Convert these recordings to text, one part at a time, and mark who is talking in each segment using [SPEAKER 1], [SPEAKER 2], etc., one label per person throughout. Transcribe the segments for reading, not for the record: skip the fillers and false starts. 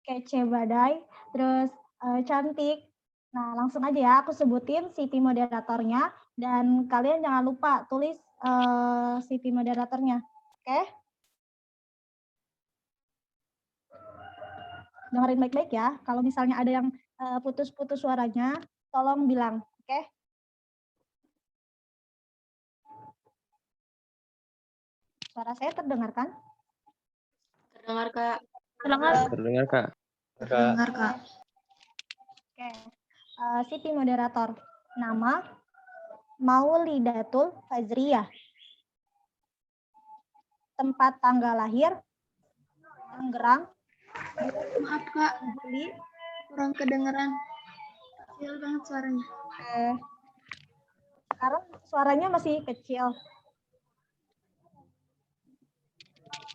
[SPEAKER 1] kece badai, terus cantik. Nah, langsung aja ya, aku sebutin CV moderatornya, dan kalian jangan lupa tulis CV moderatornya. Oke? Dengerin baik-baik ya. Kalau misalnya ada yang putus-putus suaranya, tolong bilang. Oke? Suara saya terdengar kan?
[SPEAKER 2] Terdengar, Kak.
[SPEAKER 3] Terdengar, Kak.
[SPEAKER 2] Terdengar, Kak.
[SPEAKER 1] Oke. CV moderator. Nama Maulidatul Fazriyah. Tempat tanggal lahir Tangerang.
[SPEAKER 2] Maaf, Kak.
[SPEAKER 1] Juli.
[SPEAKER 2] Kurang kedengeran. Kecil banget suaranya.
[SPEAKER 1] Sekarang suaranya masih kecil.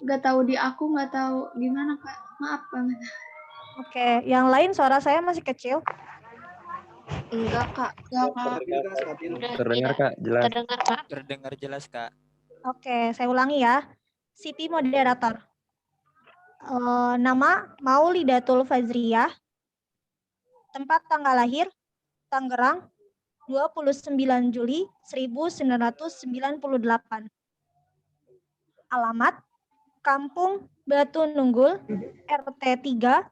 [SPEAKER 2] Nggak tahu di aku, nggak tahu gimana, Kak. Maaf banget.
[SPEAKER 1] Oke, yang lain suara saya masih kecil.
[SPEAKER 2] Enggak, Kak. Enggak, Kak.
[SPEAKER 3] Terdengar, Kak. Jelas.
[SPEAKER 2] Terdengar, Kak.
[SPEAKER 4] Terdengar jelas, Kak.
[SPEAKER 1] Oke, saya ulangi ya. CV moderator. Nama Maulidatul Fazriyah. Tempat tanggal lahir Tangerang 29 Juli 1998. Alamat Kampung Batu Nunggul, RT 3,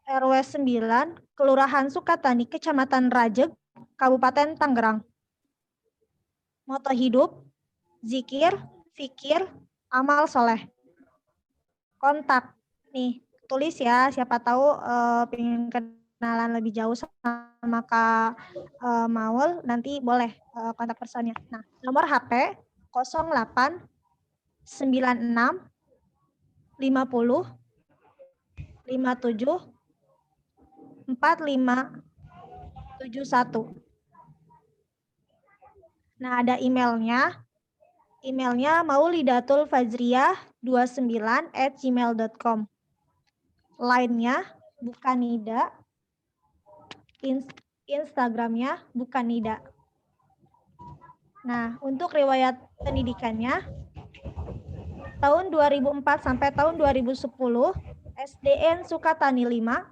[SPEAKER 1] RW 9, Kelurahan Sukatani, Kecamatan Rajeg, Kabupaten Tangerang. Moto hidup, zikir, fikir, amal soleh. Kontak, nih tulis ya, siapa tahu pengen kenalan lebih jauh sama Kak Maul, nanti boleh kontak personnya. Nah, nomor HP 08 96 50 57 4571. Nah, ada emailnya. Emailnya maulidatulfazriyah29@gmail.com. Line-nya Bukanida. Instagramnya Bukanida. Nah, untuk riwayat pendidikannya, tahun 2004 sampai tahun 2010, SDN Sukatani 5,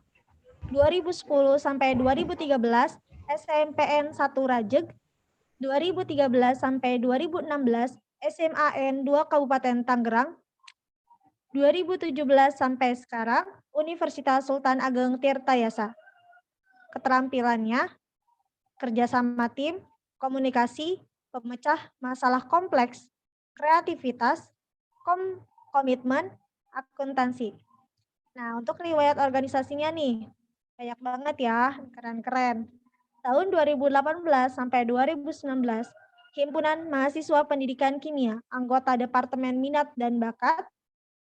[SPEAKER 1] 2010 sampai 2013, SMPN 1 Rajeg, 2013 sampai 2016, SMAN 2 Kabupaten Tangerang, 2017 sampai sekarang, Universitas Sultan Ageng Tirtayasa. Keterampilannya, kerjasama tim, komunikasi, pemecah masalah kompleks, kreativitas, komitmen, akuntansi. Nah, untuk riwayat organisasinya nih, banyak banget ya, keren-keren. Tahun 2018 sampai 2019, Himpunan Mahasiswa Pendidikan Kimia, anggota Departemen Minat dan Bakat.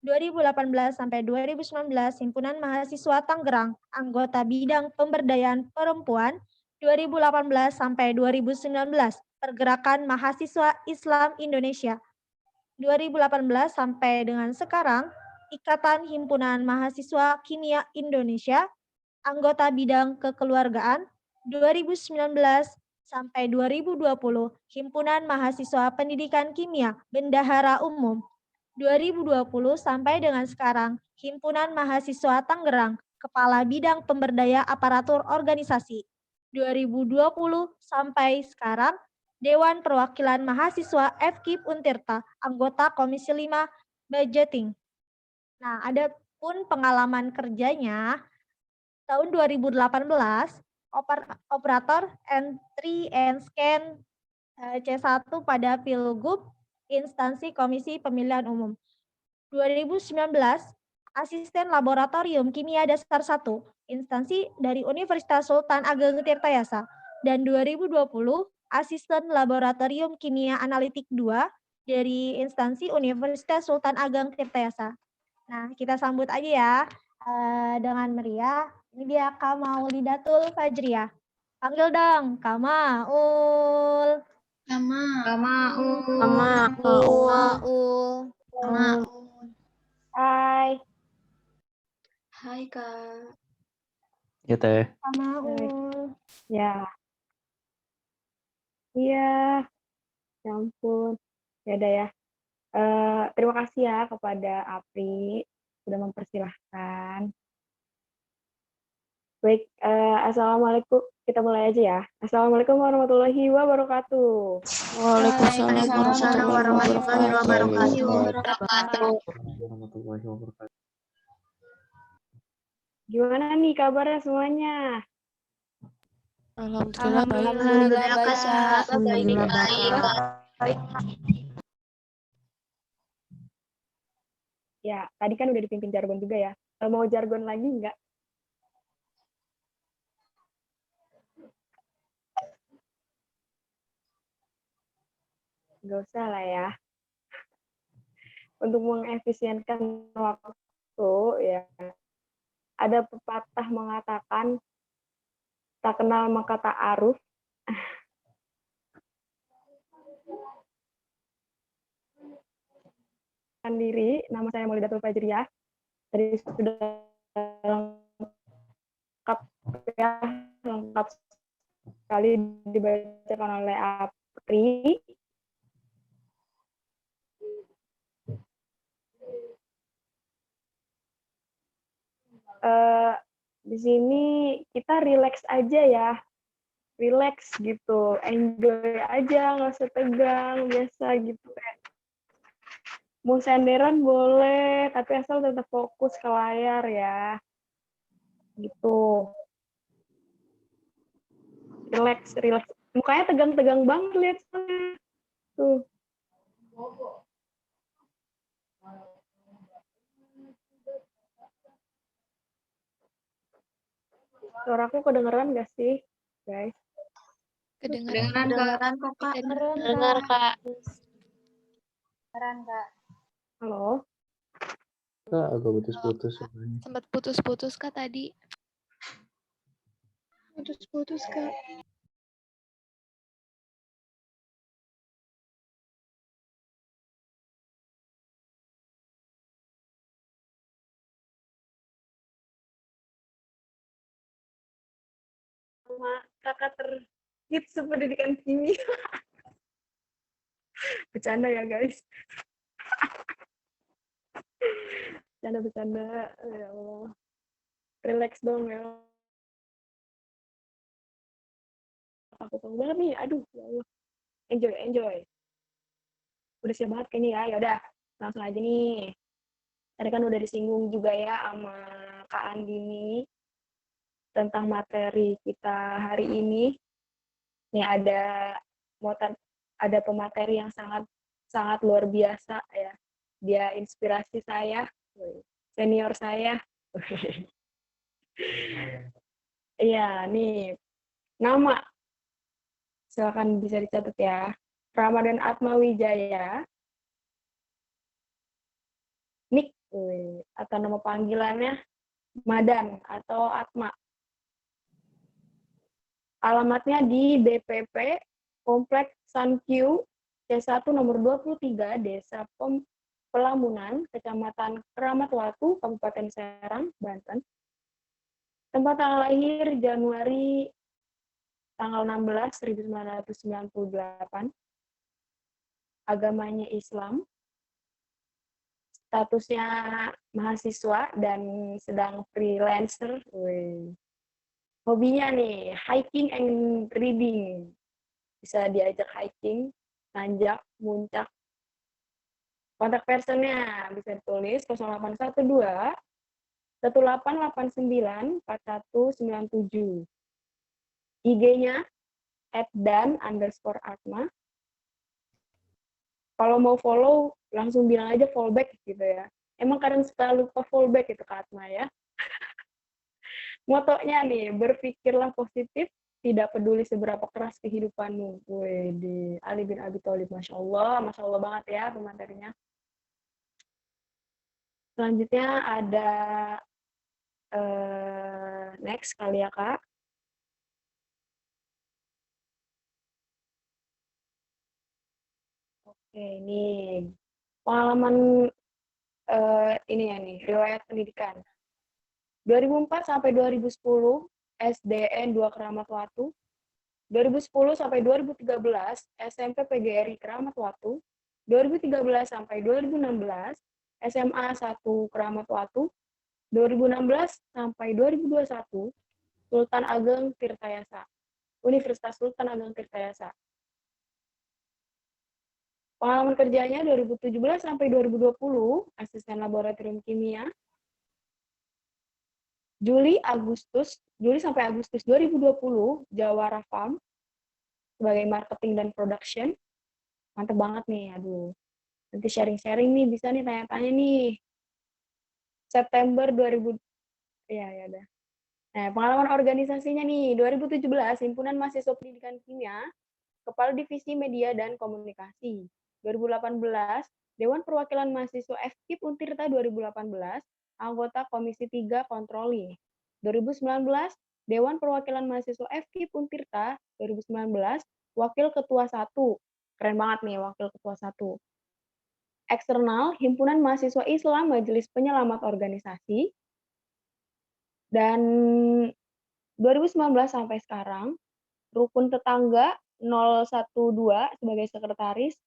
[SPEAKER 1] 2018 sampai 2019, Himpunan Mahasiswa Tangerang, anggota Bidang Pemberdayaan Perempuan. 2018 sampai 2019, Pergerakan Mahasiswa Islam Indonesia. 2018 sampai dengan sekarang, Ikatan Himpunan Mahasiswa Kimia Indonesia, anggota Bidang Kekeluargaan. 2019 sampai 2020, Himpunan Mahasiswa Pendidikan Kimia Bendahara Umum. 2020 sampai dengan sekarang, Himpunan Mahasiswa Tangerang, Kepala Bidang Pemberdaya Aparatur Organisasi. 2020 sampai sekarang, Dewan Perwakilan Mahasiswa FKIP Untirta, anggota Komisi 5 Budgeting. Nah, ada pun pengalaman kerjanya, tahun 2018, operator entry and scan C1 pada Pilgub Instansi Komisi Pemilihan Umum. 2019, Asisten Laboratorium Kimia Dasar 1, instansi dari Universitas Sultan Ageng Tirtayasa. Dan 2020, Asisten Laboratorium Kimia Analitik 2 dari instansi Universitas Sultan Ageng Tirtayasa. Nah, kita sambut aja ya dengan meriah. Ini dia Kak Maulidatul Fazriyah. Panggil dong, Kak Maul. Hai.
[SPEAKER 2] Hai, Kak.
[SPEAKER 3] Ya, Teh.
[SPEAKER 1] Kak Maul.
[SPEAKER 5] Ya. Iya. Ya ampun. Ya udah ya. Terima kasih ya kepada Apri sudah mempersilahkan. Baik, Assalamualaikum. Kita mulai aja ya. Assalamualaikum warahmatullahi wabarakatuh.
[SPEAKER 4] Waalaikumsalam warahmatullahi
[SPEAKER 2] wabarakatuh.
[SPEAKER 3] Warahmatullahi wabarakatuh.
[SPEAKER 5] Gimana nih kabarnya semuanya?
[SPEAKER 4] Alhamdulillah baik.
[SPEAKER 2] Alhamdulillah Kak sehat.
[SPEAKER 3] Alhamdulillah.
[SPEAKER 2] Baik.
[SPEAKER 5] Ya, tadi kan udah dipimpin jargon juga ya. Mau jargon lagi nggak? Nggak usah lah ya. Untuk mengefisienkan waktu, ya ada pepatah mengatakan tak kenal maka tak aruf. Diri, nama saya Maulidatul Fajriyah. Tadi sudah lengkap ya, lengkap sekali dibacakan oleh Apri. Di sini kita relax aja ya, relax gitu, enjoy aja, nggak usah tegang, biasa gitu kayak mau senderan boleh, tapi asal tetap fokus ke layar ya, gitu. Relax, relax. Mukanya tegang-tegang banget lihat tuh. Suaraku kedengeran nggak sih, guys?
[SPEAKER 2] Kedengaran kok Kak.
[SPEAKER 4] Dengar Kak.
[SPEAKER 5] Halo?
[SPEAKER 3] Kak, agak putus-putus suaranya.
[SPEAKER 4] Sempat putus-putus Kak tadi.
[SPEAKER 2] Putus-putus Kak.
[SPEAKER 5] Sama kakak terhits pendidikan kimia. Bercanda ya guys. Bercanda. Ya Allah. Relax dong ya. Aku tahu banget nih. Aduh, ya Allah. Enjoy. Udah siap banget kayaknya ya. Ya udah, langsung aja nih. Tadi kan udah disinggung juga ya sama Kak Andini tentang materi kita hari ini. Nih ada pemateri yang sangat luar biasa ya. Dia inspirasi saya, senior saya. Iya, nih nama. Silakan bisa dicatat ya. Ramadan Atmawijaya. Nik atau nama panggilannya Madan atau Atma. Alamatnya di DPP Komplek Sankyu C1 nomor 23 Desa Pelamunan, Kecamatan Keramat Watu, Kabupaten Serang, Banten. Tempat tanggal lahir Januari tanggal 16 1998. Agamanya Islam. Statusnya mahasiswa dan sedang freelancer. Hobinya nih, hiking and reading. Bisa diajak hiking, nanjak, muncak. Kontak personnya bisa ditulis 0812 1889 4197. IG-nya @dan_atma. Kalau mau follow, langsung bilang aja fallback gitu ya. Emang kadang suka lupa fallback itu Kak Atma ya. Motonya nih, berpikirlah positif, tidak peduli seberapa keras kehidupanmu. Wede, Ali bin Abi Thalib, Masya Allah banget ya pematerinya. Selanjutnya ada next kali ya Kak. Oke, ini pengalaman ini ya nih, riwayat pendidikan. 2004 sampai 2010 SDN 2 Keramat Watu. 2010 sampai 2013 SMP PGRI Keramat Watu. 2013 sampai 2016 SMA 1 Keramat Watu. 2016 sampai 2021 Sultan Ageng Tirtayasa. Universitas Sultan Ageng Tirtayasa. Pengalaman kerjanya 2017 sampai 2020, asisten laboratorium kimia. Juli sampai Agustus 2020, Jawara Farm sebagai marketing dan production. Mantep banget nih, aduh. Nanti sharing-sharing nih, bisa nih tanya-tanya nih. September 2000, ya udah. Nah, pengalaman organisasinya nih, 2017, Himpunan Mahasiswa Pendidikan Kimia, Kepala Divisi Media dan Komunikasi. 2018, Dewan Perwakilan Mahasiswa FKIP Untirta 2018, anggota Komisi 3 Kontroli. 2019, Dewan Perwakilan Mahasiswa FKIP Untirta 2019, Wakil Ketua 1. Keren banget nih, Wakil Ketua 1. Eksternal, Himpunan Mahasiswa Islam Majelis Penyelamat Organisasi. Dan 2019 sampai sekarang, Rukun Tetangga 012 sebagai sekretaris,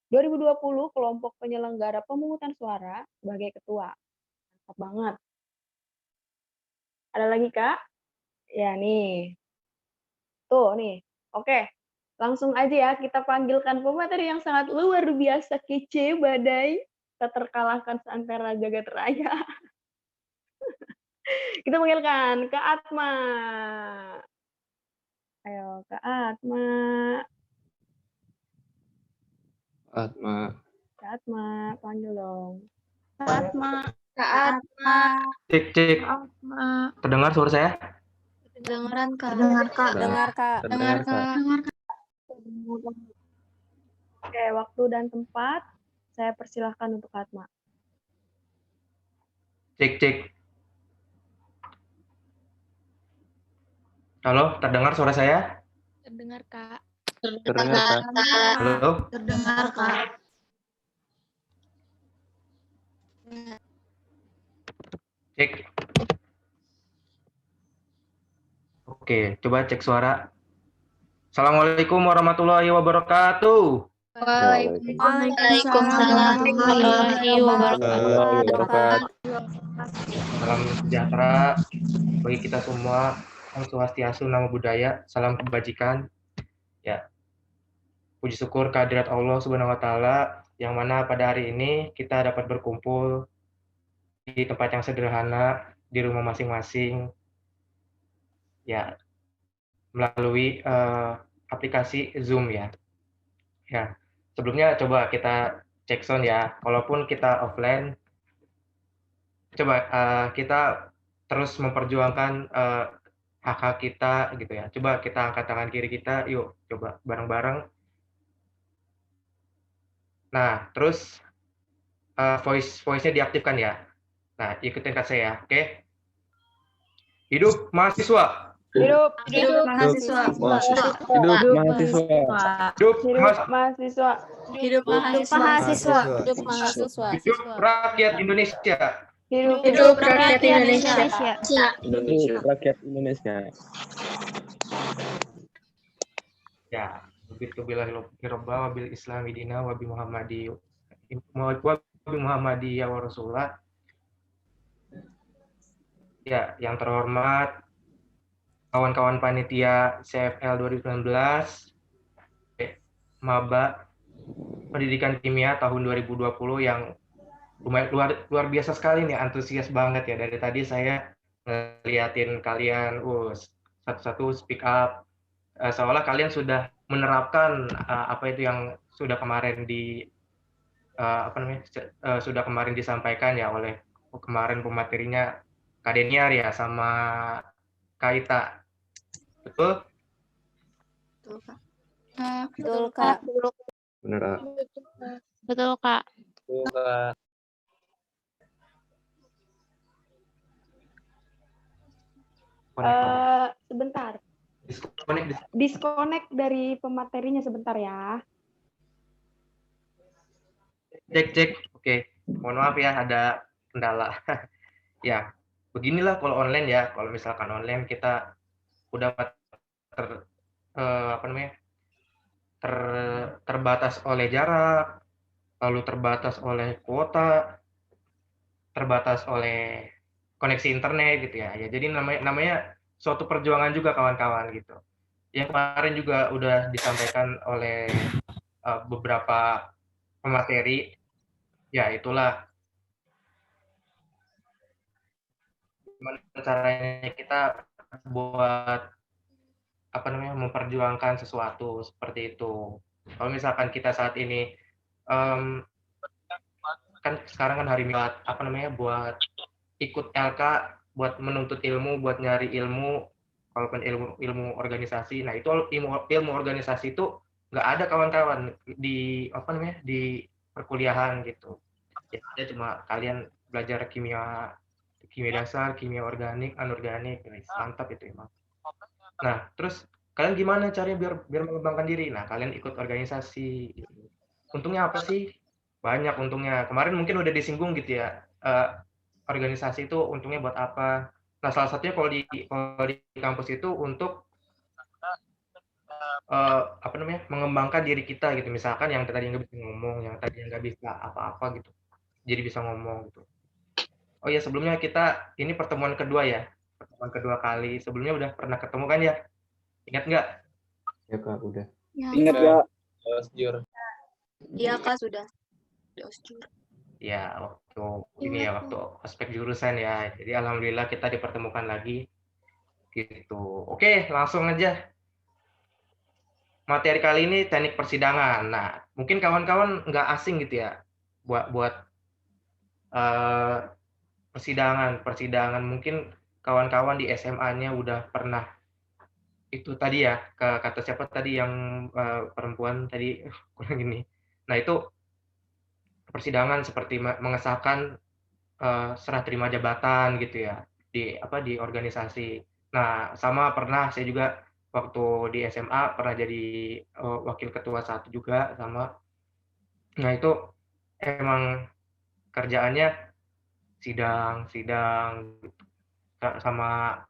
[SPEAKER 5] 2020 kelompok penyelenggara pemungutan suara sebagai ketua. Mantap banget. Ada lagi, Kak? Ya, nih. Tuh, nih. Oke. Langsung aja ya, kita panggilkan pemateri yang sangat luar biasa kece, badai, tak terkalahkan seantara jagat raya. Kita panggilkan Kak Atma. Ayo, Kak Atma. Kak Atma, panggil dong. Kak Atma.
[SPEAKER 3] Cek. Terdengar suara saya?
[SPEAKER 4] Dengeran Kak.
[SPEAKER 3] Terdengar, Kak.
[SPEAKER 5] Oke, waktu dan tempat saya persilahkan untuk Kak Atma.
[SPEAKER 3] Cek. Halo, terdengar suara saya?
[SPEAKER 4] Terdengar Kak.
[SPEAKER 3] Terdengar, Kak. Halo?
[SPEAKER 4] Terdengar Kak.
[SPEAKER 3] Cek. Oke, coba cek suara. Assalamualaikum warahmatullahi wabarakatuh.
[SPEAKER 4] Waalaikumsalam warahmatullahi wabarakatuh.
[SPEAKER 3] Salam sejahtera bagi kita semua. Om Swastiastu, Namo Buddhaya, salam kebajikan. Ya, puji syukur kehadirat Allah Subhanahu Wa Taala, yang mana pada hari ini kita dapat berkumpul di tempat yang sederhana, di rumah masing-masing, ya, melalui aplikasi Zoom ya. Ya, sebelumnya coba kita cek sound ya. Walaupun kita offline, coba kita terus memperjuangkan hak-hak kita gitu ya. Coba kita angkat tangan kiri kita, yuk coba bareng-bareng. Nah, terus voice-nya diaktifkan ya. Nah, ikutin kata saya, oke? Hidup mahasiswa.
[SPEAKER 5] Hidup
[SPEAKER 2] mahasiswa.
[SPEAKER 3] Hidup
[SPEAKER 4] mahasiswa.
[SPEAKER 3] Hidup rakyat Indonesia.
[SPEAKER 5] Hidup
[SPEAKER 2] rakyat Indonesia.
[SPEAKER 3] Rakyat Indonesia. Ya, begitu billahi bil islami dina wa bi Muhammadiyah wa Rasulullah. Ya, yang terhormat kawan-kawan panitia CFL 2019, maba pendidikan kimia tahun 2020 yang luar biasa sekali nih, antusias banget ya. Dari tadi saya ngeliatin kalian satu-satu speak up, seolah kalian sudah menerapkan apa itu yang sudah kemarin sudah kemarin disampaikan ya oleh kemarin pematerinya Kak Deniar ya sama Kaita. Betul?
[SPEAKER 4] Betul Kak.
[SPEAKER 3] Benar.
[SPEAKER 4] Betul Kak.
[SPEAKER 5] Sebentar.
[SPEAKER 3] Disconnect.
[SPEAKER 5] Disconnect dari pematerinya sebentar ya.
[SPEAKER 3] Cek. Oke. Mohon maaf ya, ada kendala. Ya, beginilah kalau online ya. Kalau misalkan online kita udah terbatas oleh jarak, lalu terbatas oleh kuota, terbatas oleh koneksi internet gitu ya. Ya, jadi namanya suatu perjuangan juga kawan-kawan gitu. Yang kemarin juga udah disampaikan oleh beberapa pemateri, ya itulah gimana caranya kita buat memperjuangkan sesuatu seperti itu. Kalau misalkan kita saat ini kan sekarang kan hari buat buat ikut LK, buat menuntut ilmu, buat nyari ilmu, walaupun ilmu organisasi. Nah, itu ilmu organisasi itu nggak ada kawan-kawan di di perkuliahan gitu. Ya cuma kalian belajar kimia dasar, kimia organik, anorganik, mantap itu emang. Nah, terus kalian gimana caranya biar mengembangkan diri? Nah, kalian ikut organisasi. Untungnya apa sih? Banyak untungnya. Kemarin mungkin udah disinggung gitu ya. Organisasi itu untungnya buat apa? Nah, salah satunya kalau di kampus itu untuk mengembangkan diri kita gitu. Misalkan yang tadi nggak bisa ngomong, yang tadi nggak bisa apa-apa gitu, jadi bisa ngomong gitu. Oh ya, sebelumnya kita ini pertemuan kedua ya, pertemuan kedua kali. Sebelumnya udah pernah ketemu kan ya? Ingat nggak?
[SPEAKER 6] Ya Kak, udah.
[SPEAKER 7] Ingat ya?
[SPEAKER 4] Iya Kak, sudah.
[SPEAKER 3] Ya, waktu ini ya, waktu aspek jurusan ya. Jadi alhamdulillah kita dipertemukan lagi gitu. Oke, langsung aja. Materi kali ini teknik persidangan. Nah, mungkin kawan-kawan nggak asing gitu ya buat persidangan. Mungkin kawan-kawan di SMA-nya udah pernah itu tadi ya, kata siapa tadi yang perempuan tadi kurang ini. Nah, itu persidangan seperti mengesahkan serah terima jabatan gitu ya di organisasi. Nah, sama pernah saya juga waktu di SMA pernah jadi wakil ketua 1 juga sama. Nah, itu emang kerjaannya sidang sama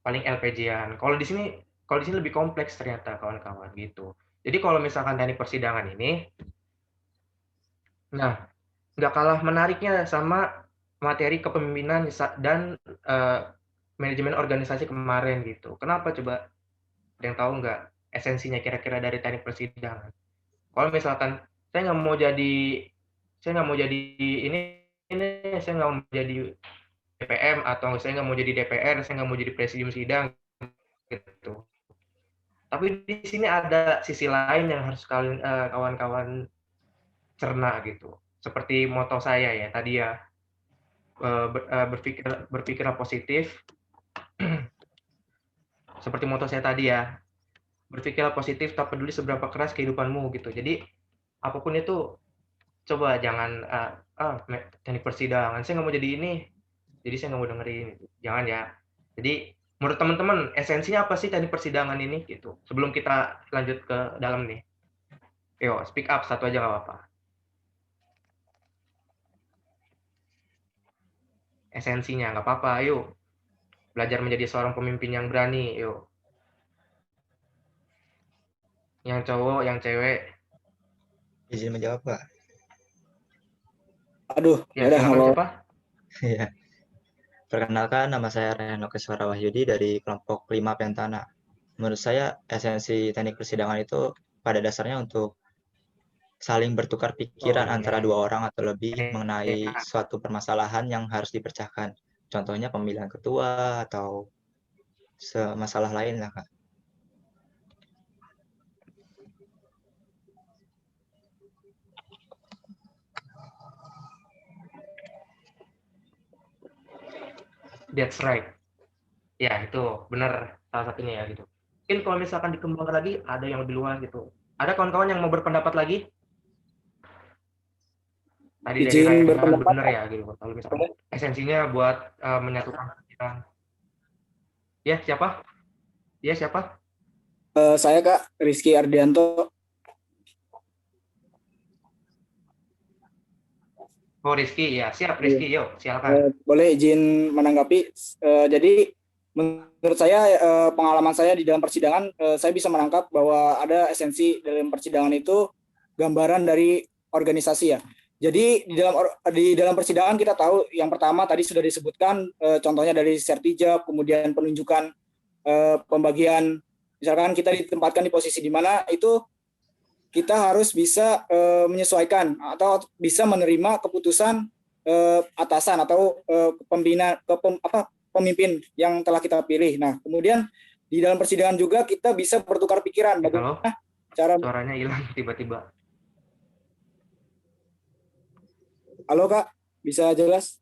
[SPEAKER 3] paling LPJ-an. Kalau di sini lebih kompleks ternyata kawan-kawan gitu. Jadi kalau misalkan teknik persidangan ini, nah nggak kalah menariknya sama materi kepemimpinan dan manajemen organisasi kemarin gitu. Kenapa coba? Ada yang tahu nggak esensinya kira-kira dari teknik persidangan? Kalau misalkan saya nggak mau jadi saya nggak mau jadi DPM atau saya nggak mau jadi DPR, saya nggak mau jadi presidium sidang gitu. Tapi di sini ada sisi lain yang harus kalian kawan-kawan cerna gitu. Seperti moto saya ya tadi ya, berpikirlah positif. Seperti moto saya tadi ya, berpikirlah positif tak peduli seberapa keras kehidupanmu gitu. Jadi apapun itu coba jangan teknik persidangan saya nggak mau jadi ini, jadi saya nggak mau dengerin. Jangan ya. Jadi menurut teman-teman esensinya apa sih teknik persidangan ini gitu? Sebelum kita lanjut ke dalam nih, yo speak up satu aja nggak apa-apa. Esensinya nggak apa-apa, yuk belajar menjadi seorang pemimpin yang berani, yuk. Yang cowok, yang cewek.
[SPEAKER 6] Izin menjawab, Pak.
[SPEAKER 7] Aduh,
[SPEAKER 3] Ya,
[SPEAKER 7] udah
[SPEAKER 3] silakan siapa?
[SPEAKER 6] Iya. Perkenalkan, nama saya Reno Keswara Wahyudi dari kelompok 5 Pentana. Menurut saya, esensi teknik persidangan itu pada dasarnya untuk saling bertukar pikiran antara dua orang atau lebih mengenai suatu permasalahan yang harus dipecahkan. Contohnya pemilihan ketua atau masalah lain lah, Kak.
[SPEAKER 3] That's right. Ya, itu benar salah satunya ya gitu. Mungkin kalau misalkan dikembangkan lagi, ada yang lebih luas gitu. Ada kawan-kawan yang mau berpendapat lagi? Tadi
[SPEAKER 7] Izin
[SPEAKER 3] dari
[SPEAKER 7] berpendapat.
[SPEAKER 3] benar ya gitu. Kalau misalkan esensinya buat menyatukan pikiran. Ya, siapa? Ya, siapa?
[SPEAKER 7] Saya Kak, Rizky Ardianto.
[SPEAKER 3] Oh, Rizky. Ya, siap Rizky. Yuk, silakan.
[SPEAKER 7] Boleh izin menanggapi. Jadi menurut saya pengalaman saya di dalam persidangan, saya bisa menangkap bahwa ada esensi dalam persidangan itu gambaran dari organisasi ya. Jadi di dalam persidangan kita tahu yang pertama tadi sudah disebutkan contohnya dari sertijab, kemudian penunjukan pembagian, misalkan kita ditempatkan di posisi di mana itu kita harus bisa menyesuaikan atau bisa menerima keputusan atasan atau pemimpin yang telah kita pilih. Nah, kemudian di dalam persidangan juga kita bisa bertukar pikiran bagaimana cara.
[SPEAKER 3] Suaranya hilang tiba-tiba.
[SPEAKER 7] Halo Kak, bisa jelas?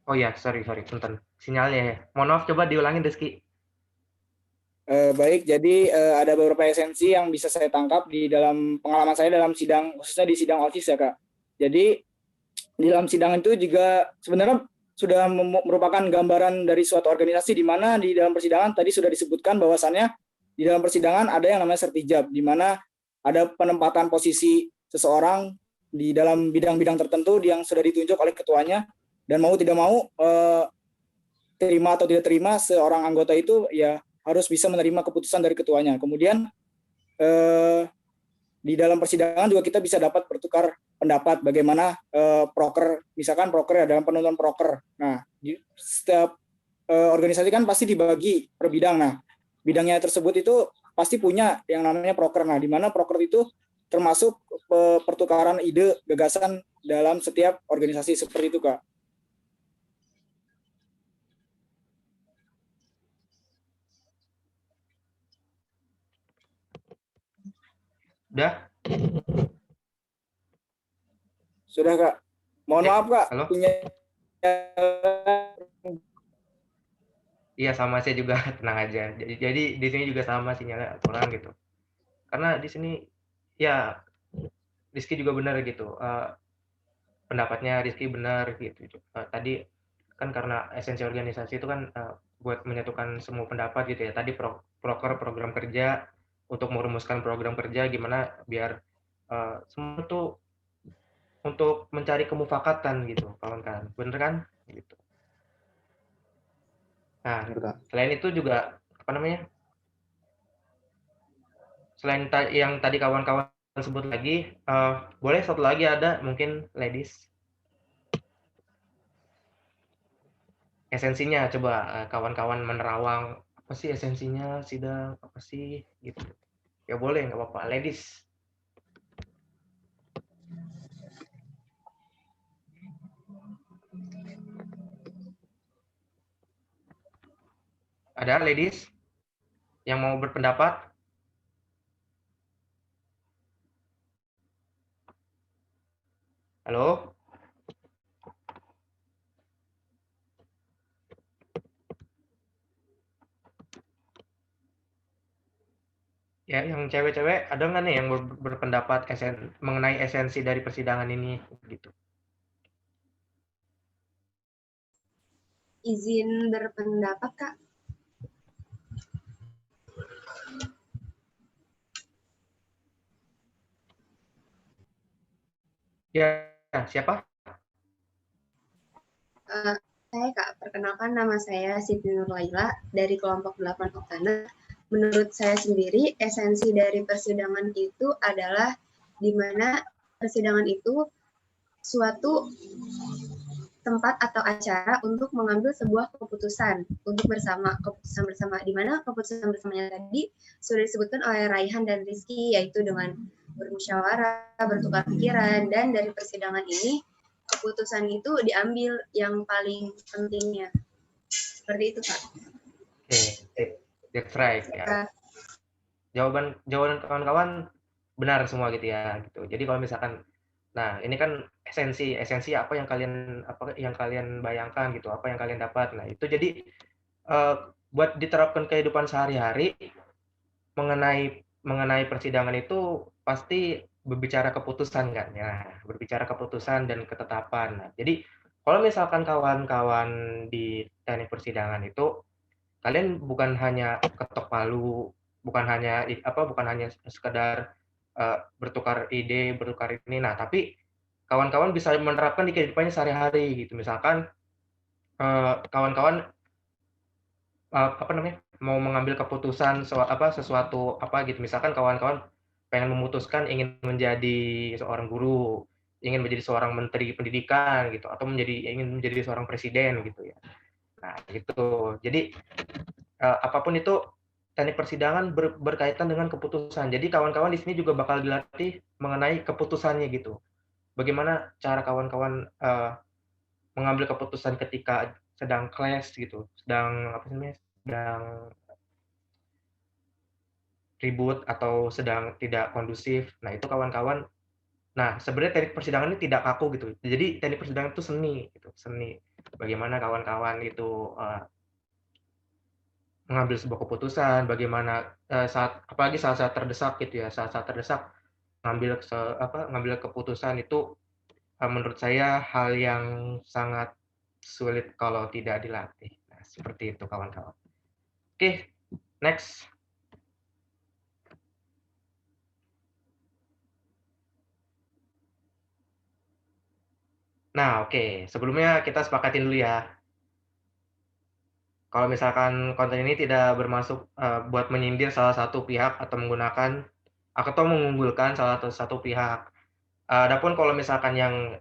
[SPEAKER 3] Oh ya, sorry, punten. Sinyalnya ya. Mohon maaf, coba diulangin Rizky.
[SPEAKER 7] Baik, jadi ada beberapa esensi yang bisa saya tangkap di dalam pengalaman saya dalam sidang, khususnya di sidang OSIS ya Kak. Jadi di dalam sidang itu juga sebenarnya sudah merupakan gambaran dari suatu organisasi di mana di dalam persidangan tadi sudah disebutkan bahwasannya di dalam persidangan ada yang namanya sertijab, di mana ada penempatan posisi seseorang di dalam bidang-bidang tertentu yang sudah ditunjuk oleh ketuanya, dan mau tidak mau terima atau tidak terima seorang anggota itu ya harus bisa menerima keputusan dari ketuanya. Kemudian di dalam persidangan juga kita bisa dapat bertukar pendapat bagaimana proker, misalkan proker ya dalam penentuan proker. Nah, di setiap organisasi kan pasti dibagi per bidang. Nah, bidangnya tersebut itu pasti punya yang namanya proker. Nah, di mana proker itu termasuk pertukaran ide, gagasan dalam setiap organisasi seperti itu, Kak.
[SPEAKER 3] Udah?
[SPEAKER 7] Sudah, Kak. Mohon maaf, Kak.
[SPEAKER 3] Halo? Iya, sama saya juga, tenang aja. Jadi di sini juga sama sinyalnya kurang gitu. Karena di sini ya Rizky juga benar gitu. Pendapatnya Rizky benar gitu. Tadi kan karena esensi organisasi itu kan buat menyatukan semua pendapat gitu ya. Tadi proker program kerja untuk merumuskan program kerja gimana biar semua tuh untuk mencari kemufakatan gitu, kawan-kawan. Bener kan? Gitu. Nah, selain itu juga apa namanya? Selain yang tadi kawan-kawan sebut lagi, boleh satu lagi ada mungkin ladies. Esensinya coba kawan-kawan menerawang apa sih esensinya sidang apa sih gitu. Ya boleh nggak apa-apa, ladies. Ada ladies yang mau berpendapat? Halo? Ya, yang cewek-cewek ada nggak nih yang berpendapat mengenai esensi dari persidangan ini gitu?
[SPEAKER 8] Izin berpendapat, Kak.
[SPEAKER 3] Ya, siapa?
[SPEAKER 8] Saya, Kak, perkenalkan nama saya Siti Nurlaila dari kelompok 8 Oktana. Menurut saya sendiri, esensi dari persidangan itu adalah di mana persidangan itu suatu tempat atau acara untuk mengambil sebuah keputusan untuk keputusan bersama, di mana keputusan bersamanya tadi sudah disebutkan oleh Raihan dan Rizky, yaitu dengan bermusyawarah, bertukar pikiran, dan dari persidangan ini keputusan itu diambil yang paling pentingnya. Seperti itu, Kak.
[SPEAKER 3] Oke, that's right ya. Jawaban kawan-kawan benar semua gitu ya gitu. Jadi kalau misalkan nah, ini kan esensi apa yang kalian bayangkan gitu, apa yang kalian dapat. Nah, itu jadi buat diterapkan kehidupan sehari-hari mengenai persidangan itu pasti berbicara keputusan kan ya, berbicara keputusan dan ketetapan. Nah, jadi kalau misalkan kawan-kawan di teknik persidangan itu kalian bukan hanya ketok palu, bukan hanya sekedar bertukar ide, bertukar ini. Nah, tapi kawan-kawan bisa menerapkan di kehidupannya sehari-hari gitu. Misalkan kawan-kawan mau mengambil keputusan sesuatu apa gitu. Misalkan kawan-kawan pengen memutuskan ingin menjadi seorang guru, ingin menjadi seorang menteri pendidikan gitu, atau ingin menjadi seorang presiden gitu ya. Nah, gitu. Jadi apapun itu teknik persidangan berkaitan dengan keputusan. Jadi kawan-kawan di sini juga bakal dilatih mengenai keputusannya gitu. Bagaimana cara kawan-kawan mengambil keputusan ketika sedang clash gitu, sedang ribut atau sedang tidak kondusif. Nah, itu kawan-kawan. Nah, sebenarnya teknik persidangan ini tidak kaku gitu. Jadi teknik persidangan itu seni gitu, seni. Bagaimana kawan-kawan itu mengambil sebuah keputusan, bagaimana apalagi saat-saat terdesak gitu ya, saat-saat terdesak ngambil keputusan itu menurut saya hal yang sangat sulit kalau tidak dilatih. Nah, seperti itu kawan-kawan. Oke, next. Nah, oke. Sebelumnya kita sepakatin dulu ya. Kalau misalkan konten ini tidak bermaksud buat menyindir salah satu pihak atau mengunggulkan salah satu pihak. Adapun kalau misalkan yang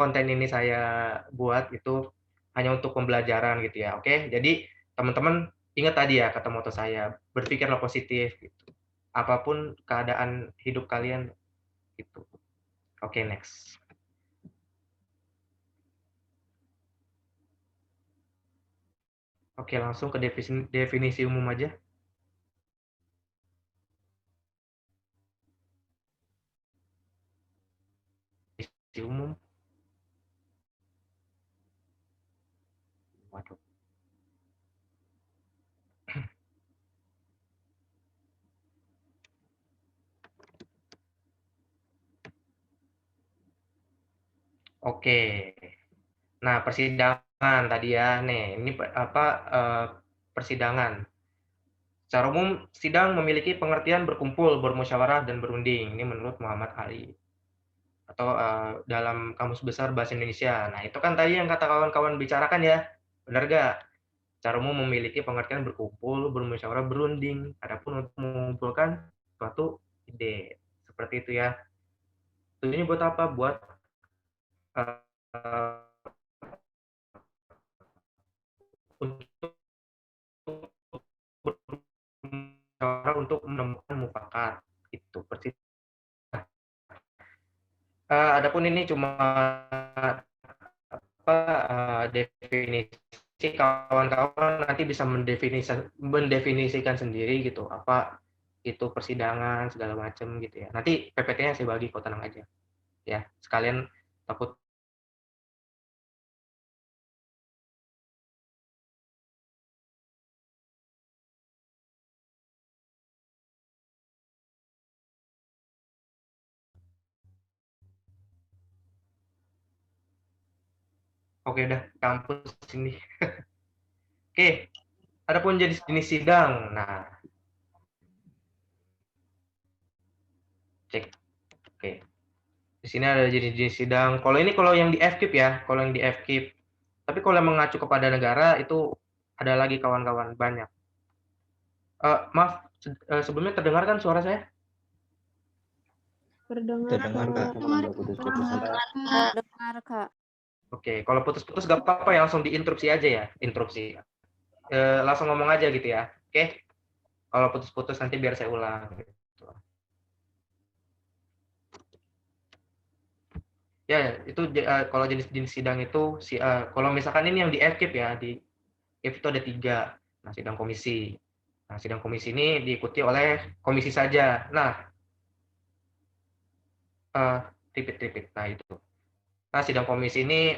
[SPEAKER 3] konten ini saya buat itu hanya untuk pembelajaran gitu ya. Oke, jadi teman-teman ingat tadi ya kata moto saya, berpikirlah positif gitu. Apapun keadaan hidup kalian gitu. Oke, next. Oke, langsung ke definisi umum aja. Definisi umum. Waduh. Oke. Nah, persidangan tadi ya. Nih, ini persidangan. Secara umum, sidang memiliki pengertian berkumpul, bermusyawarah, dan berunding. Ini menurut Muhammad Ali. Atau dalam Kamus Besar Bahasa Indonesia. Nah, itu kan tadi yang kata kawan-kawan bicarakan ya. Benar nggak? Secara umum memiliki pengertian berkumpul, bermusyawarah, berunding. Adapun untuk mengumpulkan suatu ide. Seperti itu ya. Tujuannya buat apa? Buat untuk menemukan mufakat itu adapun ini cuma definisi, kawan-kawan nanti bisa mendefinisikan sendiri gitu apa itu persidangan segala macam gitu ya. Nanti PPT-nya saya bagi kok, tenang aja ya, sekalian takut. Oke, udah kampus ini. Oke, adapun jenis sidang. Nah, cek. Oke. Di sini ada jenis sidang. Kalau yang di FKIP ya, kalau yang di FKIP. Tapi kalau yang mengacu kepada negara itu ada lagi kawan-kawan banyak. Maaf, sebelumnya terdengar kan suara saya?
[SPEAKER 2] Terdengar,
[SPEAKER 4] Kak.
[SPEAKER 3] Oke, kalau putus-putus gak apa-apa ya, langsung diinterupsi aja ya, interupsi. Langsung ngomong aja gitu ya. Oke. Kalau putus-putus nanti biar saya ulang. Gitu. Ya, itu kalau jenis-jenis sidang itu, kalau misalkan ini yang di FKIP ya, di FKIP itu ada 3. Nah, sidang komisi. Nah, sidang komisi ini diikuti oleh komisi saja. Nah, repeat. Nah, itu. Nah, sidang komisi ini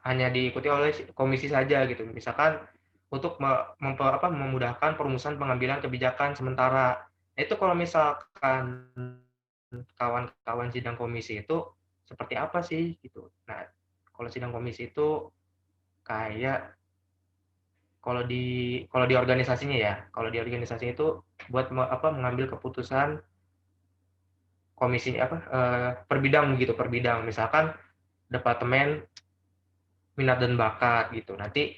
[SPEAKER 3] hanya diikuti oleh komisi saja gitu. Misalkan untuk memudahkan perumusan pengambilan kebijakan sementara. Nah, itu kalau misalkan kawan-kawan sidang komisi itu seperti apa sih gitu. Nah, kalau sidang komisi itu kayak kalau di organisasinya ya, kalau di organisasi itu buat mengambil keputusan komisi per bidang gitu, per bidang. Misalkan departemen minat dan bakat gitu. Nanti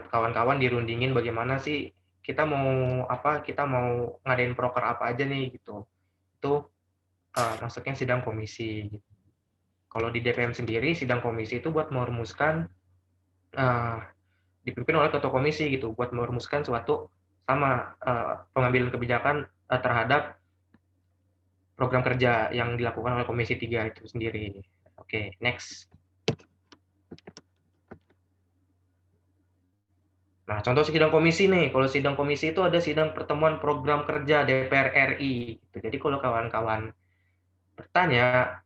[SPEAKER 3] kawan-kawan dirundingin bagaimana sih kita mau ngadain proker apa aja nih gitu. Itu masuknya sidang komisi. Kalau di DPM sendiri, sidang komisi itu buat merumuskan, dipimpin oleh ketua komisi gitu, buat merumuskan suatu sama pengambilan kebijakan terhadap program kerja yang dilakukan oleh Komisi 3 itu sendiri. Oke, next. Nah, contoh sidang komisi nih. Kalau sidang komisi itu ada sidang pertemuan program kerja DPR RI. Gitu. Jadi kalau kawan-kawan bertanya,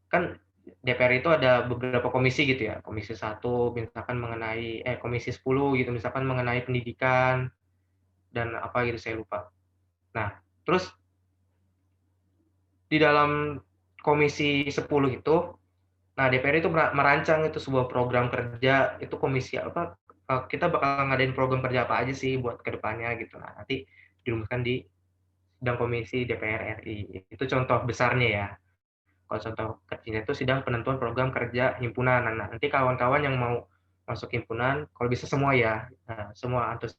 [SPEAKER 3] kan DPR itu ada beberapa komisi gitu ya. Komisi 1 misalkan mengenai komisi 10 gitu misalkan mengenai pendidikan dan apa gitu saya lupa. Nah, terus di dalam komisi 10 itu, nah DPR itu merancang itu sebuah program kerja, itu komisi apa, kita bakal ngadain program kerja apa aja sih buat kedepannya gitu. Nah, nanti dirumuskan di sidang komisi DPR RI. Itu contoh besarnya ya. Kalau contoh kecilnya itu sidang penentuan program kerja himpunan. Nah, nanti kawan-kawan yang mau masuk himpunan, kalau bisa semua ya, semua harus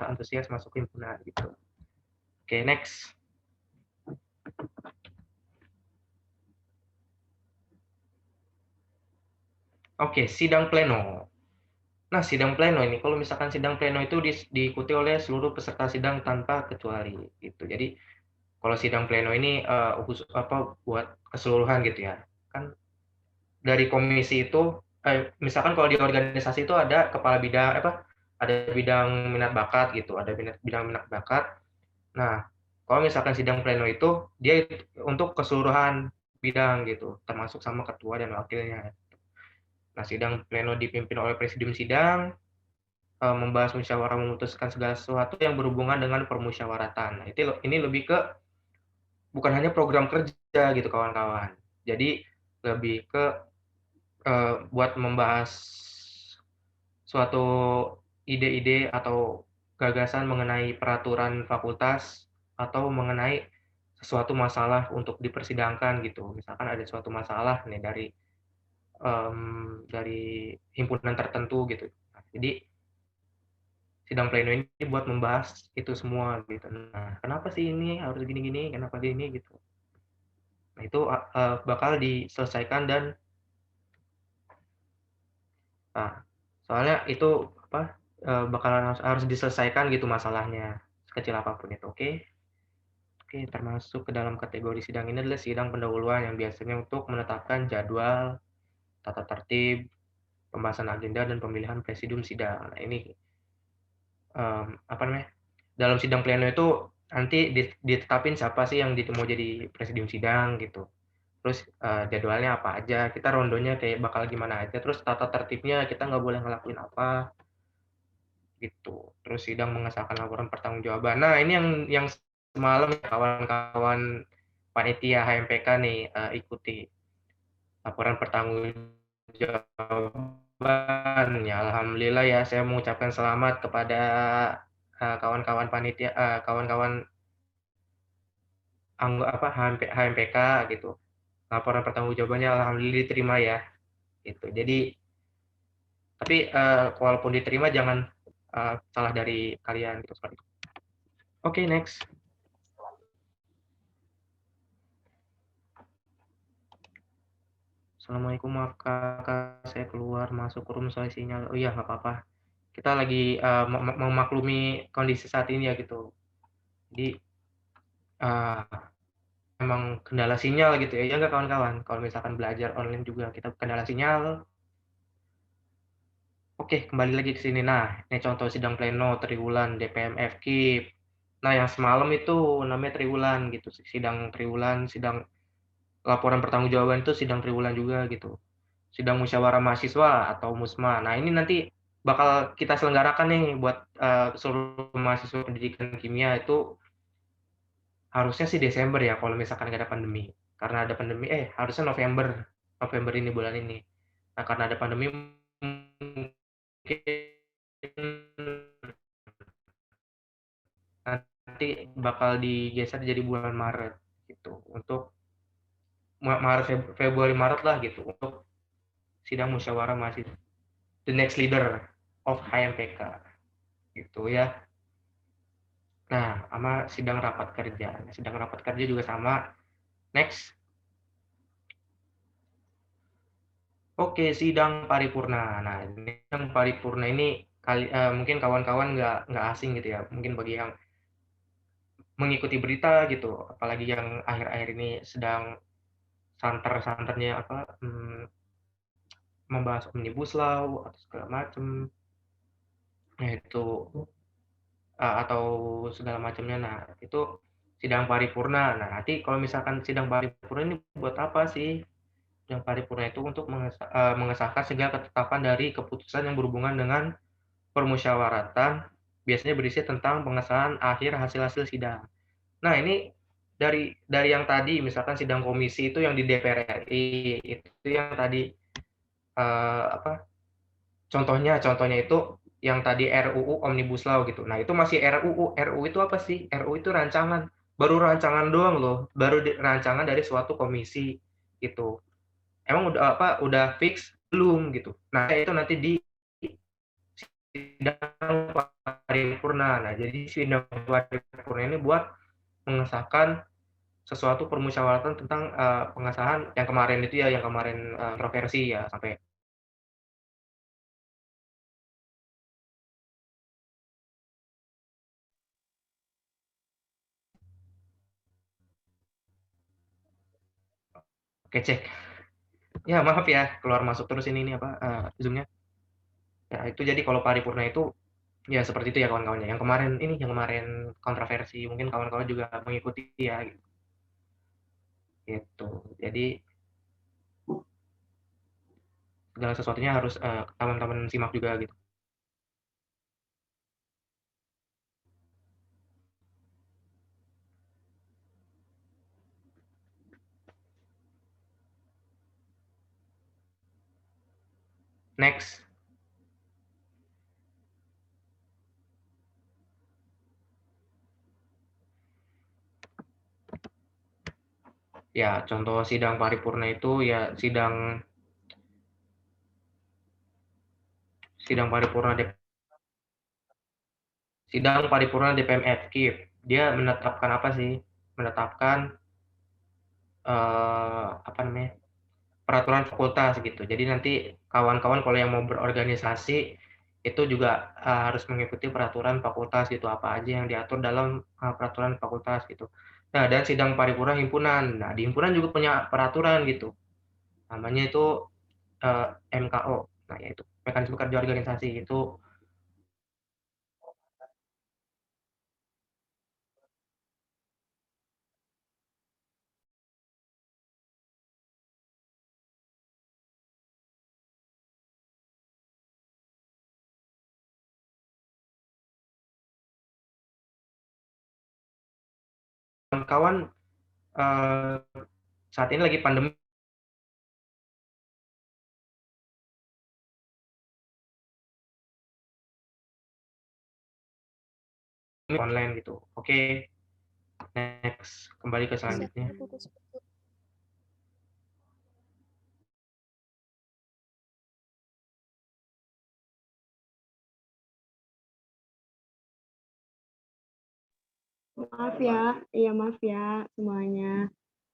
[SPEAKER 3] antusias masuk himpunan gitu. Oke, next. Oke, sidang pleno. Nah, sidang pleno ini, kalau misalkan sidang pleno itu diikuti oleh seluruh peserta sidang tanpa kecuali gitu. Jadi kalau sidang pleno ini buat keseluruhan gitu ya. Kan dari komisi itu, misalkan kalau di organisasi itu ada kepala bidang ada bidang minat bakat gitu, ada bidang minat bakat. Nah, kalau misalkan sidang pleno itu dia untuk keseluruhan bidang gitu, termasuk sama ketua dan wakilnya. Nah, sidang pleno dipimpin oleh presidium sidang, membahas musyawarah memutuskan segala sesuatu yang berhubungan dengan permusyawaratan. Nah, ini lebih ke bukan hanya program kerja gitu kawan-kawan. Jadi lebih ke buat membahas suatu ide-ide atau gagasan mengenai peraturan fakultas atau mengenai sesuatu masalah untuk dipersidangkan gitu. Misalkan ada suatu masalah nih dari himpunan tertentu gitu. Nah, jadi sidang pleno ini buat membahas itu semua gitu. Nah, kenapa sih ini harus gini-gini, kenapa gini gitu. Nah, itu bakal diselesaikan dan soalnya itu bakalan harus diselesaikan gitu masalahnya, sekecil apapun itu, oke? Oke, termasuk ke dalam kategori sidang ini adalah sidang pendahuluan yang biasanya untuk menetapkan jadwal, tata tertib, pembahasan agenda, dan pemilihan presidium sidang. Nah, ini dalam sidang pleno itu nanti ditetapin siapa sih yang mau jadi presidium sidang gitu. Terus jadwalnya apa aja, kita rondonya kayak bakal gimana aja, terus tata tertibnya kita nggak boleh ngelakuin apa, gitu. Terus sidang mengesahkan laporan pertanggungjawaban. Nah, ini yang semalam kawan-kawan panitia HMPK nih ikuti laporan pertanggungjawaban. Ya, alhamdulillah ya, saya mengucapkan selamat kepada kawan-kawan panitia, kawan-kawan HMPK gitu. Laporan pertanggungjawabannya alhamdulillah diterima ya. Gitu. Jadi tapi walaupun diterima jangan salah dari kalian gitu seperti itu. Oke, next. Assalamualaikum, maaf kakak, saya keluar masuk room soal sinyal. Oh iya, nggak apa-apa. Kita lagi memaklumi kondisi saat ini ya gitu. Jadi emang kendala sinyal gitu ya, nggak kawan-kawan. Kalau misalkan belajar online juga kita kendala sinyal. Oke, kembali lagi ke sini. Nah, ini contoh sidang pleno triwulan DPM FKIP. Nah, yang semalam itu namanya triwulan gitu, sidang triwulan, sidang laporan pertanggungjawaban itu sidang triwulan juga gitu. Sidang musyawarah mahasiswa atau musma. Nah, ini nanti bakal kita selenggarakan nih buat seluruh mahasiswa pendidikan kimia itu harusnya sih Desember ya kalau misalkan nggak ada pandemi. Karena ada pandemi, harusnya November ini bulan ini. Nah, karena ada pandemi mungkin nanti bakal digeser jadi bulan Maret gitu. Untuk Februari Maret lah gitu untuk sidang musyawarah mahasiswa, the next leader of HMPK gitu ya. Nah, sama sidang rapat kerja. Sidang rapat kerja juga sama. Next. Oke, sidang paripurna. Nah, sidang paripurna ini mungkin kawan-kawan nggak asing gitu ya. Mungkin bagi yang mengikuti berita gitu, apalagi yang akhir-akhir ini sedang santer-santernya membahas omnibus law atau segala macam. Nah, itu atau segala macamnya. Nah, itu sidang paripurna. Nah, nanti kalau misalkan sidang paripurna ini buat apa sih? Sidang paripurna itu untuk mengesahkan segala ketetapan dari keputusan yang berhubungan dengan permusyawaratan, biasanya berisi tentang pengesahan akhir hasil-hasil sidang. Nah, ini dari yang tadi, misalkan sidang komisi itu yang di DPR RI, itu yang tadi contohnya itu yang tadi RUU Omnibus Law gitu. Nah, itu masih RUU. RUU itu apa sih? RUU itu rancangan. Baru rancangan doang loh. Baru rancangan dari suatu komisi gitu. Emang udah fix belum gitu. Nah, itu nanti di sidang paripurna. Nah, jadi sidang paripurna ini buat mengesahkan sesuatu permusyawaratan tentang pengesahan yang kemarin itu ya, yang kemarin kontroversi ya sampai. Oke, cek. Ya, maaf ya, keluar masuk terus ini Zoom-nya. Ya, itu jadi kalau paripurna itu ya seperti itu ya kawan-kawannya. Yang kemarin kontroversi, mungkin kawan-kawan juga mengikuti ya gitu. Jadi segala sesuatunya harus teman-teman simak juga gitu. Next. Ya, contoh sidang paripurna itu ya sidang paripurna DPM FKIP. Dia menetapkan apa sih? Menetapkan peraturan fakultas gitu. Jadi nanti kawan-kawan kalau yang mau berorganisasi itu juga harus mengikuti peraturan fakultas gitu, apa aja yang diatur dalam peraturan fakultas gitu. Nah, dan sidang paripurna himpunan. Nah, di himpunan juga punya peraturan gitu. Namanya itu MKO. Nah, yaitu mekanisme kerja organisasi itu. Kawan-kawan saat ini lagi pandemi online gitu. Oke, next, kembali ke selanjutnya.
[SPEAKER 5] Maaf ya, iya maaf ya semuanya.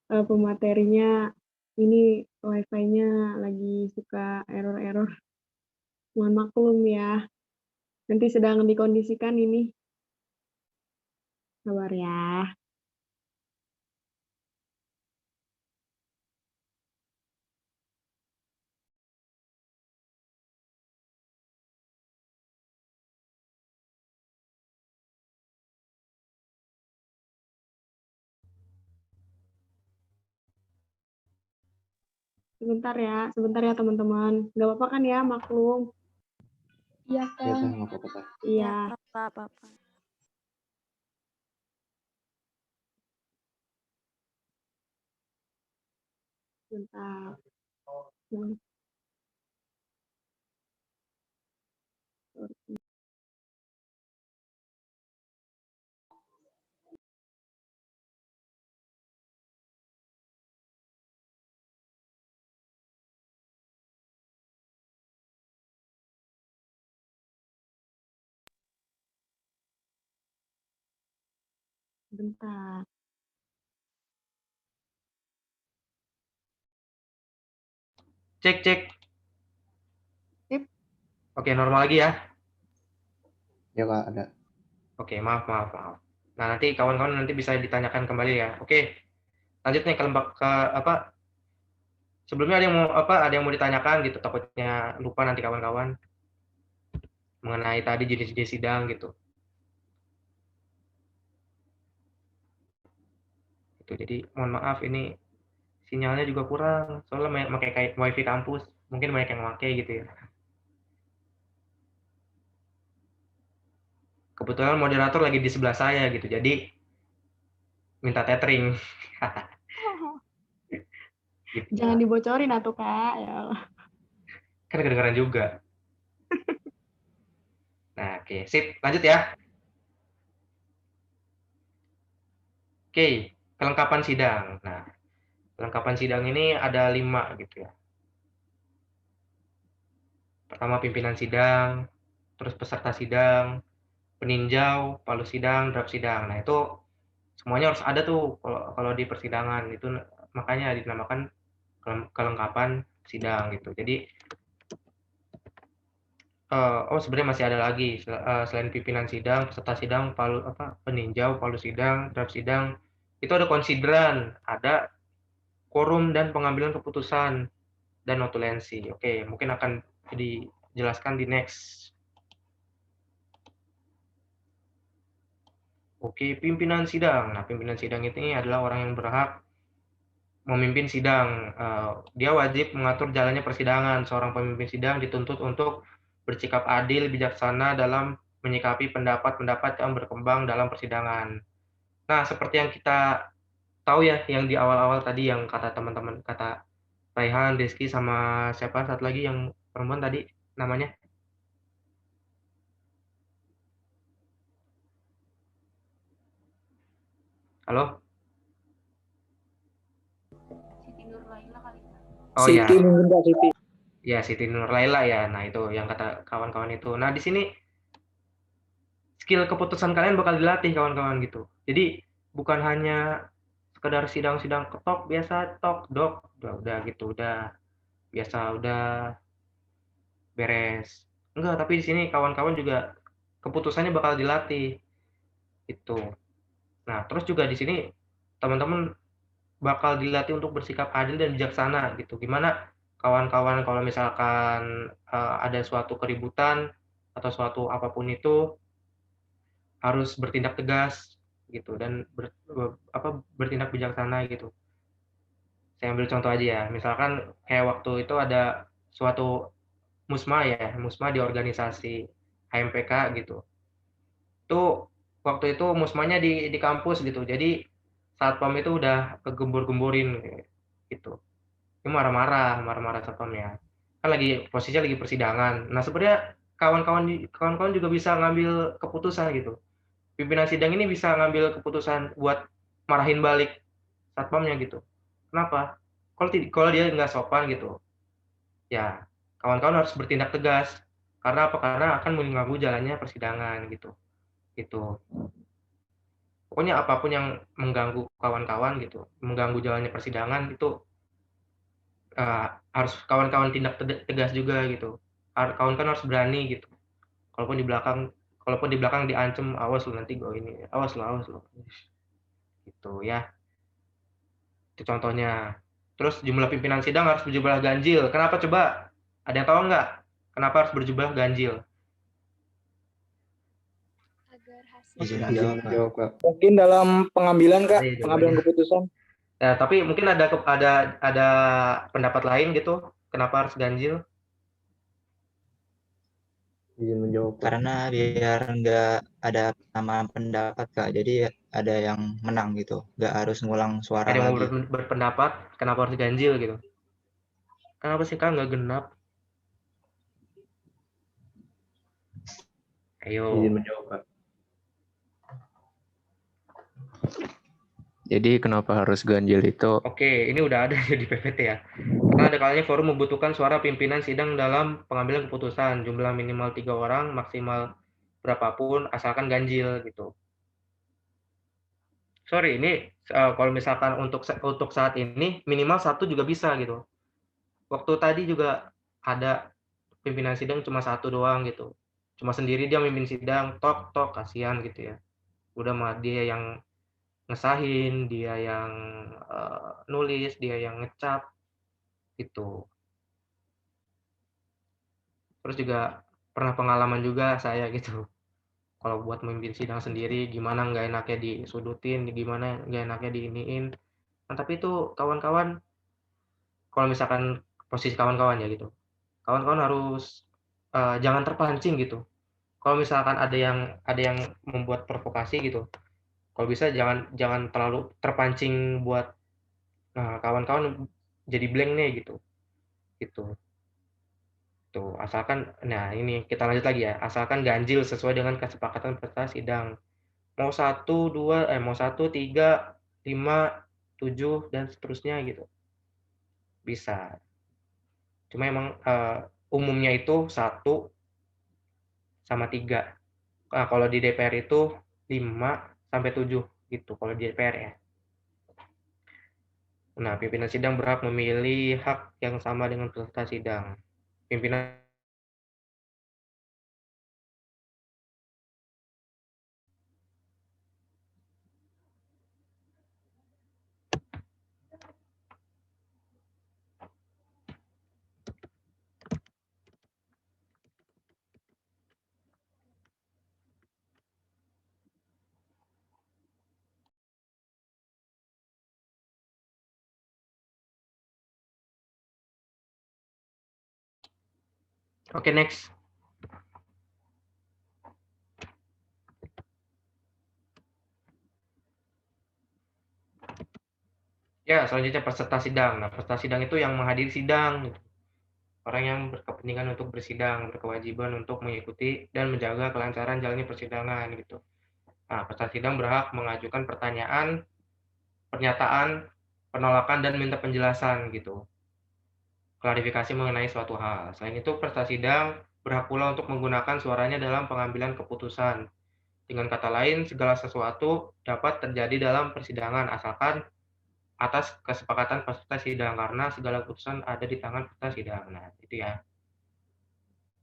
[SPEAKER 5] Pematerinya ini wifi-nya lagi suka error-error. Mohon maklum ya. Nanti sedang dikondisikan ini. Sabar ya. Sebentar ya teman-teman. Gak apa-apa kan ya, maklum.
[SPEAKER 2] Iya,
[SPEAKER 9] Ya,
[SPEAKER 2] Kang.
[SPEAKER 9] nggak apa-apa.
[SPEAKER 5] Iya.
[SPEAKER 4] Apa-apa.
[SPEAKER 5] Sebentar. Bentar.
[SPEAKER 3] Cek, cek.
[SPEAKER 5] Sip.
[SPEAKER 3] Oke, normal lagi ya.
[SPEAKER 9] Ya Kak, ada.
[SPEAKER 3] Oke, maaf. Nah, nanti kawan-kawan nanti bisa ditanyakan kembali ya. Oke. Lanjut nih ke apa? Sebelumnya ada yang mau ditanyakan gitu, takutnya lupa nanti kawan-kawan mengenai tadi jenis-jenis sidang gitu. Jadi mohon maaf ini sinyalnya juga kurang, soalnya pakai kayak wifi kampus, mungkin banyak yang pakai gitu ya. Kebetulan moderator lagi di sebelah saya gitu, jadi minta tethering. Gitu.
[SPEAKER 5] Jangan dibocorin atuh Kak. Ya Allah.
[SPEAKER 3] Kan kedengeran juga. Nah, oke, sip, lanjut ya. Oke, kelengkapan sidang. Nah, kelengkapan sidang ini ada 5 gitu ya. Pertama pimpinan sidang, terus peserta sidang, peninjau, palu sidang, draft sidang. Nah, itu semuanya harus ada tuh kalau di persidangan. Itu makanya dinamakan kelengkapan sidang gitu. Jadi sebenarnya masih ada lagi selain pimpinan sidang, peserta sidang, peninjau, palu sidang, draft sidang, itu ada konsideran, ada quorum dan pengambilan keputusan dan notulensi. Oke, mungkin akan dijelaskan di next. Oke, pimpinan sidang. Nah, pimpinan sidang ini adalah orang yang berhak memimpin sidang. Dia wajib mengatur jalannya persidangan. Seorang pemimpin sidang dituntut untuk bersikap adil, bijaksana dalam menyikapi pendapat-pendapat yang berkembang dalam persidangan. Nah, seperti yang kita tahu ya, yang di awal-awal tadi yang kata teman-teman, kata Raihan, Rizky, sama siapa satu lagi yang perempuan tadi namanya? Halo?
[SPEAKER 8] Siti Nurlaila kali.
[SPEAKER 3] Oh ya.
[SPEAKER 7] Siti mungkin Kak, Siti.
[SPEAKER 3] Ya, Siti Nurlaila ya. Nah, itu yang kata kawan-kawan itu. Nah, di sini skill keputusan kalian bakal dilatih kawan-kawan gitu. Jadi bukan hanya sekedar sidang-sidang ketok biasa tok dok udah gitu udah biasa udah beres. Enggak, tapi di sini kawan-kawan juga keputusannya bakal dilatih itu. Nah, terus juga di sini teman-teman bakal dilatih untuk bersikap adil dan bijaksana gitu. Gimana kawan-kawan kalau misalkan ada suatu keributan atau suatu apapun itu harus bertindak tegas gitu dan bertindak bijaksana gitu. Saya ambil contoh aja ya, misalkan kayak waktu itu ada suatu musma di organisasi HMPK gitu. Itu waktu itu musmanya di kampus gitu. Jadi satpam itu udah kegembur-gemburin gitu. Ini marah-marah satpamnya. Kan posisinya lagi persidangan. Nah, sebenarnya kawan-kawan juga bisa ngambil keputusan gitu. Pimpinan sidang ini bisa ngambil keputusan buat marahin balik satpamnya gitu. Kenapa? Kalau dia nggak sopan gitu, ya kawan-kawan harus bertindak tegas. Karena apa? Karena akan mengganggu jalannya persidangan gitu. Gitu. Pokoknya apapun yang mengganggu kawan-kawan gitu, mengganggu jalannya persidangan itu harus kawan-kawan tindak tegas juga gitu. Kawan-kawan harus berani gitu. Kalaupun di belakang diancem, awas lu nanti gue ini, awas lu. Gitu ya. Itu contohnya. Terus jumlah pimpinan sidang harus berjumlah ganjil. Kenapa coba? Ada yang tahu nggak? Kenapa harus berjumlah ganjil?
[SPEAKER 6] Izin menjawab, Kak.
[SPEAKER 9] Jawab Kak.
[SPEAKER 7] Mungkin dalam pengambilan Kak,
[SPEAKER 3] Iya,
[SPEAKER 7] pengambilan keputusan.
[SPEAKER 3] Ya, tapi mungkin ada pendapat lain gitu. Kenapa harus ganjil?
[SPEAKER 9] Izin menjawab Kak.
[SPEAKER 6] Karena biar nggak ada persamaan pendapat, Kak. Jadi ada yang menang gitu. Nggak harus ngulang suara
[SPEAKER 3] Ada yang mau
[SPEAKER 6] lagi.
[SPEAKER 3] berpendapat, kenapa harus ganjil gitu? Kenapa sih Kak nggak genap? Ayo.
[SPEAKER 9] Izin menjawab Kak.
[SPEAKER 10] Jadi kenapa harus ganjil itu?
[SPEAKER 3] Oke, ini udah ada di PPT ya. Karena ada kalanya forum membutuhkan suara pimpinan sidang dalam pengambilan keputusan. Jumlah minimal 3 orang, maksimal berapapun, asalkan ganjil gitu. sorry ini kalau misalkan untuk saat ini minimal 1 juga bisa gitu. Waktu tadi juga ada pimpinan sidang cuma 1 doang gitu. Cuma sendiri dia mimpin sidang, tok, kasihan gitu ya. Udah mah dia yang ngesahin, dia yang nulis, dia yang ngecap gitu. Terus juga pernah pengalaman juga saya gitu. Kalau buat memimpin sidang sendiri gimana nggak enaknya disudutin, gimana nggak enaknya diiniin. Nah, tapi itu kawan-kawan kalau misalkan posisi kawan-kawan ya gitu. Kawan-kawan harus jangan terpancing gitu. Kalau misalkan ada yang membuat provokasi gitu, kalau bisa jangan terlalu terpancing buat kawan-kawan jadi blank nih gitu. Gitu. Tuh, asalkan nah ini kita lanjut lagi ya, asalkan ganjil sesuai dengan kesepakatan peserta sidang. Mau 1, 2, mau 1, 3, 5, 7 dan seterusnya gitu. Bisa. Cuma emang umumnya itu 1 sama 3. Nah, kalau di DPR itu 5 sampai 7 gitu kalau di DPR ya. Nah, pimpinan sidang berhak memilih hak yang sama dengan peserta sidang. Pimpinan Oke, next. Ya, selanjutnya peserta sidang. Nah, peserta sidang itu yang menghadiri sidang. Orang yang berkepentingan untuk bersidang, berkewajiban untuk mengikuti dan menjaga kelancaran jalannya persidangan gitu. Nah, peserta sidang berhak mengajukan pertanyaan, pernyataan, penolakan dan minta penjelasan gitu. Klarifikasi mengenai suatu hal. Selain itu, peserta sidang berhak pula untuk menggunakan suaranya dalam pengambilan keputusan. Dengan kata lain, segala sesuatu dapat terjadi dalam persidangan asalkan atas kesepakatan peserta sidang karena segala keputusan ada di tangan peserta sidang. Nah, itu ya.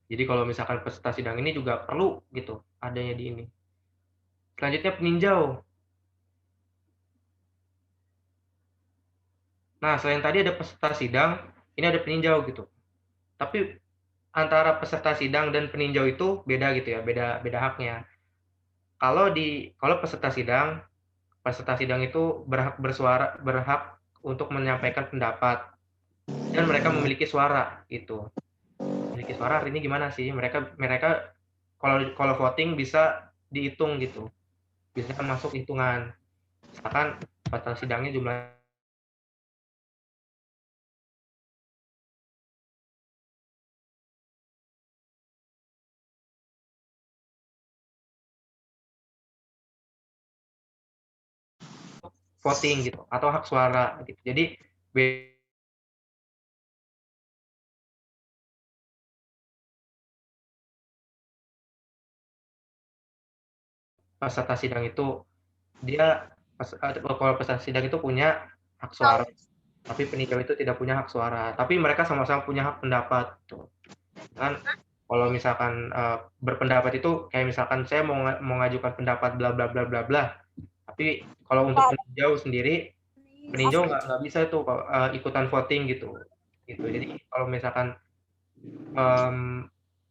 [SPEAKER 3] Jadi kalau misalkan peserta sidang ini juga perlu gitu adanya di ini. Selanjutnya peninjau. Nah, selain tadi ada peserta sidang, ini ada peninjau gitu. Tapi antara peserta sidang dan peninjau itu beda gitu ya, beda haknya. Kalau peserta sidang itu berhak untuk menyampaikan pendapat dan mereka memiliki suara gitu. Memiliki suara artinya gimana sih? Mereka kalau voting bisa dihitung gitu. Bisa masuk hitungan. Misalkan peserta sidangnya jumlah voting gitu atau hak suara gitu. Jadi peserta sidang itu dia kalau peserta sidang itu punya hak suara, tapi peninjau itu tidak punya hak suara. Tapi mereka sama-sama punya hak pendapat. Tuh. Kan kalau misalkan berpendapat itu kayak misalkan saya mau ngajukan pendapat bla bla bla bla bla. Tapi kalau untuk peninjau sendiri, peninjau nggak bisa itu ikutan voting gitu. Jadi kalau misalkan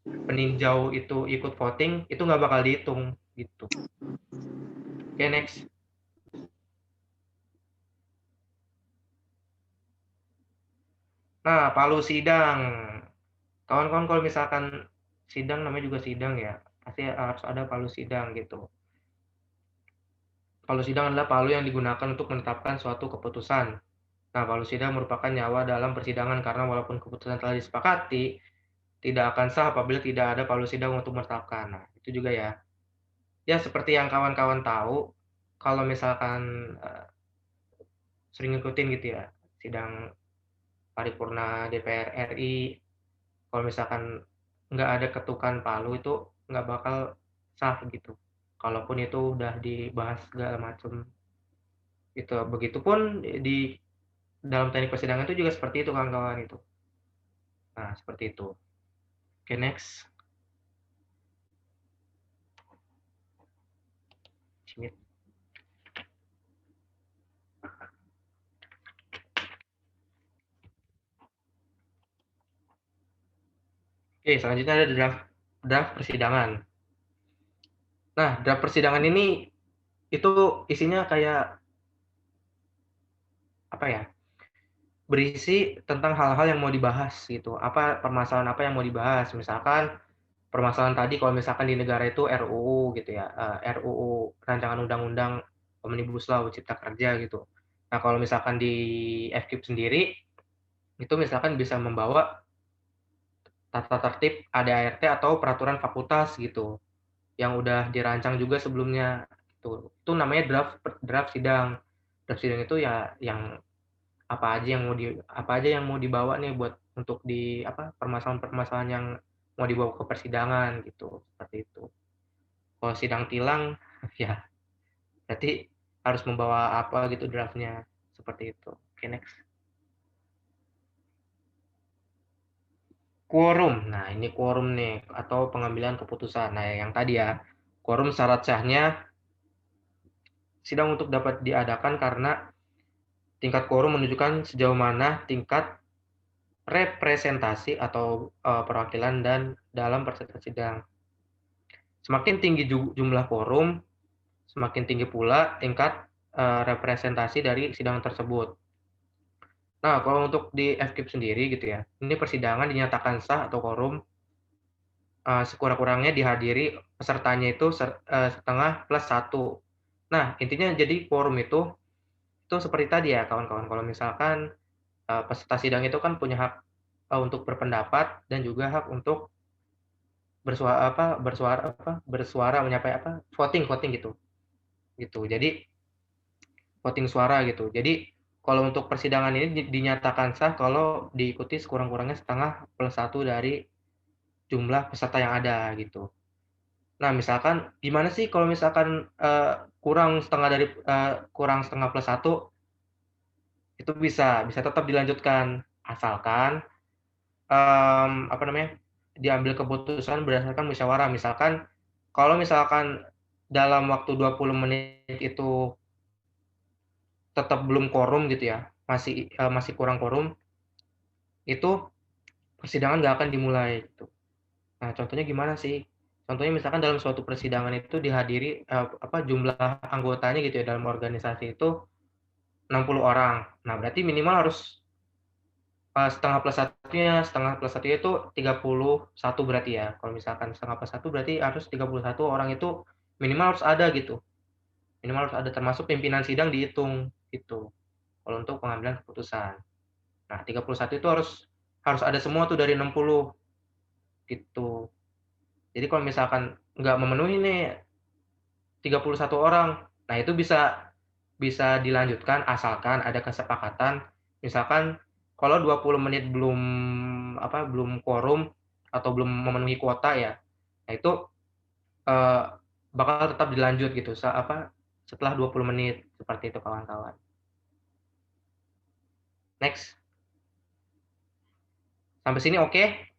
[SPEAKER 3] peninjau itu ikut voting, itu nggak bakal dihitung gitu. Oke, next. Nah, palu sidang. Kawan-kawan kalau misalkan sidang namanya juga sidang ya, pasti harus ada palu sidang gitu. Palu sidang adalah palu yang digunakan untuk menetapkan suatu keputusan. Nah, palu sidang merupakan nyawa dalam persidangan karena walaupun keputusan telah disepakati, tidak akan sah apabila tidak ada palu sidang untuk menetapkan. Nah, itu juga ya. Ya, seperti yang kawan-kawan tahu, kalau misalkan sering ngikutin gitu ya, sidang paripurna DPR RI, kalau misalkan nggak ada ketukan palu itu nggak bakal sah gitu. Kalaupun itu udah dibahas segala macam. Itu begitupun di dalam teknik persidangan itu juga seperti itu kawan-kawan itu. Nah, seperti itu. Oke, next. Schmidt. Oke, selanjutnya ada draft persidangan. Nah, draft persidangan ini itu isinya kayak apa ya? Berisi tentang hal-hal yang mau dibahas gitu. Apa permasalahan apa yang mau dibahas? Misalkan permasalahan tadi kalau misalkan di negara itu RUU gitu ya, RUU rancangan undang-undang Omnibus Law Cipta Kerja gitu. Nah, kalau misalkan di FKIP sendiri itu misalkan bisa membawa tata tertib ADART atau peraturan fakultas gitu yang udah dirancang juga sebelumnya gitu. Itu namanya draft sidang. Draft sidang itu ya yang apa aja yang mau dibawa nih buat untuk di permasalahan-permasalahan yang mau dibawa ke persidangan gitu, seperti itu. Kalau sidang tilang ya berarti harus membawa apa gitu draftnya, seperti itu. Oke, next. Quorum. Nah, ini quorum nih atau pengambilan keputusan. Nah, yang tadi ya, quorum syarat sahnya sidang untuk dapat diadakan karena tingkat quorum menunjukkan sejauh mana tingkat representasi atau perwakilan dan dalam peserta sidang. Semakin tinggi jumlah quorum, semakin tinggi pula tingkat representasi dari sidang tersebut. Nah, kalau untuk di FKIP sendiri gitu ya, ini persidangan dinyatakan sah atau quorum sekurang-kurangnya dihadiri pesertanya itu setengah plus 1. Nah, intinya jadi quorum itu seperti tadi ya kawan-kawan. Kalau misalkan peserta sidang itu kan punya hak untuk berpendapat dan juga hak untuk bersuara menyampaikan voting gitu. Jadi voting suara gitu. Jadi kalau untuk persidangan ini dinyatakan sah kalau diikuti sekurang-kurangnya setengah plus 1 dari jumlah peserta yang ada gitu. Nah, misalkan gimana sih kalau misalkan kurang setengah plus 1 itu bisa tetap dilanjutkan asalkan diambil keputusan berdasarkan musyawarah. Misalkan kalau misalkan dalam waktu 20 menit itu tetap belum quorum gitu ya, masih kurang quorum, itu persidangan nggak akan dimulai gitu. Nah, contohnya gimana sih? Contohnya misalkan dalam suatu persidangan itu dihadiri jumlah anggotanya gitu ya dalam organisasi itu 60 orang. Nah, berarti minimal harus setengah plus satunya itu 31 berarti ya. Kalau misalkan setengah plus 1 berarti harus 31 orang itu minimal harus ada gitu. Minimal harus ada termasuk pimpinan sidang dihitung gitu. Kalau untuk pengambilan keputusan. Nah, 31 itu harus ada semua tuh dari 60 gitu. Jadi kalau misalkan nggak memenuhi nih 31 orang, nah itu bisa dilanjutkan asalkan ada kesepakatan. Misalkan kalau 20 menit belum quorum atau belum memenuhi kuota ya, nah itu bakal tetap dilanjut gitu setelah 20 menit seperti itu kawan-kawan. Next. Sampai sini oke?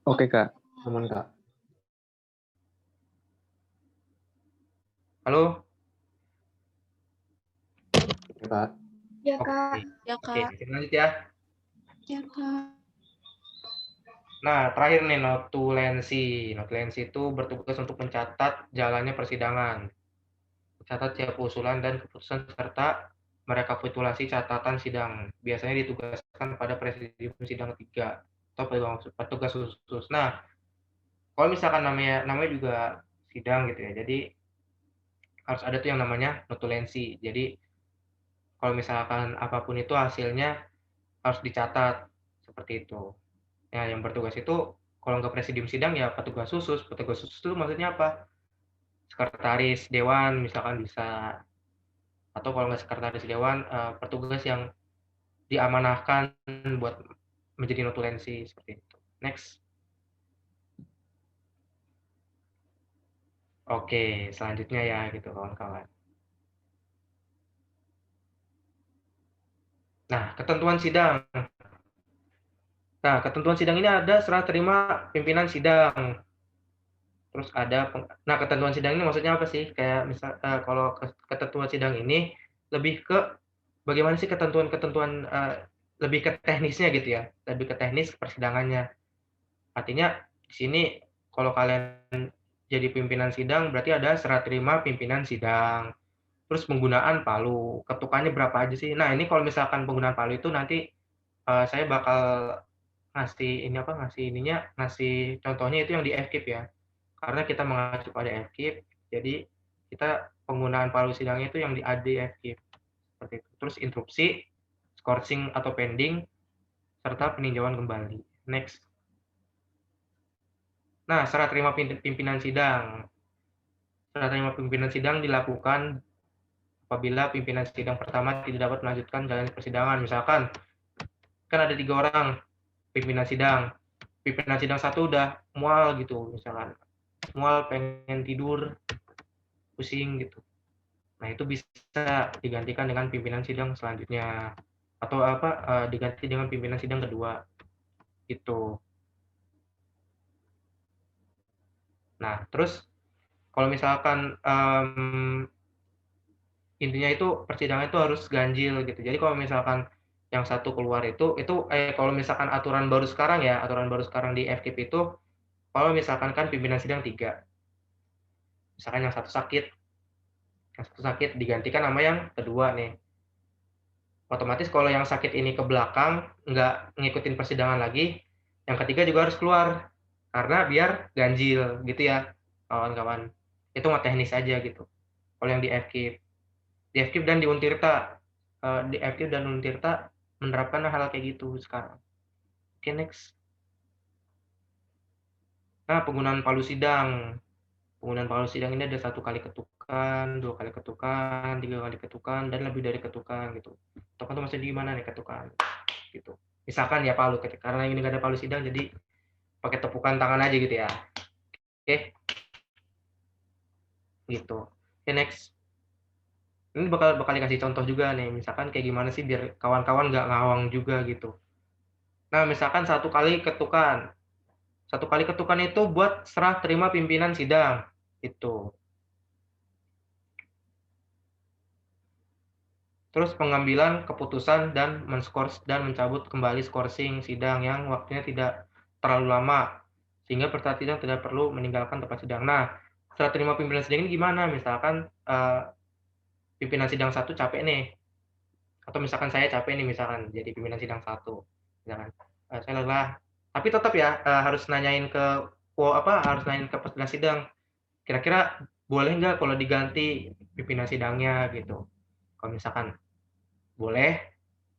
[SPEAKER 9] Oke, Kak. Aman, Kak.
[SPEAKER 3] Halo?
[SPEAKER 9] Ya, Kak.
[SPEAKER 2] Ya, Kak.
[SPEAKER 4] Ya,
[SPEAKER 3] Oke,
[SPEAKER 4] Kak.
[SPEAKER 3] kita lanjut ya.
[SPEAKER 2] Ya, Kak.
[SPEAKER 3] Nah, terakhir nih notulensi. Notulensi itu bertugas untuk mencatat jalannya persidangan, mencatat tiap usulan dan keputusan serta merekapitulasi catatan sidang. Biasanya ditugaskan pada presidium sidang 3 atau petugas khusus. Nah, kalau misalkan namanya juga sidang gitu ya. Jadi harus ada tuh yang namanya notulensi. Jadi kalau misalkan apapun itu hasilnya harus dicatat seperti itu. Nah, yang bertugas itu kalau nggak presidium sidang ya petugas khusus. Petugas khusus itu maksudnya apa? Sekretaris dewan misalkan bisa, atau kalau nggak sekretaris dewan petugas yang diamanahkan buat menjadi notulensi seperti itu. Next. Oke, selanjutnya ya gitu kawan-kawan. Nah, ketentuan sidang. Nah, ketentuan sidang ini ada serah terima pimpinan sidang. Terus ada nah, ketentuan sidang ini maksudnya apa sih? Kayak misal kalau ketentuan sidang ini lebih ke bagaimana sih ketentuan-ketentuan lebih ke teknisnya gitu ya. Lebih ke teknis persidangannya. Artinya di sini kalau kalian jadi pimpinan sidang berarti ada serah terima pimpinan sidang. Terus penggunaan palu, ketukannya berapa aja sih? Nah, ini kalau misalkan penggunaan palu itu nanti saya bakal ngasih contohnya itu yang di FKIP ya. Karena kita mengacu pada FKIP, jadi kita penggunaan palu sidangnya itu yang di AD FKIP. Seperti itu. Terus interupsi, scourging atau pending, serta peninjauan kembali. Next. Nah, serah terima pimpinan sidang. Serah terima pimpinan sidang dilakukan apabila pimpinan sidang pertama tidak dapat melanjutkan jalannya persidangan. Misalkan, kan ada 3 orang pimpinan sidang. Pimpinan sidang 1 udah mual gitu, misalkan. Mual, pengen tidur, pusing gitu. Nah, itu bisa digantikan dengan pimpinan sidang selanjutnya. Atau diganti dengan pimpinan sidang kedua. Gitu. Nah, terus kalau misalkan intinya itu persidangan itu harus ganjil gitu. Jadi kalau misalkan yang satu keluar itu kalau misalkan aturan baru sekarang di FKIP itu kalau misalkan kan pimpinan sidang 3. Misalkan yang satu sakit digantikan sama yang kedua nih. Otomatis kalau yang sakit ini ke belakang nggak ngikutin persidangan lagi, yang ketiga juga harus keluar karena biar ganjil gitu ya kawan-kawan. Itu mah teknis aja gitu. Kalau yang di FKIP dan di Untirta menerapkan hal kayak gitu sekarang. Oke, next. Nah, penggunaan palu sidang. Penggunaan palu sidang ini ada 1 kali ketukan, 2 kali ketukan, 3 kali ketukan, dan lebih dari ketukan gitu. Ketukan itu maksudnya gimana nih ketukan? Gitu. Misalkan ya palu, karena ini nggak ada palu sidang, jadi pakai tepukan tangan aja gitu ya. Oke. Gitu. Oke, next. Ini bakal dikasih contoh juga nih, misalkan kayak gimana sih biar kawan-kawan nggak ngawang juga gitu. Nah, misalkan 1 kali ketukan. 1 kali ketukan itu buat serah terima pimpinan sidang. Itu. Terus pengambilan keputusan dan men-skors dan mencabut kembali skorsing sidang yang waktunya tidak terlalu lama, sehingga peserta sidang tidak perlu meninggalkan tempat sidang. Nah, serah terima pimpinan sidang ini gimana? Misalkan pimpinan sidang 1 capek nih, atau misalkan saya capek nih misalkan jadi pimpinan sidang 1, misalkan saya lelah, tapi tetap ya harus nanyain ke peserta sidang, kira-kira boleh nggak kalau diganti pimpinan sidangnya gitu. Kalau misalkan boleh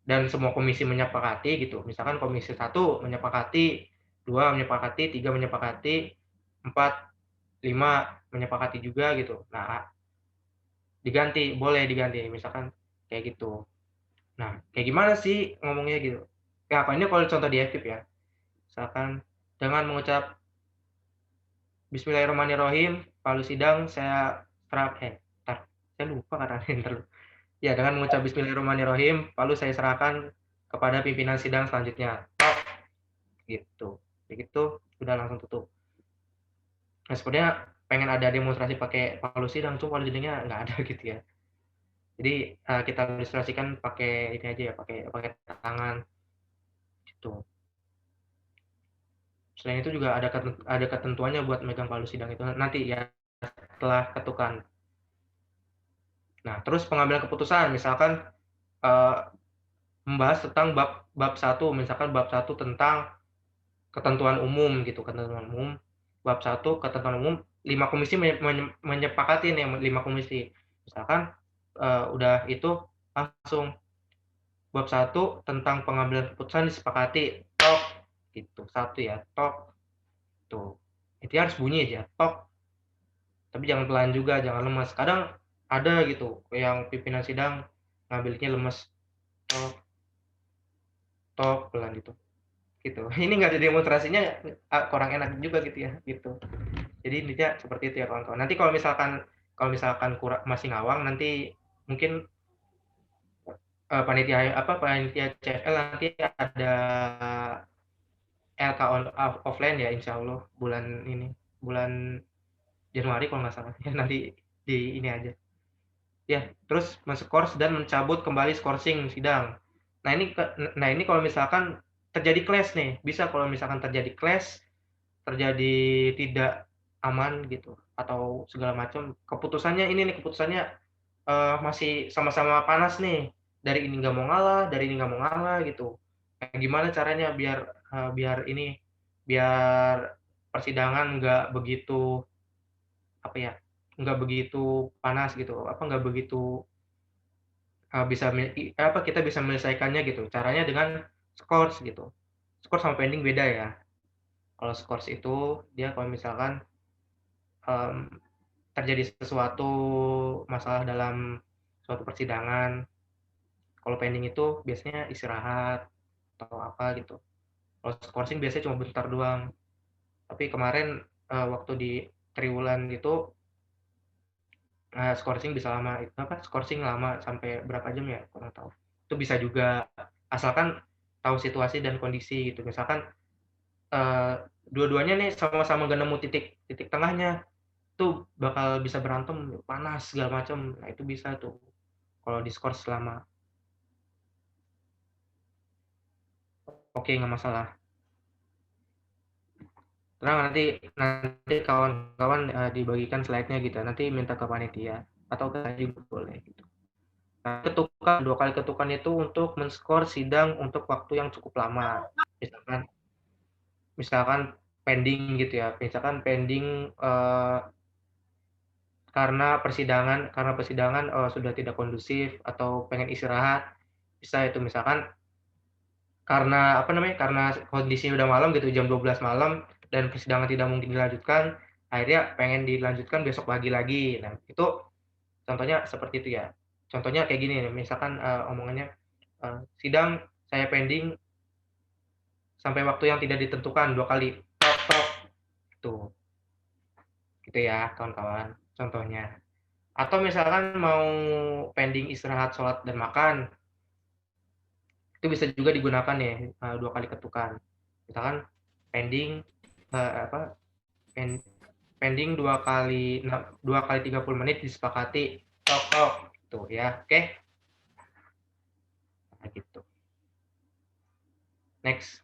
[SPEAKER 3] dan semua komisi menyepakati gitu, misalkan komisi 1 menyepakati, 2 menyepakati, 3 menyepakati, 4, 5 menyepakati juga gitu. Nah, boleh diganti misalkan kayak gitu. Nah, kayak gimana sih ngomongnya gitu? Ya, ini kalau contoh di FKIP ya. Misalkan dengan mengucap Bismillahirrahmanirrahim, palu sidang saya saya lupa katanya. Ya, dengan mengucap Bismillahirrahmanirrahim, palu saya serahkan kepada pimpinan sidang selanjutnya. Gitu. Begitu, udah langsung tutup. Nah, sebenarnya pengen ada demonstrasi pakai palu sidang, cuma palu sidangnya nggak ada gitu ya. Jadi kita ilustrasikan pakai ini aja ya, pakai tangan. Gitu. Selain itu juga ada ketentuannya buat megang palu sidang itu nanti ya setelah ketukan. Nah, terus pengambilan keputusan, misalkan membahas tentang bab 1, misalkan bab 1 tentang ketentuan umum gitu, ketentuan umum. Bab 1 ketentuan umum, 5 komisi menyepakati nih, 5 komisi. Misalkan udah itu langsung bab 1 tentang pengambilan keputusan disepakati, tok gitu. 1 ya, tok. Tuh. Itu harus bunyi aja, tok. Tapi jangan pelan juga, jangan lemas. Kadang ada gitu yang pimpinan sidang ngambilnya lemes, tok pelan gitu. Ini nggak ada demonstrasinya kurang enak juga gitu ya gitu. Jadi intinya seperti itu ya kawan-kawan. Nanti kalau misalkan masih ngawang, nanti mungkin panitia CFL nanti ada LK offline ya, insya Allah bulan Januari kalau nggak salah. Ya, nanti di ini aja. Ya, terus men-scores dan mencabut kembali skorsing sidang. Nah ini kalau misalkan terjadi clash nih, bisa kalau misalkan terjadi clash, terjadi tidak aman gitu atau segala macam. Keputusannya masih sama-sama panas nih. Dari ini nggak mau ngalah, dari ini nggak mau ngalah gitu. Nah, gimana caranya biar persidangan nggak begitu nggak begitu panas gitu, nggak begitu kita bisa menyelesaikannya gitu. Caranya dengan scores gitu. Scores sama pending beda ya. Kalau scores itu dia kalau misalkan terjadi sesuatu masalah dalam suatu persidangan. Kalau pending itu biasanya istirahat atau apa gitu. Kalau scoring biasanya cuma bentar doang. Tapi kemarin waktu di triwulan itu scoring bisa lama, scoring lama sampai berapa jam ya, kurang tahu. Itu bisa juga, asalkan tahu situasi dan kondisi gitu. Misalkan dua-duanya nih sama-sama gak nemu titik tengahnya, tuh bakal bisa berantem, panas segala macam. Nah itu bisa tuh kalau di skor selama. Oke, nggak masalah. Tenang, nanti kawan-kawan dibagikan slide-nya gitu. Nanti minta ke panitia atau ke saya juga boleh gitu. Nah, ketukan 2 kali ketukan itu untuk men-skor sidang untuk waktu yang cukup lama. Misalkan pending gitu ya. Misalkan pending karena persidangan sudah tidak kondusif atau pengen istirahat, bisa itu misalkan karena karena kondisinya udah malam gitu, jam 12 malam dan persidangan tidak mungkin dilanjutkan, akhirnya pengen dilanjutkan besok pagi lagi. Nah, itu contohnya seperti itu ya. Contohnya kayak gini nih, misalkan omongannya sidang saya pending sampai waktu yang tidak ditentukan 2 kali. Tuh. Gitu ya, kawan-kawan. Contohnya. Atau misalkan mau pending istirahat, sholat dan makan. Itu bisa juga digunakan ya 2 kali ketukan. Misalkan pending pending 2 kali 30 menit disepakati tok gitu ya. Oke. Nah, gitu. Next.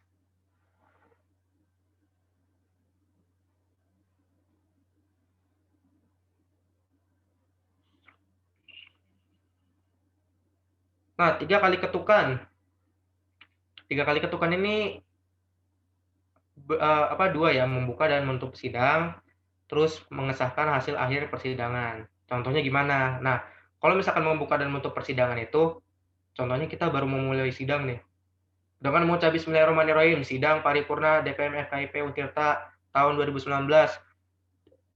[SPEAKER 3] Nah, 3 kali ketukan. 3 kali ketukan ini 2 ya, membuka dan menutup sidang, terus mengesahkan hasil akhir persidangan. Contohnya gimana? Nah, kalau misalkan membuka dan menutup persidangan itu, contohnya kita baru memulai sidang nih. Dengan mengucap Bismillahirrahmanirrahim, sidang paripurna DPM FKIP Untirta tahun 2019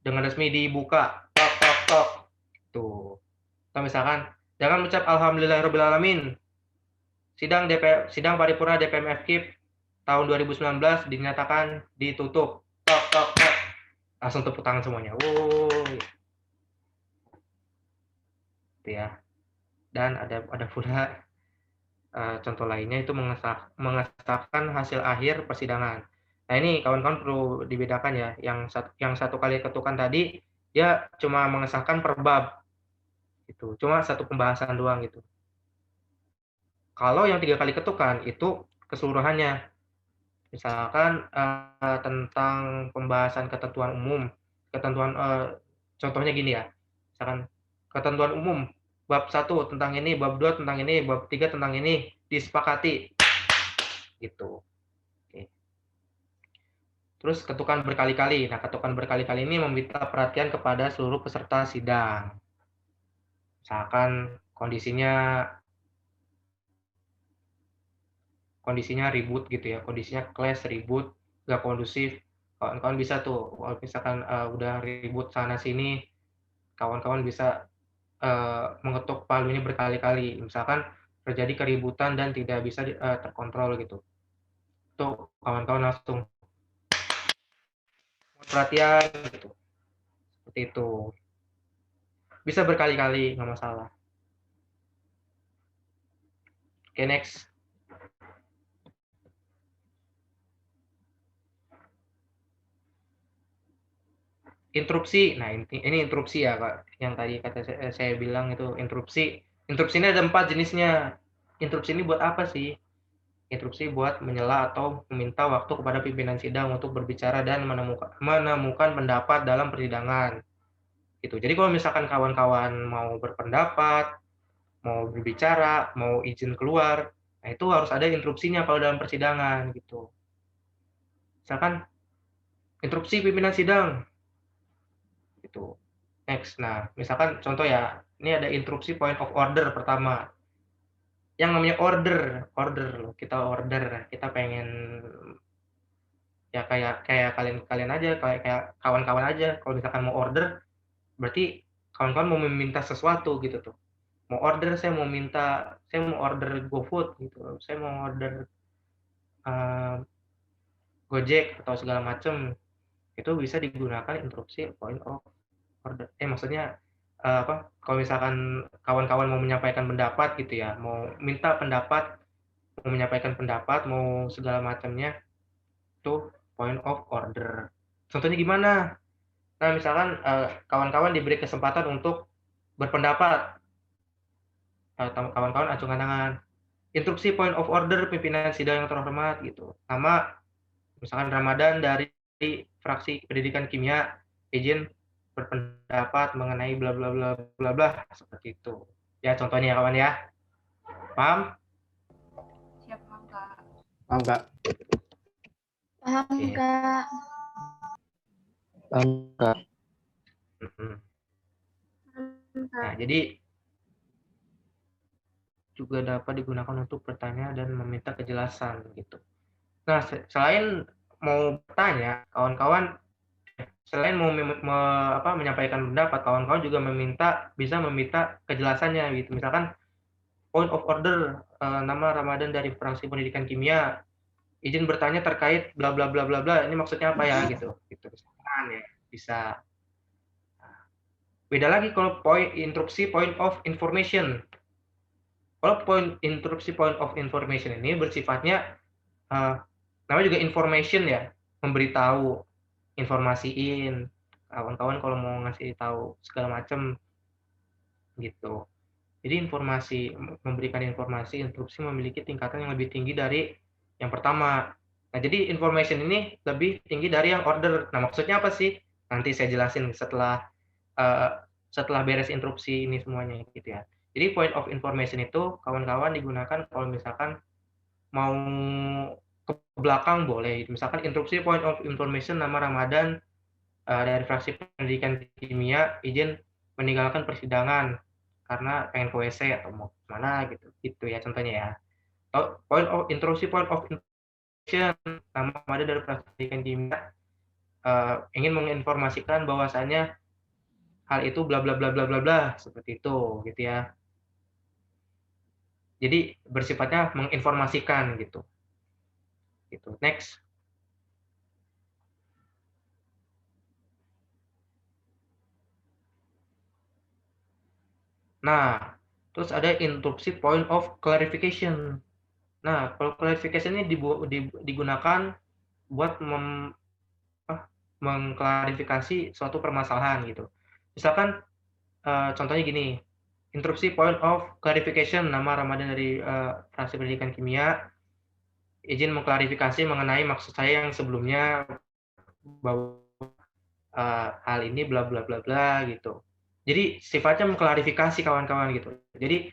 [SPEAKER 3] dengan resmi dibuka. Tok. Tuh. Atau misalkan, jangan mengucap Alhamdulillahirrahmanirrahim. Sidang paripurna DPM FKIP tahun 2019 dinyatakan ditutup. Tok. Langsung tepuk tangan semuanya. Gitu ya. Dan ada pula contoh lainnya itu mengesahkan hasil akhir persidangan. Nah ini kawan-kawan perlu dibedakan ya. Yang 1 kali ketukan tadi dia cuma mengesahkan per bab. Gitu. Cuma 1 pembahasan doang gitu. Kalau yang 3 kali ketukan itu keseluruhannya. Misalkan tentang pembahasan ketentuan umum, contohnya gini ya, misalkan ketentuan umum, bab 1 tentang ini, bab 2 tentang ini, bab 3 tentang ini, disepakati, gitu. Oke. Terus ketukan berkali-kali. Nah, ketukan berkali-kali ini meminta perhatian kepada seluruh peserta sidang. Misalkan kondisinya ribut gitu ya, kondisinya clash, ribut, nggak kondusif, kawan-kawan bisa tuh, misalkan udah ribut sana sini, kawan-kawan bisa mengetuk palunya berkali-kali, misalkan terjadi keributan dan tidak bisa terkontrol gitu. Tuh kawan-kawan langsung perhatian gitu. Seperti itu. Bisa berkali-kali, nggak masalah. Oke, next. Interupsi. Nah, ini interupsi ya, Kak. Yang tadi kata saya bilang itu interupsi. Interupsi ini ada 4 jenisnya. Interupsi ini buat apa sih? Interupsi buat menyela atau meminta waktu kepada pimpinan sidang untuk berbicara dan menemukan pendapat dalam persidangan. Gitu. Jadi kalau misalkan kawan-kawan mau berpendapat, mau berbicara, mau izin keluar, nah itu harus ada interupsinya kalau dalam persidangan gitu. Misalkan interupsi pimpinan sidang gitu. Next. Nah, misalkan contoh ya, ini ada interupsi point of order pertama. Yang namanya order, kita pengen ya kayak kalian aja, kayak kawan-kawan aja. Kalau misalkan mau order, berarti kawan-kawan mau meminta sesuatu gitu tuh. Mau order, saya mau order GoFood gitu. Saya mau order Gojek atau segala macam. Itu bisa digunakan interupsi point of order. Maksudnya kalau misalkan kawan-kawan mau menyampaikan pendapat gitu ya, mau minta pendapat, mau menyampaikan pendapat, mau segala macamnya, itu point of order. Contohnya gimana? Nah, misalkan kawan-kawan diberi kesempatan untuk berpendapat, kawan-kawan acungkan tangan. Instruksi point of order pimpinan sidang yang terhormat gitu. Nama misalkan Ramadan dari fraksi pendidikan kimia, izin berpendapat mengenai bla bla bla bla bla, seperti itu. Ya contohnya ya kawan ya. Paham?
[SPEAKER 2] Siap, paham, Kak.
[SPEAKER 9] Paham, Kak?
[SPEAKER 2] Paham, Kak.
[SPEAKER 10] Paham, Kak.
[SPEAKER 3] Nah, jadi juga dapat digunakan untuk bertanya dan meminta kejelasan gitu. Nah, selain mau bertanya, kawan-kawan selain mau menyampaikan pendapat, kawan-kawan juga bisa meminta kejelasannya gitu. Misalkan point of order, nama Ramadan dari fraksi pendidikan kimia, izin bertanya terkait bla bla bla bla bla. Ini maksudnya apa ya gitu. Misalkan ya, bisa. Beda lagi kalau interupsi point of information. Kalau interupsi point of information ini bersifatnya namanya juga information ya, memberitahu, informasiin kawan-kawan kalau mau ngasih tahu segala macam gitu. Jadi memberikan informasi, interupsi memiliki tingkatan yang lebih tinggi dari yang pertama. Nah, jadi information ini lebih tinggi dari yang order. Nah, maksudnya apa sih? Nanti saya jelasin setelah beres interupsi ini semuanya gitu ya. Jadi point of information itu kawan-kawan digunakan kalau misalkan mau ke belakang boleh. Misalkan interupsi point of information nama Ramadan dari fraksi pendidikan kimia izin meninggalkan persidangan karena pengen ke WC atau mau mana gitu. Gitu ya contohnya ya. Interupsi point of information nama Ramadan dari fraksi pendidikan kimia ingin menginformasikan bahwasannya hal itu bla bla bla bla bla bla seperti itu gitu ya. Jadi bersifatnya menginformasikan gitu. Gitu. Next. Nah, terus ada interupsi point of clarification. Nah, kalau clarification ini digunakan buat mengklarifikasi suatu permasalahan gitu. Misalkan contohnya gini, interupsi point of clarification nama Ramadan dari fraksi pendidikan kimia izin mengklarifikasi mengenai maksud saya yang sebelumnya bahwa hal ini bla bla bla bla gitu. Jadi sifatnya mengklarifikasi kawan-kawan gitu. Jadi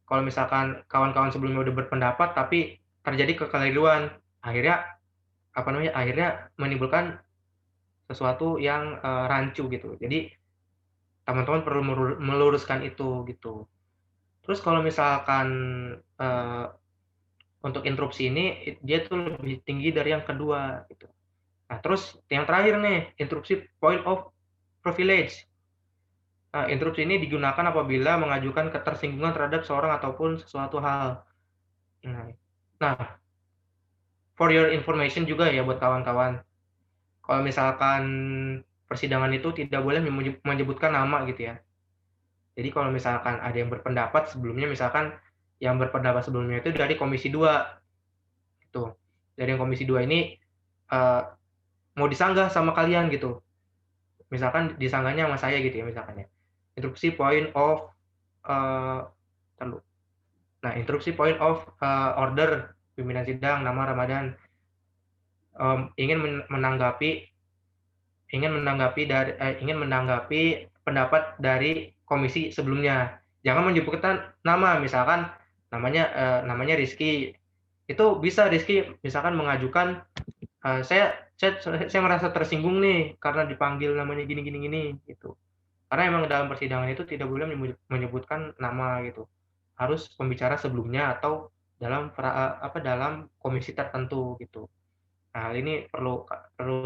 [SPEAKER 3] kalau misalkan kawan-kawan sebelumnya udah berpendapat tapi terjadi kekeliruan, akhirnya menimbulkan sesuatu yang rancu gitu. Jadi teman-teman perlu meluruskan itu gitu. Terus kalau misalkan untuk interupsi ini dia tuh lebih tinggi dari yang kedua gitu. Nah, terus yang terakhir nih, interupsi point of privilege. Nah, interupsi ini digunakan apabila mengajukan ketersinggungan terhadap seorang ataupun sesuatu hal. Nah, for your information juga ya buat kawan-kawan. Kalau misalkan persidangan itu tidak boleh menyebutkan nama gitu ya. Jadi kalau misalkan ada yang berpendapat sebelumnya, misalkan yang berpendapat sebelumnya itu dari Komisi 2, gitu. Dari yang Komisi 2 ini mau disanggah sama kalian gitu. Misalkan disanggahnya sama saya gitu ya misalkan ya. Interupsi point of interupsi point of order pimpinan sidang nama Ramadan ingin menanggapi pendapat dari komisi sebelumnya. Jangan menyebutkan nama, misalkan namanya Rizky. Itu bisa Rizky misalkan mengajukan saya merasa tersinggung nih karena dipanggil namanya gini gitu. Karena emang dalam persidangan itu tidak boleh menyebutkan nama gitu. Harus pembicara sebelumnya atau dalam komisi tertentu gitu. Nah, hal ini perlu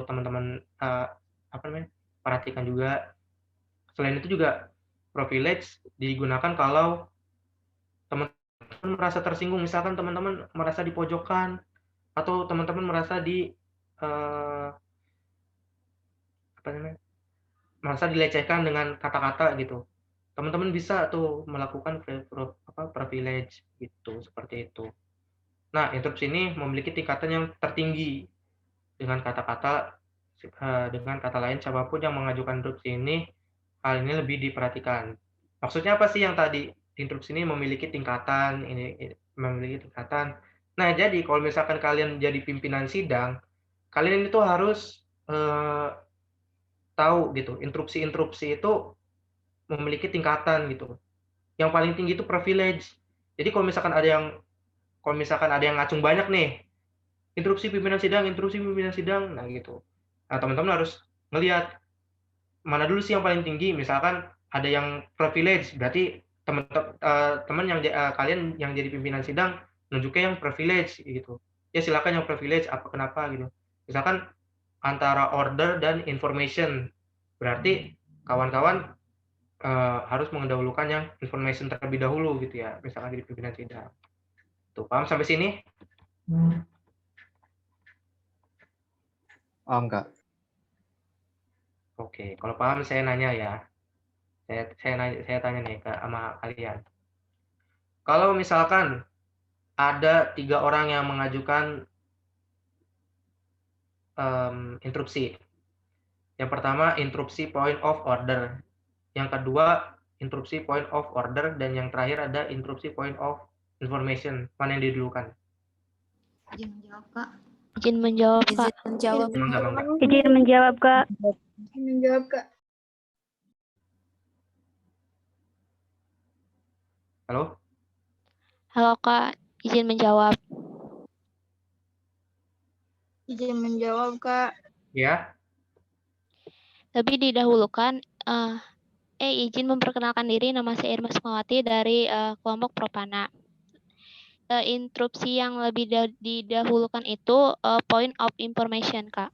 [SPEAKER 3] teman-teman perhatikan juga. Selain itu juga privilege digunakan kalau teman-teman merasa tersinggung, misalkan teman-teman merasa dipojokkan atau teman-teman merasa merasa dilecehkan dengan kata-kata gitu. Teman-teman bisa tuh melakukan privilege gitu, seperti itu. Nah, interupsi ini memiliki tingkatan yang tertinggi. Dengan kata lain, siapapun yang mengajukan interupsi ini, hal ini lebih diperhatikan. Maksudnya apa sih yang tadi? Interupsi ini memiliki tingkatan, Nah, jadi kalau misalkan kalian jadi pimpinan sidang, kalian itu harus tahu gitu, interupsi itu memiliki tingkatan gitu. Yang paling tinggi itu privilege. Jadi kalau misalkan ada yang ngacung banyak nih, interupsi pimpinan sidang, nah gitu. Nah, teman-teman harus ngelihat mana dulu sih yang paling tinggi. Misalkan ada yang privilege, berarti teman yang kalian yang jadi pimpinan sidang nunjuknya yang privilege gitu. Ya silakan yang privilege, kenapa gitu. Misalkan antara order dan information, berarti kawan-kawan harus mendahulukan yang information terlebih dahulu gitu ya. Misalkan jadi pimpinan sidang. Tuh, paham sampai sini?
[SPEAKER 9] Paham, Kak.
[SPEAKER 3] Oke, kalau paham saya nanya ya. Saya tanya nih sama kalian. Kalau misalkan ada 3 orang yang mengajukan interupsi. Yang pertama, interupsi point of order. Yang kedua, interupsi point of order. Dan yang terakhir ada interupsi point of information. Mana yang didulukan?
[SPEAKER 4] Izin menjawab, Kak. Izin menjawab, Kak.
[SPEAKER 5] Izin menjawab, Kak.
[SPEAKER 2] Menjawab, Kak.
[SPEAKER 3] Halo?
[SPEAKER 4] Halo, Kak. Izin menjawab.
[SPEAKER 2] Izin menjawab, Kak.
[SPEAKER 3] Ya.
[SPEAKER 4] Lebih didahulukan, izin memperkenalkan diri, nama saya Irma Sukmawati dari kelompok Propana. Interupsi yang lebih didahulukan itu point of information, Kak.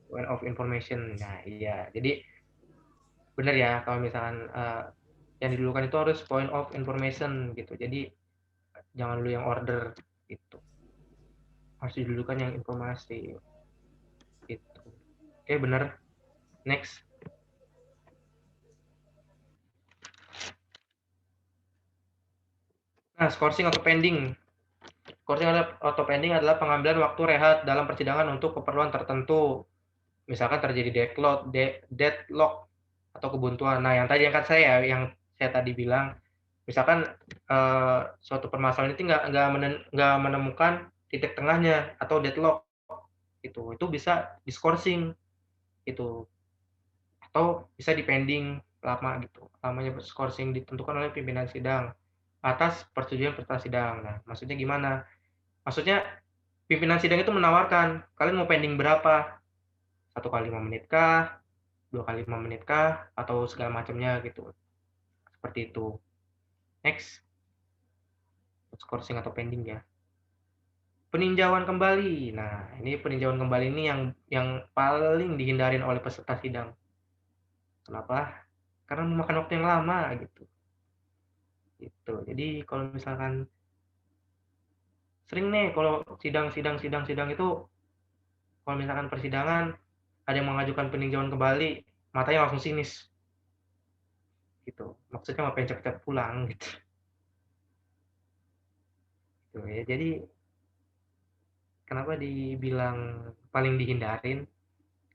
[SPEAKER 3] Point of information. Nah, iya. Jadi benar ya kalau misalkan yang didulukan itu harus point of information gitu. Jadi jangan dulu yang order gitu. Harus didulukan yang informasi gitu. Oke, benar. Next. Nah, skorsing atau pending. Skorsing atau pending adalah pengambilan waktu rehat dalam persidangan untuk keperluan tertentu. Misalkan terjadi deadlock atau kebuntuan. Nah, yang saya tadi bilang, misalkan suatu permasalahan itu nggak menemukan titik tengahnya atau deadlock, itu bisa diskorsing, gitu. Atau bisa dipending lama gitu. Lamanya skorsing ditentukan oleh pimpinan sidang atas persetujuan peserta sidang. Nah, maksudnya gimana? Maksudnya pimpinan sidang itu menawarkan, kalian mau pending berapa? 1 kali 5 menit kah? 2 kali 5 menit kah? Atau segala macamnya gitu. Seperti itu. Next. Skorsing atau pending ya. Peninjauan kembali. Nah, ini peninjauan kembali ini yang paling dihindarin oleh peserta sidang. Kenapa? Karena memakan waktu yang lama gitu. Gitu. Jadi kalau misalkan sering nih kalau sidang itu kalau misalkan persidangan ada yang mengajukan peninjauan kembali, matanya langsung sinis gitu, maksudnya mau pengen cepet-cepet pulang gitu. Gitu ya. Jadi kenapa dibilang paling dihindarin?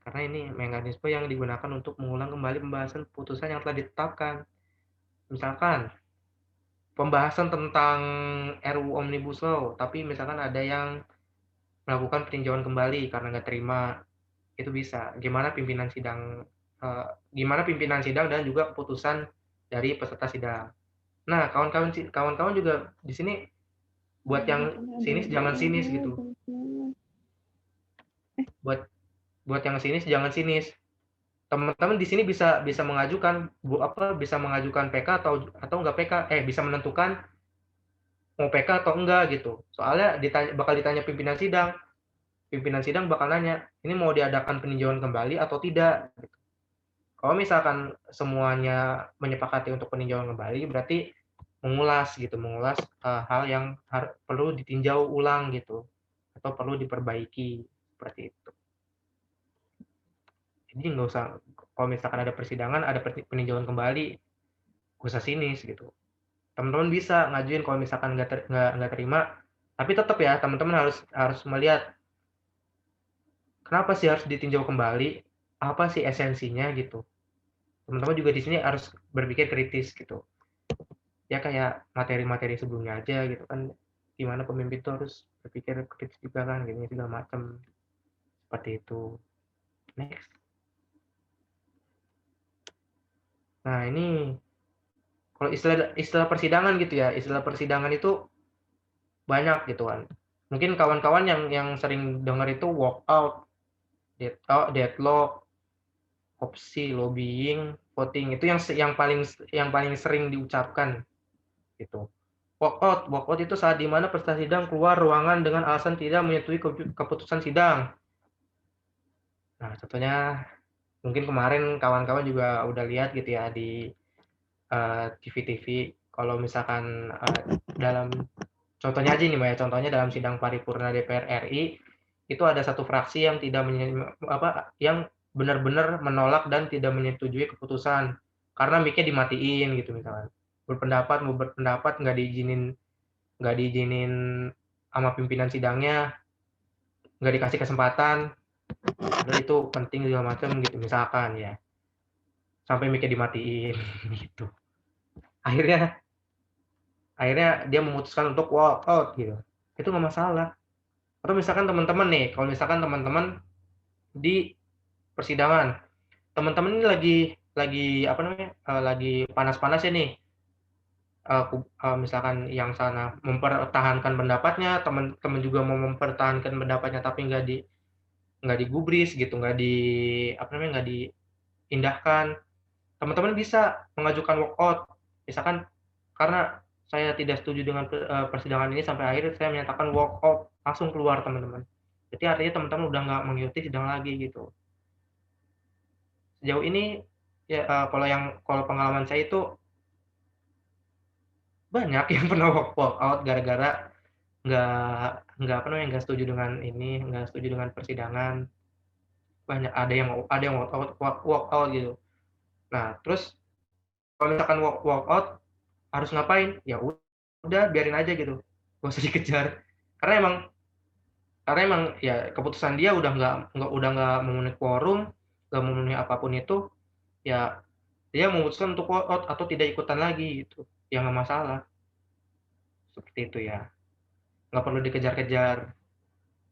[SPEAKER 3] Karena ini mekanisme yang digunakan untuk mengulang kembali pembahasan putusan yang telah ditetapkan. Misalkan pembahasan tentang RUU Omnibus Law, tapi misalkan ada yang melakukan peninjauan kembali karena nggak terima, itu bisa. Gimana pimpinan sidang dan juga keputusan dari peserta sidang. Nah, kawan-kawan juga di sini buat yang sinis jangan sinis gitu. Buat yang sinis jangan sinis. Teman-teman di sini bisa mengajukan PK atau enggak PK, bisa menentukan mau PK atau enggak gitu. Soalnya bakal ditanya pimpinan sidang bakal nanya, ini mau diadakan peninjauan kembali atau tidak. Kalau misalkan semuanya menyepakati untuk peninjauan kembali, berarti mengulas hal yang perlu ditinjau ulang gitu, atau perlu diperbaiki seperti itu. Jadi nggak usah, kalau misalkan ada persidangan, ada peninjauan kembali, nggak usah sinis gitu. Teman-teman bisa ngajuin kalau misalkan nggak terima, tapi tetap ya teman-teman harus melihat kenapa sih harus ditinjau kembali, apa sih esensinya gitu. Teman-teman juga di sini harus berpikir kritis gitu. Ya kayak materi-materi sebelumnya aja gitu kan, gimana pemimpin itu harus berpikir kritis juga kan, gini segala macam seperti itu. Next. Nah ini kalau istilah persidangan gitu ya, istilah persidangan itu banyak gitu kan. Mungkin kawan-kawan yang sering dengar itu walkout, deadlock, opsi, lobbying, voting, itu yang paling sering diucapkan gitu. Walkout itu saat dimana peserta sidang keluar ruangan dengan alasan tidak menyetujui keputusan sidang. Nah, contohnya mungkin kemarin kawan-kawan juga udah lihat gitu ya di TV-TV, kalau misalkan dalam contohnya aja nih Mbak ya, contohnya dalam sidang paripurna DPR RI itu ada satu fraksi yang yang benar-benar menolak dan tidak menyetujui keputusan karena mic-nya dimatiin gitu misalkan. Mau berpendapat nggak diizinin sama pimpinan sidangnya, nggak dikasih kesempatan, padahal itu penting segala macam gitu misalkan ya. Sampai mic-nya dimatiin gitu. Akhirnya dia memutuskan untuk walk out gitu. Itu nggak masalah. Atau misalkan teman-teman nih, kalau misalkan teman-teman di persidangan, teman-teman ini lagi panas-panasnya nih, misalkan yang sana mempertahankan pendapatnya, teman-teman juga mau mempertahankan pendapatnya tapi nggak digubris gitu, nggak diindahkan, teman-teman bisa mengajukan walkout, misalkan karena saya tidak setuju dengan persidangan ini sampai akhir, saya menyatakan walkout, langsung keluar teman-teman. Jadi artinya teman-teman udah nggak mengikuti sidang lagi gitu. Sejauh ini ya kalau pengalaman saya itu banyak yang pernah walkout gara-gara nggak setuju dengan nggak setuju dengan persidangan. Banyak ada yang walkout gitu. Nah, terus kalau misalkan walkout harus ngapain? Ya udah biarin aja gitu. Gak usah dikejar. Karena emang ya keputusan dia udah nggak memenuhi quorum, nggak memenuhi apapun itu, ya dia memutuskan untuk walkout atau tidak ikutan lagi gitu. Ya nggak masalah. Seperti itu ya. Nggak perlu dikejar-kejar.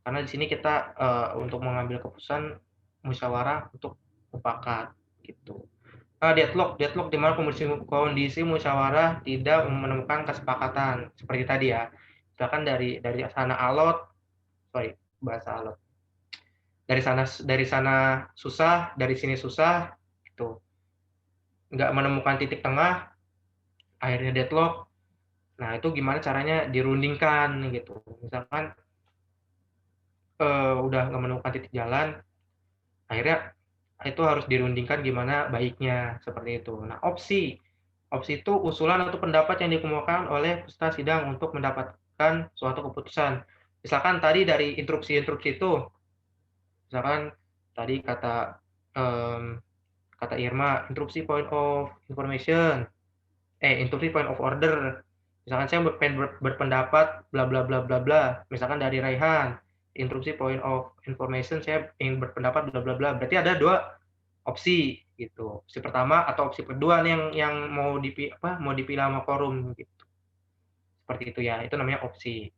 [SPEAKER 3] Karena di sini kita untuk mengambil keputusan musyawarah untuk mufakat gitu. Deadlock di mana kondisi musyawarah tidak menemukan kesepakatan seperti tadi ya. Misalkan dari sana bahasa alot. Dari sana susah, dari sini susah gitu. Nggak menemukan titik tengah, akhirnya deadlock. Nah, itu gimana caranya dirundingkan gitu. Misalkan udah nggak menemukan titik jalan, akhirnya itu harus dirundingkan gimana baiknya seperti itu. Nah, opsi itu usulan atau pendapat yang dikemukakan oleh peserta sidang untuk mendapatkan suatu keputusan. Misalkan tadi dari instruksi itu, misalkan tadi kata kata Irma, interupsi point of information, interupsi point of order. Misalkan saya pengen berpendapat bla bla bla bla bla. Misalkan dari Raihan, interupsi point of information, saya ingin berpendapat bla bla bla. Berarti ada dua opsi gitu. Opsi pertama atau opsi kedua nih yang mau dipilih sama forum gitu. Seperti itu ya. Itu namanya opsi.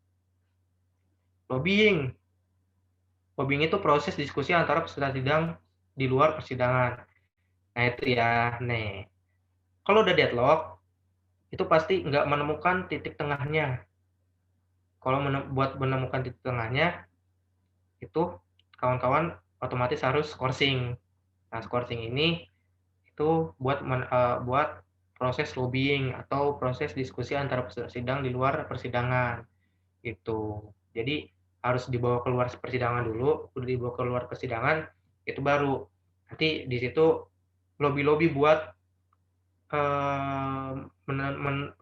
[SPEAKER 3] Lobbying. Lobbying itu proses diskusi antara peserta sidang di luar persidangan. Nah itu ya. Nih. Kalau udah deadlock, itu pasti nggak menemukan titik tengahnya. Kalau buat menemukan titik tengahnya, itu kawan-kawan otomatis harus skorsing. Nah, skorsing ini itu buat proses lobbying atau proses diskusi antara peserta sidang di luar persidangan. Gitu. Jadi harus dibawa keluar persidangan dulu, udah dibawa keluar persidangan, itu baru nanti di situ lobby-lobby buat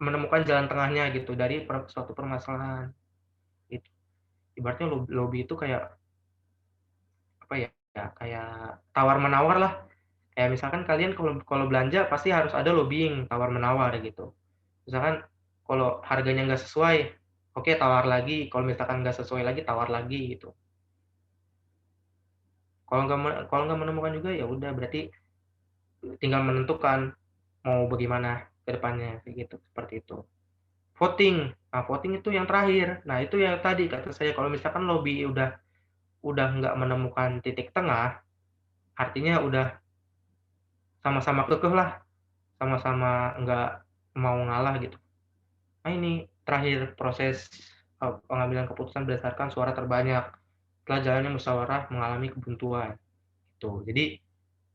[SPEAKER 3] menemukan jalan tengahnya gitu dari suatu permasalahan. Itu ibaratnya lobby itu kayak apa ya? Kayak tawar menawar lah. Kayak misalkan kalian kalau belanja pasti harus ada lobbying tawar menawar gitu. Misalkan kalau harganya nggak sesuai, oke tawar lagi. Kalau misalkan nggak sesuai lagi tawar lagi gitu. Kalau nggak menemukan juga ya udah berarti tinggal menentukan mau bagaimana ke depannya gitu, seperti itu. Voting. Nah, voting itu yang terakhir. Nah, itu yang tadi kata saya kalau misalkan lobby udah nggak menemukan titik tengah, artinya udah sama-sama kekeh lah, sama-sama nggak mau ngalah gitu. Nah, ini terakhir proses pengambilan keputusan berdasarkan suara terbanyak setelah jalannya musyawarah mengalami kebuntuan. Gitu. Jadi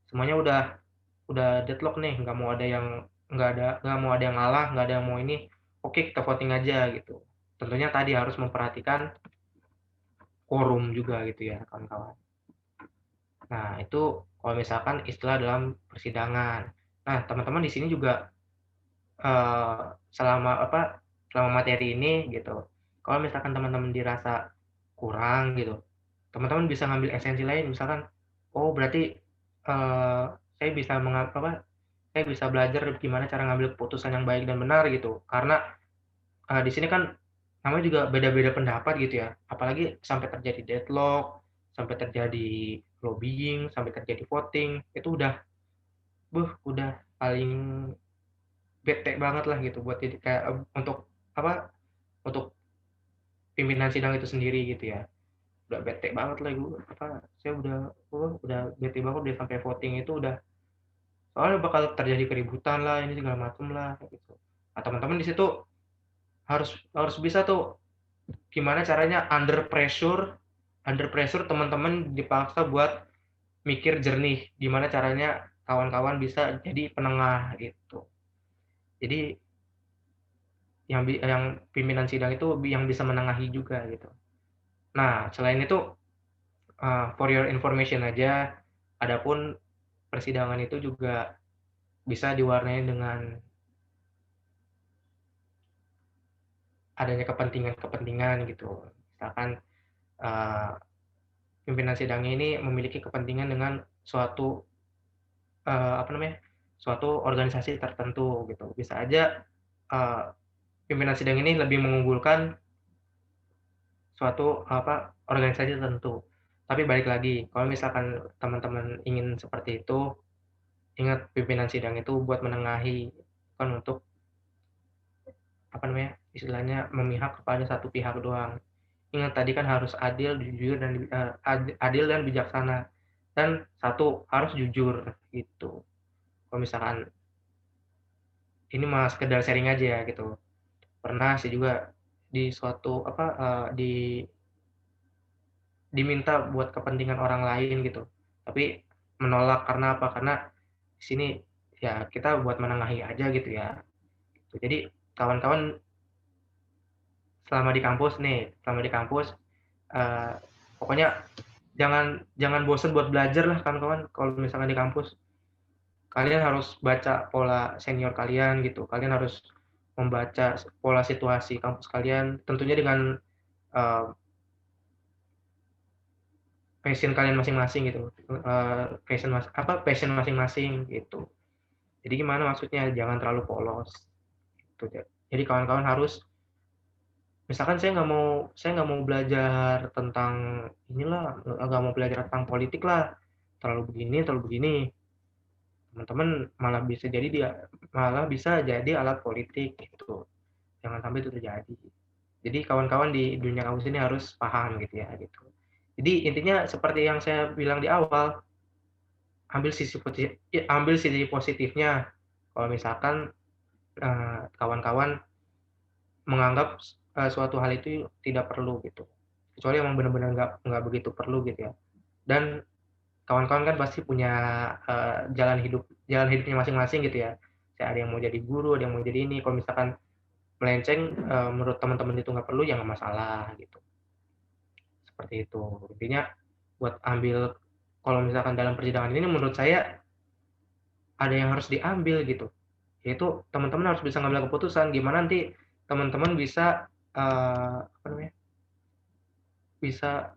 [SPEAKER 3] semuanya udah deadlock nih, nggak mau ada yang ngalah, nggak ada yang mau ini. Oke, kita voting aja gitu. Tentunya tadi harus memperhatikan quorum juga gitu ya, kawan-kawan. Nah, itu kalau misalkan istilah dalam persidangan. Nah, teman-teman di sini juga selama materi ini gitu. Kalau misalkan teman-teman dirasa kurang gitu, teman-teman bisa ngambil esensi lain. Misalkan, oh berarti saya bisa belajar gimana cara ngambil keputusan yang baik dan benar gitu. Karena di sini kan namanya juga beda-beda pendapat gitu ya. Apalagi sampai terjadi deadlock, sampai terjadi lobbying, sampai terjadi voting, itu udah paling bete banget lah gitu buat jadi kayak untuk pimpinan sidang itu sendiri gitu ya. Udah bete banget lah saya udah bete banget udah sampai voting itu udah soalnya bakal terjadi keributan lah ini segala macam lah gitu. Nah, teman-teman di situ harus bisa tuh gimana caranya under pressure teman-teman dipaksa buat mikir jernih gimana caranya kawan-kawan bisa jadi penengah gitu. Jadi yang pimpinan sidang itu yang bisa menengahi juga gitu. Nah, selain itu for your information aja, adapun persidangan itu juga bisa diwarnai dengan adanya kepentingan gitu. Misalkan pimpinan sidangnya ini memiliki kepentingan dengan suatu suatu organisasi tertentu gitu. Bisa aja pimpinan sidang ini lebih mengunggulkan suatu organisasi tertentu. Tapi balik lagi, kalau misalkan teman-teman ingin seperti itu, ingat pimpinan sidang itu buat menengahi, bukan untuk istilahnya memihak kepada satu pihak doang. Ingat tadi kan harus adil, jujur dan bijaksana. Dan satu harus jujur gitu. Kalau misalkan ini mah sekedar sharing aja ya gitu. Pernah sih juga di suatu diminta buat kepentingan orang lain gitu. Tapi menolak karena apa? Karena di sini ya kita buat menengahi aja gitu ya. Jadi kawan-kawan selama di kampus pokoknya jangan bosan buat belajar lah kawan-kawan. Kalau misalkan di kampus kalian harus baca pola senior kalian gitu. Kalian harus membaca pola situasi kampus kalian tentunya dengan passion kalian masing-masing gitu, passion masing-masing gitu. Jadi gimana maksudnya, jangan terlalu polos gitu. Jadi kawan-kawan harus, misalkan saya nggak mau belajar tentang inilah, nggak mau belajar tentang politik lah, terlalu begini, teman-teman malah bisa jadi alat politik gitu. Jangan sampai itu terjadi. Jadi kawan-kawan di dunia kampus ini harus paham gitu ya gitu. Jadi intinya seperti yang saya bilang di awal, ambil sisi positifnya. Kalau misalkan kawan-kawan menganggap suatu hal itu tidak perlu gitu, kecuali emang benar-benar nggak begitu perlu gitu ya. Dan kawan-kawan kan pasti punya jalan hidupnya masing-masing gitu ya. Ada yang mau jadi guru, ada yang mau jadi ini. Kalau misalkan melenceng menurut teman-teman itu nggak perlu, ya nggak masalah gitu. Seperti itu. Intinya buat kalau misalkan dalam persidangan ini menurut saya ada yang harus diambil gitu. Yaitu teman-teman harus bisa ngambil keputusan gimana nanti teman-teman bisa bisa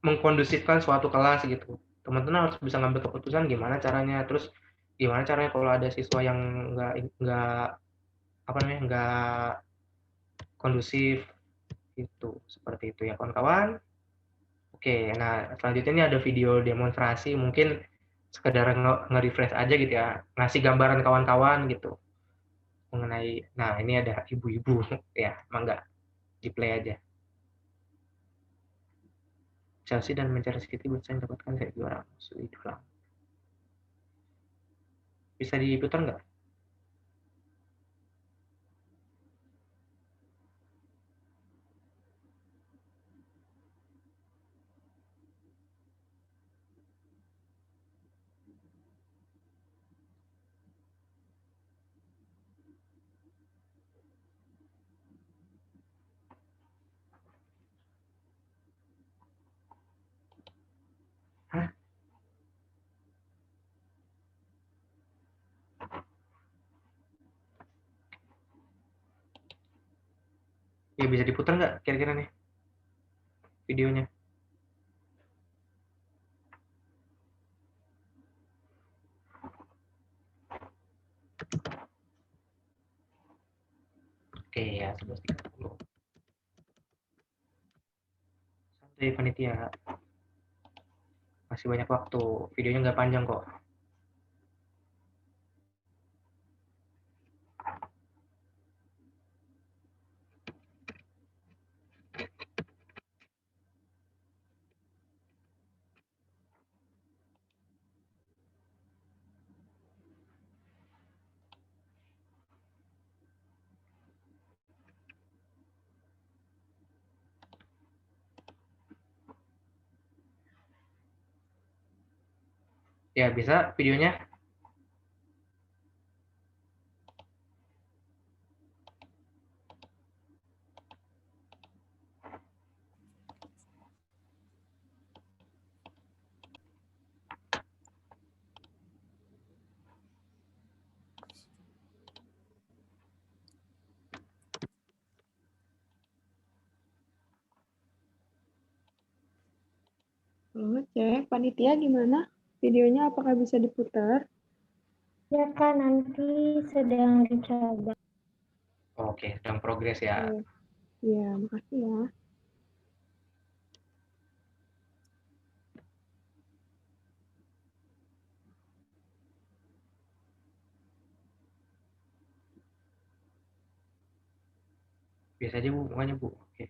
[SPEAKER 3] mengkondusifkan suatu kelas gitu. Teman-teman harus bisa ngambil keputusan gimana caranya, terus gimana caranya kalau ada siswa yang nggak kondusif itu, seperti itu ya kawan-kawan. Oke, nah selanjutnya ini ada video demonstrasi, mungkin sekedar nge-refresh aja gitu ya, ngasih gambaran kawan-kawan gitu mengenai, nah ini ada ibu-ibu ya, mangga di play aja. Chelsea dan Manchester City bersaing mendapatkan Sergio Ramos itu. Bisa diputar nggak? Hah? Ya bisa diputar nggak kira-kira nih videonya? Oke ya, 11.30. Santai panitia. Masih banyak waktu. Videonya nggak panjang kok. Ya, bisa videonya?
[SPEAKER 2] Cek, panitia gimana? Videonya apakah bisa diputar?
[SPEAKER 1] Ya Kak, nanti sedang dicoba.
[SPEAKER 3] Oke, sedang progres ya.
[SPEAKER 2] Iya, makasih ya.
[SPEAKER 3] Biasa aja Bu, makanya Bu. Oke.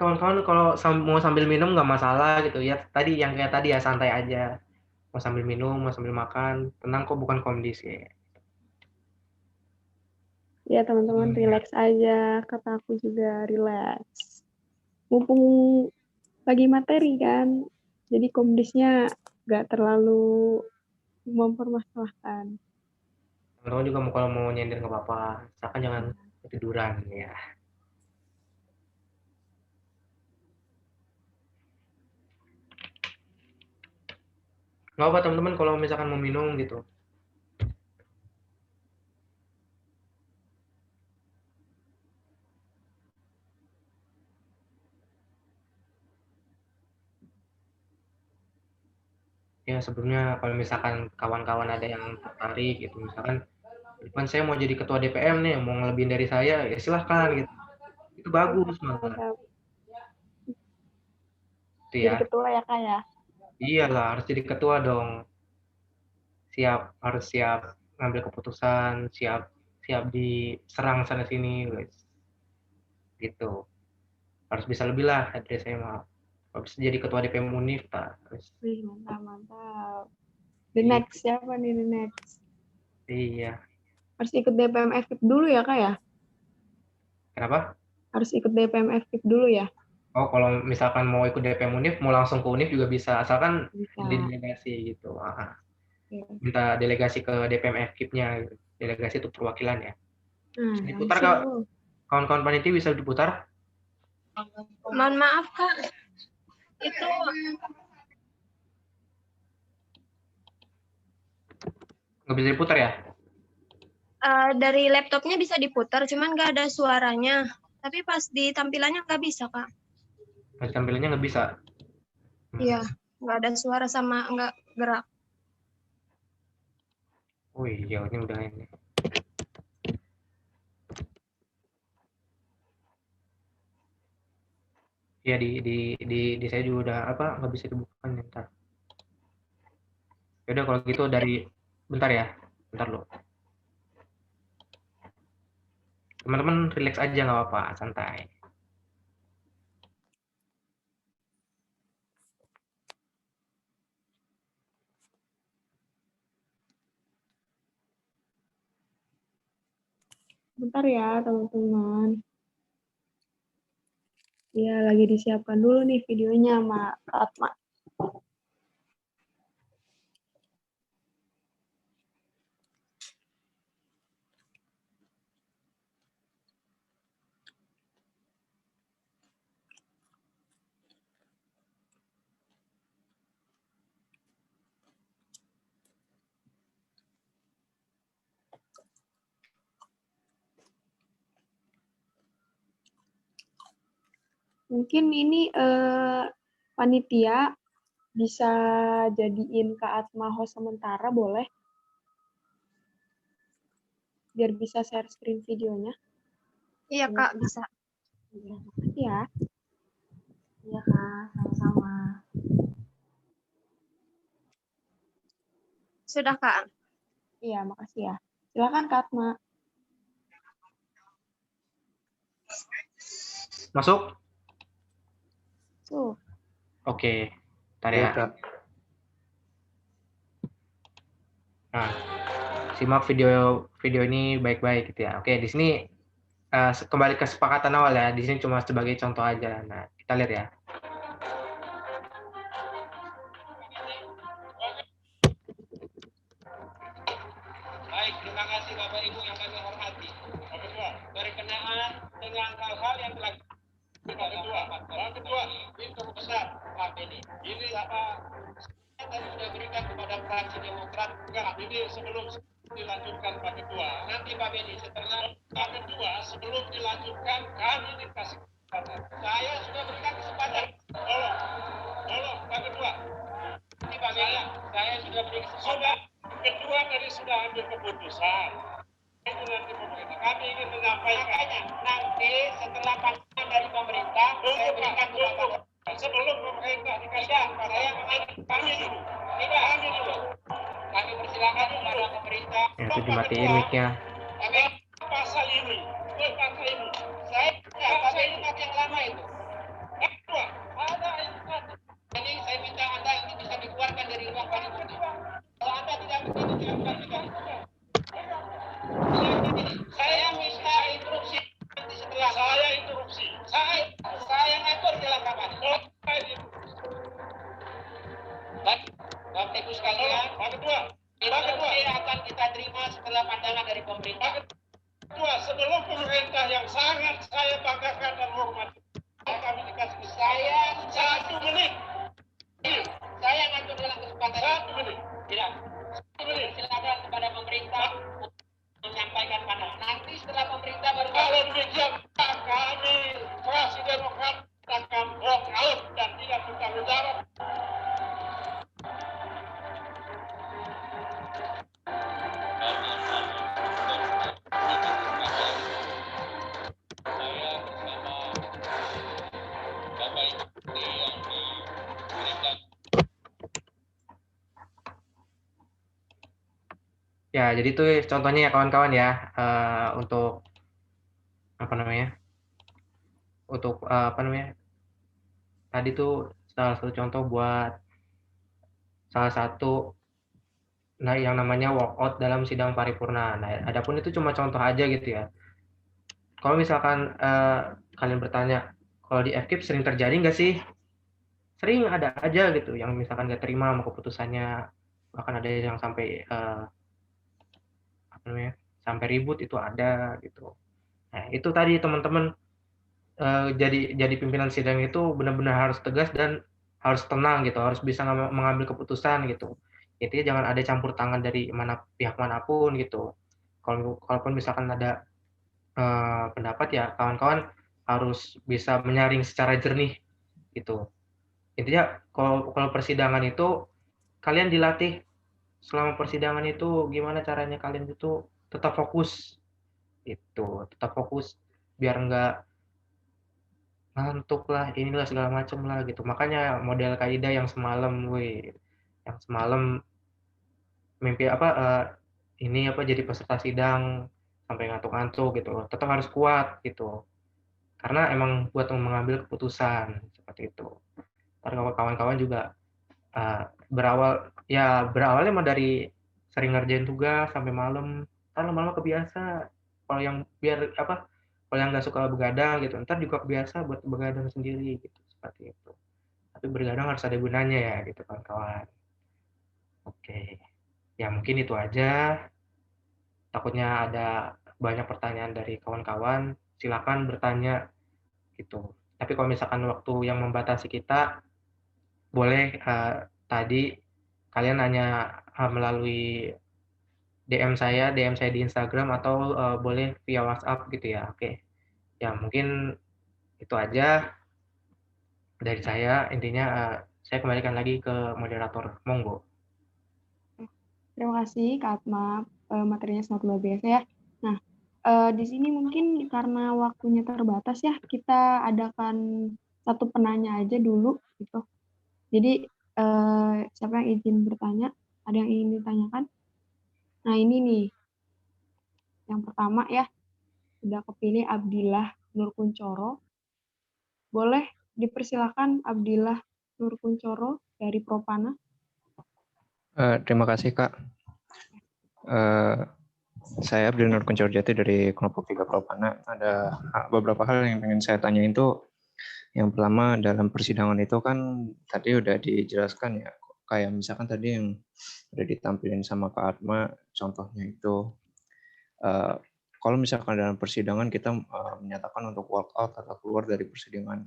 [SPEAKER 3] Kawan-kawan kalau mau sambil minum nggak masalah gitu ya. Tadi yang kayak tadi ya, santai aja. Mau sambil minum, mau sambil makan, tenang kok, bukan komdis ya.
[SPEAKER 2] Ya teman-teman relax aja, kata aku juga relax. Mumpung lagi materi kan, jadi komdisnya nggak terlalu mempermasalahkan.
[SPEAKER 3] Teman-teman juga kalau mau nyender nggak apa-apa, misalkan jangan ketiduran ya. Nggak apa teman-teman kalau misalkan mau minum gitu. Ya sebelumnya kalau misalkan kawan-kawan ada yang tertarik gitu, misalkan depan saya mau jadi ketua DPM nih, mau ngelebihin dari saya, ya silahkan gitu. Itu bagus malah.
[SPEAKER 2] Mantap.
[SPEAKER 3] Itu
[SPEAKER 2] Jadi
[SPEAKER 3] ya.
[SPEAKER 2] ketua ya Kak ya?
[SPEAKER 3] Iyalah, harus jadi ketua dong. Harus siap ngambil keputusan, siap diserang sana sini, guys. Gitu. Harus bisa lebih lah dari saya mah. Kalau bisa jadi ketua DPM Unif, harus.
[SPEAKER 2] Wih, mantap. The
[SPEAKER 3] Iya.
[SPEAKER 2] next siapa nih the next?
[SPEAKER 3] Iya.
[SPEAKER 2] Harus ikut DPM FKIP dulu ya Kak ya?
[SPEAKER 3] Kenapa?
[SPEAKER 2] Harus ikut DPM FKIP dulu ya?
[SPEAKER 3] Oh, kalau misalkan mau ikut DPM Unif, mau langsung ke Unif juga bisa, asalkan
[SPEAKER 2] Bisa.
[SPEAKER 3] di delegasi gitu.
[SPEAKER 2] Iya.
[SPEAKER 3] Minta delegasi ke DPM FKIP-nya, gitu. Delegasi itu perwakilan ya.
[SPEAKER 2] Nah,
[SPEAKER 3] Diputar
[SPEAKER 2] langsung
[SPEAKER 3] Kak,
[SPEAKER 2] tuh.
[SPEAKER 3] kawan-kawan panitia bisa diputar?
[SPEAKER 11] Mohon maaf Kak, itu
[SPEAKER 3] Nggak bisa diputar ya?
[SPEAKER 11] dari laptopnya bisa diputar, cuman nggak ada suaranya. Tapi pas di tampilannya nggak bisa Kak.
[SPEAKER 3] Masih tampilannya nggak bisa.
[SPEAKER 11] Iya, nggak ada suara sama nggak gerak.
[SPEAKER 3] Oh iya, ini udah ini. Ya di saya juga udah nggak bisa dibuka ntar. Yaudah kalau gitu bentar ya, bentar lo. Teman-teman relax aja nggak apa-apa, santai.
[SPEAKER 2] Bentar ya teman-teman. Ya, lagi disiapkan dulu nih videonya sama Kak Atma. Mungkin ini panitia bisa jadiin Kak Atma host sementara, boleh? Biar bisa share screen videonya.
[SPEAKER 11] Iya Kak, bisa.
[SPEAKER 2] Iya.
[SPEAKER 1] Iya Kak, sama-sama.
[SPEAKER 11] Sudah Kak.
[SPEAKER 2] Iya, makasih ya. Silakan Kak Atma.
[SPEAKER 3] Masuk?
[SPEAKER 2] Tuh.
[SPEAKER 3] Oke, ntar
[SPEAKER 9] Iya,
[SPEAKER 3] ya.
[SPEAKER 9] Kak.
[SPEAKER 3] Nah, simak video ini baik-baik gitu ya. Oke, di sini kembali ke kesepakatan awal ya. Di sini cuma sebagai contoh aja. Nah, kita lihat ya.
[SPEAKER 12] Baik, terima kasih Bapak Ibu yang kami hormati. Berkenaan dengan hal-hal yang telah yang kedua, itu besar Pak Beni. Ini saya tadi sudah berikan kepada fraksi Demokrat. Enggak, ini sebelum dilanjutkan Pak Ketua. Nanti Pak Beni, setelah Pak Ketua, sebelum dilanjutkan, kami dikasih kesempatan. Saya sudah berikan kesempatan. Tolong Pak Ketua. Ini Pak Beni, saya sudah beri kesempatan. Ketua tadi sudah ambil keputusan. Itu nanti pemerintah. Kami ingin menyampaikannya. Nanti setelah pandangan dari pemerintah, saya berikan kepada sebelum pemerintah dikasih. Saya kami dulu. Tidak kami dulu. Kami persilakan kepada pemerintah.
[SPEAKER 3] Ya, itu dimatiin mic-nya.
[SPEAKER 12] Kami pasal ini. Pasal ini. Saya pasal ini yang lama itu. Kedua, ada itu. Jadi saya minta Anda ini bisa dikeluarkan dari ruang paripurna. Kalau Anda tidak begini, dilakukan tidak. Saya minta interupsi nanti setelah saya interupsi. Saya ngatur dalam rapat. Baik, Bapak Ibu sekalian, interupsi akan kita terima setelah pandangan dari pemerintah. Kedua, sebelum pemerintah yang sangat saya banggakan dan hormati, kami dikasih saya 1 menit. Saya ngatur dalam kesempatan 1 menit.
[SPEAKER 3] Ya, jadi itu contohnya ya kawan-kawan ya, untuk apa namanya? Untuk apa namanya? Tadi tuh salah satu contoh buat salah satu yang namanya walkout dalam sidang paripurna. Nah, adapun itu cuma contoh aja gitu ya. Kalau misalkan kalian bertanya, kalau di FKIP sering terjadi nggak sih? Sering ada aja gitu, yang misalkan nggak terima sama keputusannya, bahkan ada yang sampai apa namanya, sampai ribut itu ada gitu. Nah, itu tadi teman-teman, jadi pimpinan sidang itu benar-benar harus tegas dan harus tenang gitu, harus bisa mengambil keputusan gitu. Intinya jangan ada campur tangan dari pihak manapun gitu. Kalaupun misalkan ada pendapat ya kawan-kawan harus bisa menyaring secara jernih gitu. Intinya kalau persidangan itu kalian dilatih selama persidangan itu gimana caranya kalian itu tetap fokus gitu, tetap fokus biar nggak ngantuk lah, inilah segala macam lah gitu. Makanya model kaidah yang semalam, yang semalam mimpi apa ini apa jadi peserta sidang sampai ngantuk-ngantuk gitu. Tetap harus kuat gitu. Karena emang buat mengambil keputusan seperti itu. Ntar kawan-kawan juga berawalnya mah dari sering ngerjain tugas sampai malam, ntar lama-lama kebiasa. Kalau yang kalau yang nggak suka begadang gitu, ntar juga kebiasa buat begadang sendiri gitu, seperti itu. Tapi begadang harus ada gunanya ya gitu kawan-kawan. Oke, ya mungkin itu aja. Takutnya ada banyak pertanyaan dari kawan-kawan, silakan bertanya gitu. Tapi kalau misalkan waktu yang membatasi kita, boleh tadi kalian nanya melalui DM saya di Instagram atau boleh via WhatsApp gitu ya. Oke. Ya, mungkin itu aja dari saya. Intinya saya kembalikan lagi ke moderator. Monggo.
[SPEAKER 2] Terima kasih Kak Atma, materinya sangat luar biasa ya. Nah, di sini mungkin karena waktunya terbatas ya, kita adakan satu penanya aja dulu gitu. Jadi siapa yang izin bertanya? Ada yang ingin ditanyakan? Nah ini nih, yang pertama ya, sudah kepilih Abdillah Nurkuncoro. Boleh dipersilakan Abdillah Nurkuncoro dari Propana.
[SPEAKER 10] Terima kasih Kak. Saya Abdillah Nurkuncoro Jati dari kelompok 3 Propana. Ada beberapa hal yang ingin saya tanyain tuh. Yang pertama dalam persidangan itu kan tadi udah dijelaskan ya, kayak misalkan tadi yang udah ditampilin sama Kak Atma, contohnya itu kalau misalkan dalam persidangan kita menyatakan untuk walk out atau keluar dari persidangan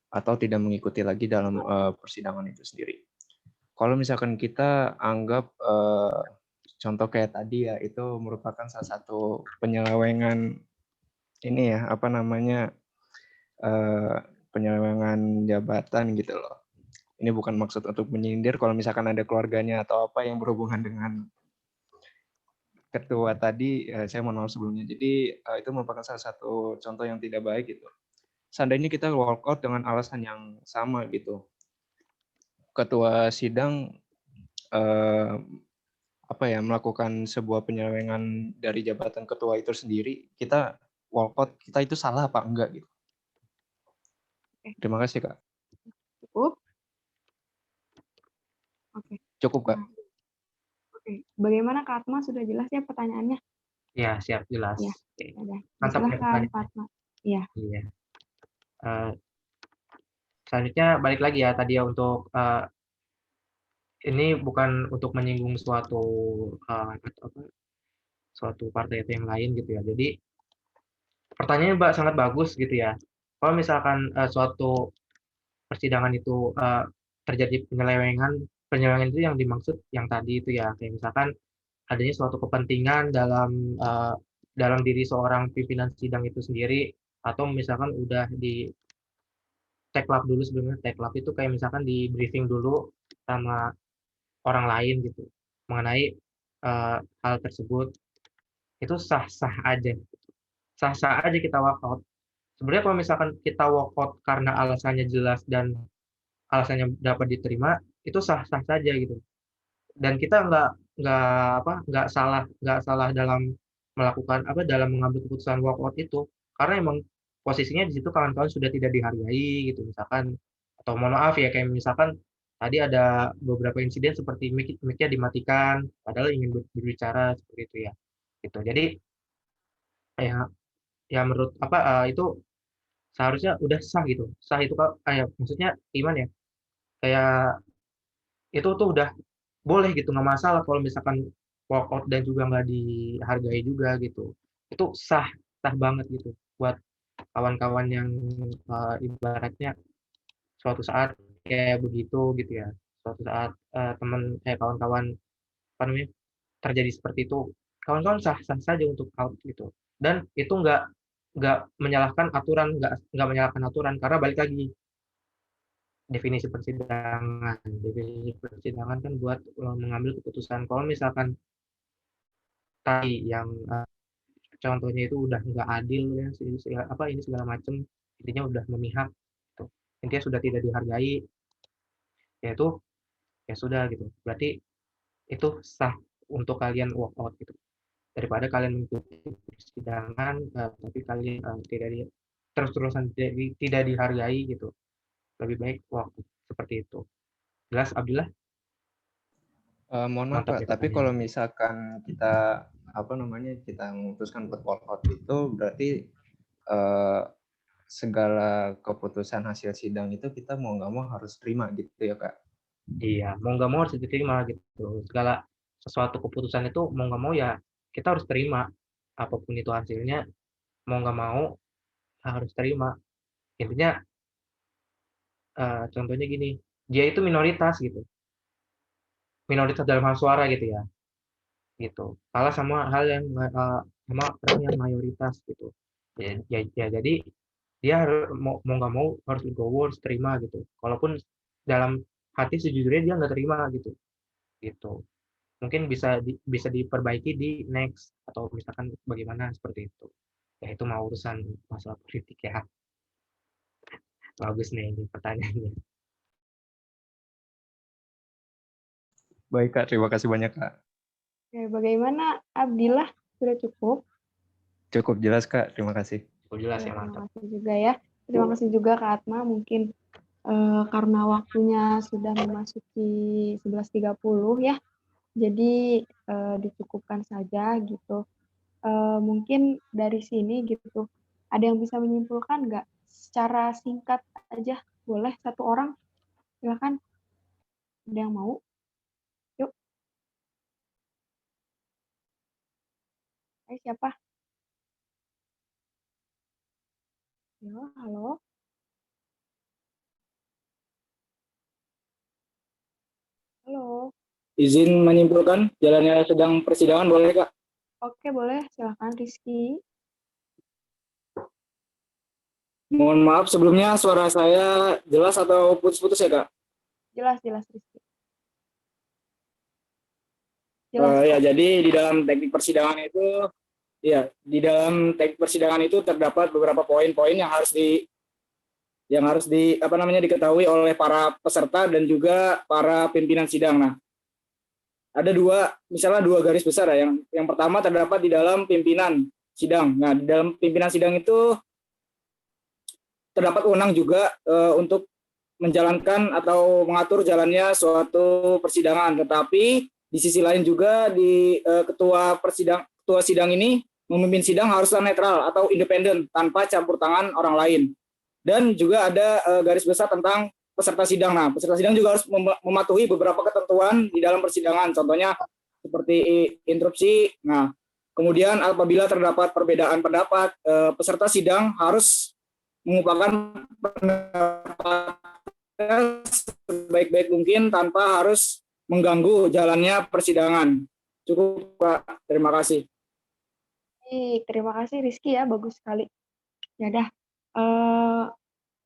[SPEAKER 10] atau tidak mengikuti lagi dalam persidangan itu sendiri. Kalau misalkan kita anggap contoh kayak tadi ya, itu merupakan salah satu penyelewengan ini ya, apa namanya, penyelewengan jabatan gitu loh. Ini bukan maksud untuk menyindir kalau misalkan ada keluarganya atau apa yang berhubungan dengan ketua tadi, saya mohon maaf sebelumnya. Jadi itu merupakan salah satu contoh yang tidak baik gitu. Seandainya kita walk out dengan alasan yang sama gitu, ketua sidang melakukan sebuah penyelewengan dari jabatan ketua itu sendiri, kita walk out, kita itu salah apa enggak gitu. Terima kasih Kak.
[SPEAKER 2] Cukup? Oke.
[SPEAKER 10] Cukup Kak.
[SPEAKER 2] Oke, bagaimana Kak Atma, sudah jelas ya pertanyaannya?
[SPEAKER 3] Ya, siap, jelas.
[SPEAKER 2] Ya,
[SPEAKER 3] Oke.
[SPEAKER 2] mantap. Silakan Kak Atma. Iya.
[SPEAKER 3] Iya. Selanjutnya balik lagi ya tadi ya untuk ini bukan untuk menyinggung suatu partai atau yang lain gitu ya. Jadi pertanyaannya sangat bagus gitu ya. Kalau misalkan suatu persidangan itu terjadi penyelewengan itu yang dimaksud yang tadi itu ya, kayak misalkan adanya suatu kepentingan dalam diri seorang pimpinan sidang itu sendiri, atau misalkan udah di take-lab dulu sebelumnya. Take-lab itu kayak misalkan di briefing dulu sama orang lain gitu mengenai hal tersebut, itu sah-sah aja kita walkout. Sebenarnya kalau misalkan kita walkout karena alasannya jelas dan alasannya dapat diterima, itu sah-sah saja gitu. Dan kita nggak salah dalam melakukan dalam mengambil keputusan walkout itu, karena emang posisinya di situ kawan-kawan sudah tidak dihargai gitu misalkan, atau mohon maaf ya kayak misalkan tadi ada beberapa insiden seperti mic-nya dimatikan padahal ingin berbicara seperti itu ya gitu. Jadi ya menurut itu seharusnya udah sah gitu. Sah itu maksudnya gimana ya? Kayak itu tuh udah boleh gitu, nggak masalah kalau misalkan walkout dan juga nggak dihargai juga gitu. Itu sah, sah banget gitu buat kawan-kawan yang ibaratnya suatu saat kayak begitu gitu ya. Suatu saat kawan-kawan terjadi seperti itu, kawan-kawan sah-sah saja untuk out gitu. Dan itu nggak menyalahkan aturan, nggak menyalahkan aturan karena balik lagi definisi persidangan. Definisi persidangan kan buat mengambil keputusan. Kalau misalkan tadi yang contohnya itu udah nggak adil ya, ini segala macam, intinya udah memihak, gitu. Intinya sudah tidak dihargai, yaitu ya sudah gitu. Berarti itu sah untuk kalian walk out gitu. Daripada kalian mengikuti persidangan, tapi kalian terus-terusan tidak dihargai gitu. Lebih baik walk out seperti itu. Jelas, Abdullah?
[SPEAKER 10] Mohon maaf
[SPEAKER 3] Mantap
[SPEAKER 10] Pak,
[SPEAKER 3] ya
[SPEAKER 10] tapi
[SPEAKER 3] pertanyaannya.
[SPEAKER 10] kalau misalkan kita kita memutuskan buat walkout itu berarti segala keputusan hasil sidang itu kita mau nggak mau harus terima gitu ya Kak?
[SPEAKER 3] Iya, mau nggak mau harus diterima gitu. Segala sesuatu keputusan itu mau nggak mau ya kita harus terima. Apapun itu hasilnya, mau nggak mau harus terima. Intinya contohnya gini, dia itu minoritas gitu. Minoritas dalam hal suara gitu ya. Gitu. Kalah sama hal yang sama orang yang mayoritas gitu. Ya, jadi dia mau nggak mau harus legowo, harus terima gitu. Walaupun dalam hati sejujurnya dia nggak terima gitu. Gitu. Mungkin bisa diperbaiki di next atau misalkan bagaimana seperti itu. Ya itu mau urusan masalah politik ya. Bagus nih ini pertanyaannya.
[SPEAKER 10] Baik Kak, terima kasih banyak Kak.
[SPEAKER 2] Oke, bagaimana Abdillah? Sudah cukup?
[SPEAKER 10] Cukup jelas Kak, terima kasih.
[SPEAKER 3] Cukup jelas ya,
[SPEAKER 2] Terima
[SPEAKER 3] mantap.
[SPEAKER 2] kasih juga ya. Terima kasih juga Kak Atma. Mungkin karena waktunya sudah memasuki 11.30 ya. Jadi dicukupkan saja gitu. Mungkin dari sini gitu. Ada yang bisa menyimpulkan nggak? Secara singkat aja, boleh satu orang? Silakan. Ada yang mau? Yuk. Hai, siapa? Yo, halo. Halo.
[SPEAKER 7] Izin menyimpulkan jalannya sedang persidangan boleh Kak?
[SPEAKER 2] Oke, boleh. Silakan Rizky.
[SPEAKER 7] Mohon maaf sebelumnya suara saya jelas atau putus-putus ya Kak?
[SPEAKER 2] Jelas Rizky. Jelas.
[SPEAKER 7] Ya, jadi di dalam teknik persidangan itu terdapat beberapa poin-poin yang harus diketahui oleh para peserta dan juga para pimpinan sidang. Nah, ada misalnya dua garis besar ya. Yang pertama terdapat di dalam pimpinan sidang. Nah, di dalam pimpinan sidang itu terdapat wewenang juga untuk menjalankan atau mengatur jalannya suatu persidangan. Tetapi di sisi lain juga ketua sidang ini memimpin sidang haruslah netral atau independen tanpa campur tangan orang lain. Dan juga ada garis besar tentang peserta sidang. Nah, peserta sidang juga harus mematuhi beberapa ketentuan di dalam persidangan. Contohnya seperti interupsi. Nah, kemudian apabila terdapat perbedaan pendapat, peserta sidang harus mengumpulkan pendapatnya sebaik-baik mungkin tanpa harus mengganggu jalannya persidangan. Cukup Pak, terima kasih.
[SPEAKER 2] Terima kasih Rizky ya, bagus sekali. Ya dah,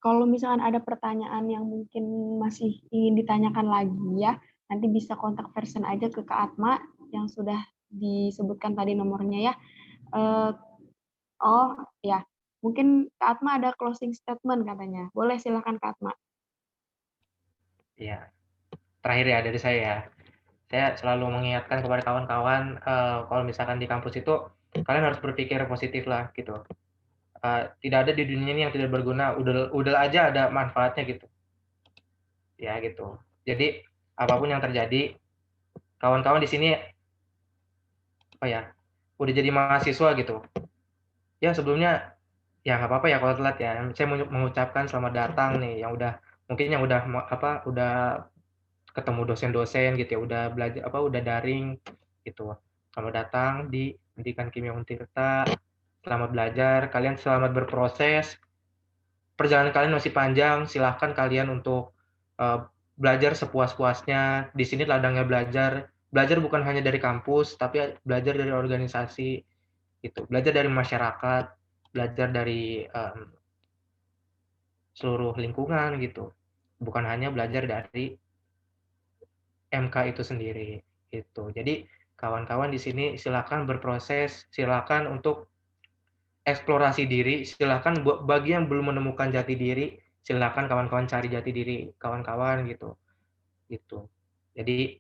[SPEAKER 2] kalau misalkan ada pertanyaan yang mungkin masih ingin ditanyakan lagi ya, nanti bisa kontak person aja ke Kak Atma yang sudah disebutkan tadi nomornya ya. Oh ya, mungkin Kak Atma ada closing statement katanya. Boleh silakan Kak Atma.
[SPEAKER 3] Ya, terakhir ya dari saya. saya selalu mengingatkan kepada kawan-kawan kalau misalkan di kampus itu kalian harus berpikir positif lah gitu. Tidak ada di dunia ini yang tidak berguna, udah aja ada manfaatnya gitu. Ya gitu. Jadi apapun yang terjadi, kawan-kawan di sini udah jadi mahasiswa gitu. Ya sebelumnya ya nggak apa-apa ya kalau telat ya. Saya mengucapkan selamat datang nih yang udah udah ketemu dosen-dosen gitu ya, udah belajar udah daring gitu. Selamat datang di Pendidikan Kimia Untirta. Selamat belajar, kalian selamat berproses. Perjalanan kalian masih panjang, silahkan kalian untuk belajar sepuas-puasnya. Di sini ladangnya belajar. Belajar bukan hanya dari kampus, tapi belajar dari organisasi gitu. Belajar dari masyarakat, belajar dari seluruh lingkungan gitu. Bukan hanya belajar dari MK itu sendiri gitu. Jadi kawan-kawan di sini silakan berproses, silakan untuk eksplorasi diri, silakan bagi yang belum menemukan jati diri, silakan kawan-kawan cari jati diri kawan-kawan gitu. Gitu. Jadi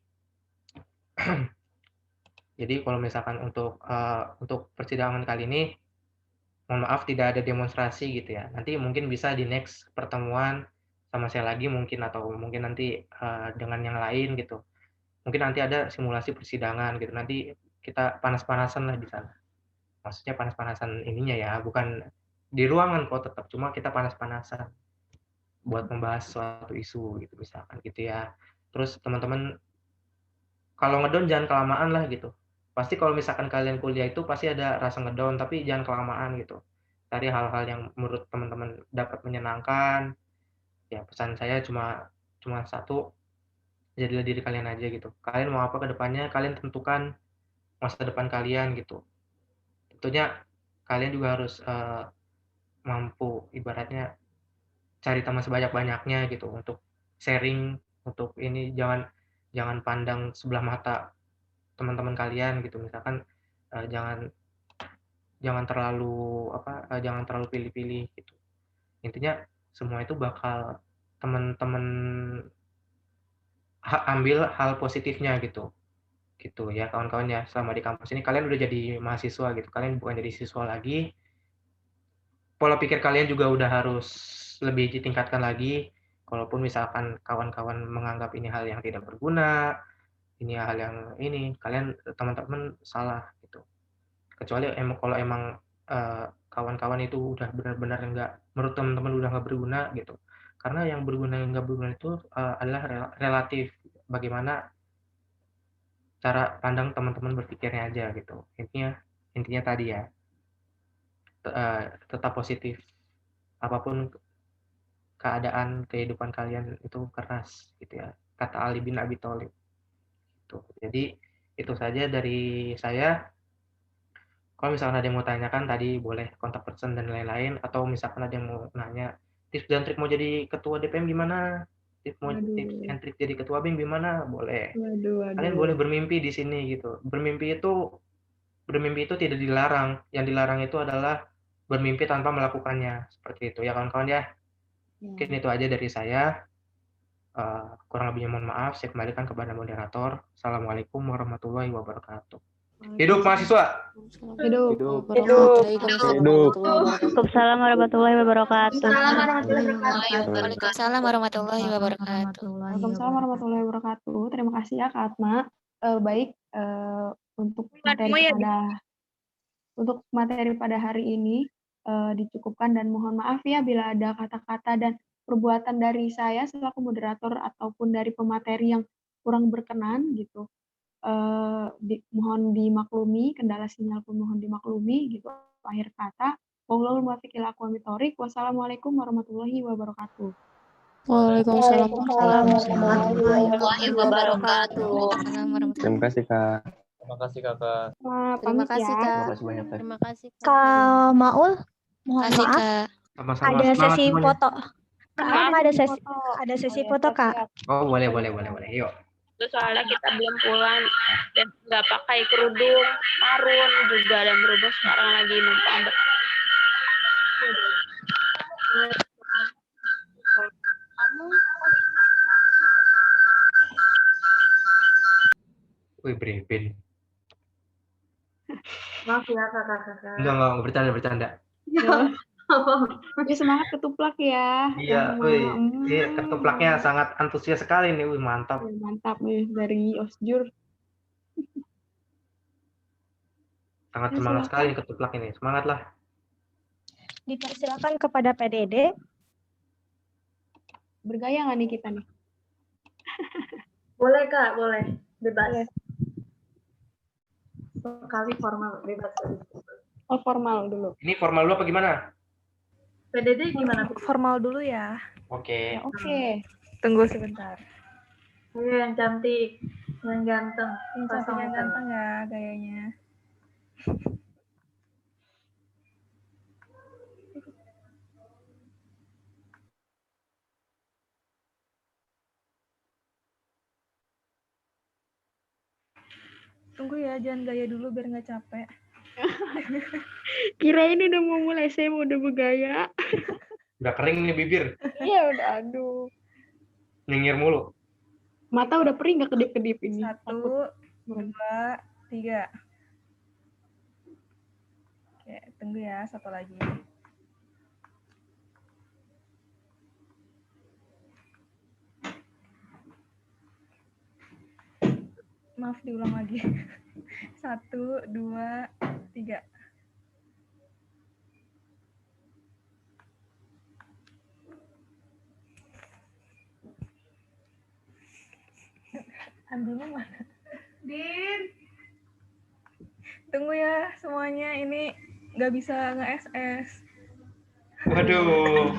[SPEAKER 3] jadi kalau misalkan untuk persidangan kali ini mohon maaf tidak ada demonstrasi gitu ya. Nanti mungkin bisa di next pertemuan sama saya lagi mungkin atau mungkin nanti dengan yang lain gitu. Mungkin nanti ada simulasi persidangan gitu. Nanti kita panas-panasan lah di sana. Maksudnya panas-panasan ininya ya, bukan di ruangan kok tetap, cuma kita panas-panasan buat membahas suatu isu gitu misalkan gitu ya. Terus teman-teman kalau ngedown jangan kelamaan lah gitu. Pasti kalau misalkan kalian kuliah itu pasti ada rasa ngedown, tapi jangan kelamaan gitu. Cari hal-hal yang menurut teman-teman dapat menyenangkan. Ya pesan saya cuma satu, jadilah diri kalian aja gitu. Kalian mau apa ke depannya, kalian tentukan masa depan kalian gitu. Tentunya kalian juga harus mampu ibaratnya cari teman sebanyak-banyaknya gitu untuk sharing, untuk ini jangan pandang sebelah mata teman-teman kalian gitu. Misalkan jangan terlalu jangan terlalu pilih-pilih gitu. Intinya semua itu bakal teman-teman ambil hal positifnya gitu. Gitu ya kawan-kawan ya, selama di kampus ini kalian udah jadi mahasiswa gitu, kalian bukan jadi siswa lagi. Pola pikir kalian juga udah harus lebih ditingkatkan lagi. Kalaupun misalkan kawan-kawan menganggap ini hal yang tidak berguna, ini hal yang ini, kalian teman-teman salah gitu. Kecuali kalau emang kawan-kawan itu udah benar-benar enggak, menurut teman-teman udah nggak berguna gitu. Karena yang berguna yang nggak berguna itu adalah relatif. Bagaimana cara pandang teman-teman berpikirnya aja gitu. Intinya tadi ya, tetap positif. Apapun keadaan kehidupan kalian itu keras gitu ya. Kata Ali bin Abi Thalib. Gitu. Jadi itu saja dari saya. Kalau misalkan ada yang mau tanyakan tadi boleh kontak person dan lain-lain, atau misalkan ada yang mau nanya tips dan trik mau jadi ketua DPM gimana, tips and trik jadi ketua BEM gimana, boleh. Kalian boleh bermimpi di sini gitu. Bermimpi itu tidak dilarang. Yang dilarang itu adalah bermimpi tanpa melakukannya. Seperti itu ya kawan-kawan ya. Mungkin itu aja dari saya. Kurang lebihnya mohon maaf. Saya kembalikan kepada moderator. Assalamualaikum warahmatullahi wabarakatuh. Hidup mahasiswa.
[SPEAKER 2] Hidup.
[SPEAKER 13] Waalaikumsalam warahmatullahi wabarakatuh.
[SPEAKER 4] Waalaikumsalam warahmatullahi wabarakatuh.
[SPEAKER 2] Waalaikumsalam warahmatullahi wabarakatuh. Terima kasih ya Kak Atma. Baik, untuk materi pada hari ini dicukupkan dan mohon maaf ya bila ada kata-kata dan perbuatan dari saya selaku moderator ataupun dari pemateri yang kurang berkenan gitu. Mohon dimaklumi, kendala sinyal pun mohon dimaklumi gitu. Akhir kata, wallahul muwaffiq ila aqwamit thoriq. Wassalamualaikum warahmatullahi wabarakatuh.
[SPEAKER 13] Waalaikumsalam warahmatullahi wabarakatuh.
[SPEAKER 9] Terima kasih Kak.
[SPEAKER 6] Terima kasih Kakak.
[SPEAKER 4] Terima kasih Kak.
[SPEAKER 9] Terima kasih banyak Kak.
[SPEAKER 4] Terima kasih
[SPEAKER 1] Kak Maul, mohon
[SPEAKER 4] kasih
[SPEAKER 1] maaf.
[SPEAKER 4] Kak.
[SPEAKER 3] Sama-sama.
[SPEAKER 1] Ada
[SPEAKER 3] Semangat
[SPEAKER 1] sesi
[SPEAKER 3] semuanya.
[SPEAKER 1] foto. Kak, ada sesi foto Kak.
[SPEAKER 3] Oh boleh. Yuk.
[SPEAKER 11] Itu soalnya kita belum pulang dan nggak pakai kerudung, marun juga dan berubah sekarang lagi numpang
[SPEAKER 3] Wih, Breben.
[SPEAKER 14] Maaf ya kakak-kakak.
[SPEAKER 3] Enggak, bercanda.
[SPEAKER 2] Ya. Ya, semangat ketuplak ya.
[SPEAKER 3] Iya,
[SPEAKER 2] semua.
[SPEAKER 3] wih. Ini ketuplaknya sangat antusias sekali nih, wih, mantap.
[SPEAKER 2] Mantap nih dari Osjur.
[SPEAKER 3] Sangat
[SPEAKER 2] Ya,
[SPEAKER 3] semangat
[SPEAKER 2] silakan.
[SPEAKER 3] sekali nih ketuplak ini. Semangat lah.
[SPEAKER 1] Dipersilakan kepada PDD.
[SPEAKER 2] Bergaya nggak nih kita nih?
[SPEAKER 14] Boleh Kak, boleh. Bebas.
[SPEAKER 2] Boleh.
[SPEAKER 14] Sekali formal, bebas.
[SPEAKER 2] Oh, formal dulu.
[SPEAKER 3] Ini formal dulu apa gimana?
[SPEAKER 14] PDD gimana?
[SPEAKER 13] Formal dulu ya.
[SPEAKER 3] Oke.
[SPEAKER 2] Ya, oke.
[SPEAKER 13] Tunggu sebentar.
[SPEAKER 14] Ayo yang cantik, yang ganteng.
[SPEAKER 13] Yang cantik yang ganteng ya gayanya. Tunggu ya, jangan gaya dulu biar nggak capek.
[SPEAKER 2] Kirain udah mau mulai, saya mau udah bergaya.
[SPEAKER 3] Udah kering nih bibir.
[SPEAKER 2] Iya, udah aduh.
[SPEAKER 3] Nyengir mulu.
[SPEAKER 2] Mata udah perih nggak kedip-kedip ini?
[SPEAKER 13] 1, 2, 3. Oke, tunggu ya, satu lagi. Maaf, diulang lagi. 1, 2, 3. Andina mana? Din. Tunggu ya semuanya, ini nggak bisa nge-SS.
[SPEAKER 3] Waduh.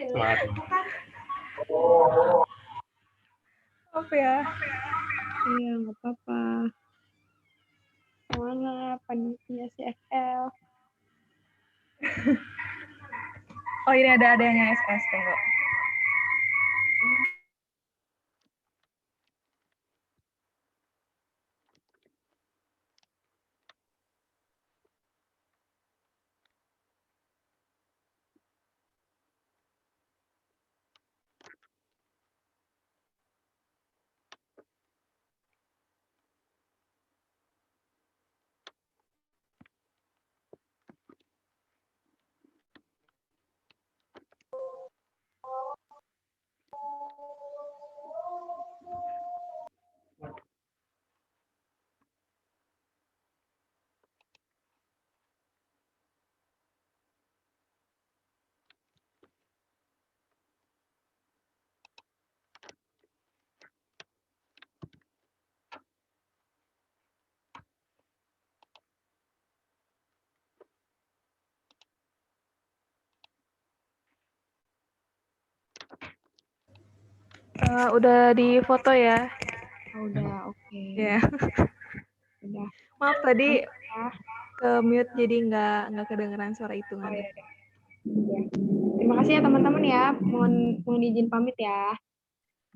[SPEAKER 14] Semangat.
[SPEAKER 13] Maaf ya.
[SPEAKER 2] Iya, nggak apa-apa. Semangat, panitia CFL.
[SPEAKER 13] Oh, ini ada yang SS, tunggu. Udah di foto ya?
[SPEAKER 2] Oh, udah, oke.
[SPEAKER 13] Ya.
[SPEAKER 2] Udah.
[SPEAKER 13] Maaf tadi ke mute jadi nggak kedengeran suara hitungan.
[SPEAKER 2] Oh, ya. Terima kasih ya teman-teman ya. Mohon izin pamit ya.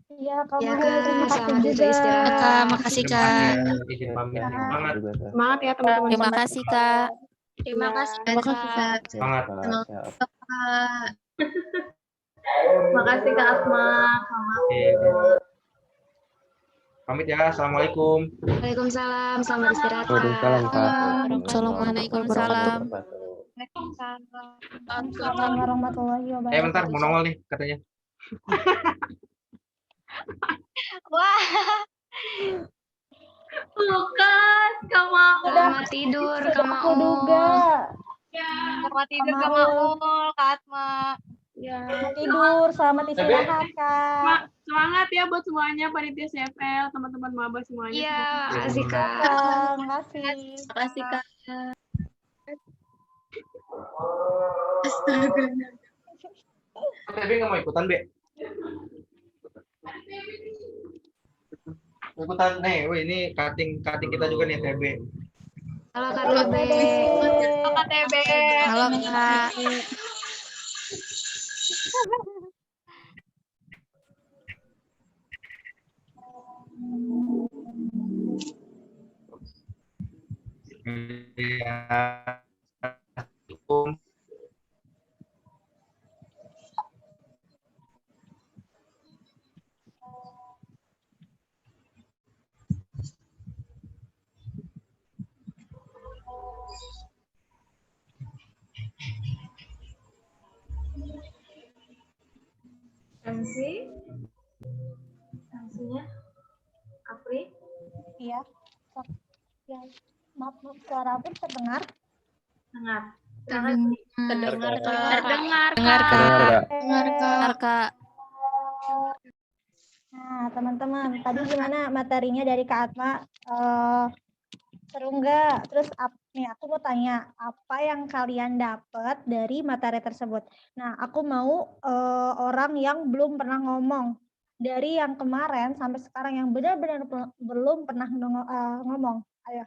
[SPEAKER 1] Iya, Kak
[SPEAKER 11] Ya,
[SPEAKER 1] Mahal,
[SPEAKER 11] Kak.
[SPEAKER 1] terima kasih
[SPEAKER 11] Selamat
[SPEAKER 1] juga.
[SPEAKER 11] beristirahat. Kak, makasih,
[SPEAKER 3] Terima
[SPEAKER 11] Kak.
[SPEAKER 3] kasih. Izin pamit. Semangat.
[SPEAKER 2] Semangat ya teman-teman.
[SPEAKER 11] Terima kasih, Kak.
[SPEAKER 8] Terima
[SPEAKER 2] Iya.
[SPEAKER 8] kasih,
[SPEAKER 11] Terima kasih, Kak.
[SPEAKER 3] Semangat.
[SPEAKER 8] Kak.
[SPEAKER 14] Makasih Kak Asma.
[SPEAKER 3] Oke. Pamit ya. Assalamualaikum.
[SPEAKER 11] Waalaikumsalam. Selamat istirahat, Kak.
[SPEAKER 9] Waalaikumsalam, Kak.
[SPEAKER 11] Assalamualaikum.
[SPEAKER 1] Assalamualaikum warahmatullahi wabarakatuh.
[SPEAKER 3] Bentar, mau nongol nih katanya.
[SPEAKER 11] Wah.
[SPEAKER 14] Bukan, Kak Maul.
[SPEAKER 11] Selamat tidur, Kak
[SPEAKER 1] Aku
[SPEAKER 11] Maul.
[SPEAKER 1] duga.
[SPEAKER 11] Selamat tidur, Kak Maul, Kak Atma.
[SPEAKER 2] Ya.
[SPEAKER 1] Selamat tidur, selamat istirahat, Kak.
[SPEAKER 2] Semangat ya buat semuanya panitia CFL, teman-teman maba semuanya.
[SPEAKER 11] Iya, makasih, Kak.
[SPEAKER 1] Makasih.
[SPEAKER 11] Makasih, Kak.
[SPEAKER 3] TB nggak mau ikutan, Be? Ikutan nih, wih ini cutting kita juga nih TB.
[SPEAKER 11] Halo, Kak TB. Halo, Kak TB. Halo, Kak.
[SPEAKER 14] esensi. Esensinya Apri.
[SPEAKER 1] Iya. Ya, maaf, suara Apri terdengar?
[SPEAKER 14] Dengar.
[SPEAKER 4] Terdengar, Kak.
[SPEAKER 11] Terdengar,
[SPEAKER 4] Dengar, Kak.
[SPEAKER 1] Nah, teman-teman, tadi gimana materinya dari Kak Atma? Seru nggak? Terus nih aku mau tanya, apa yang kalian dapat dari materi tersebut? Nah, aku mau orang yang belum pernah ngomong. Dari yang kemarin sampai sekarang yang benar-benar belum pernah ngomong. Ayo.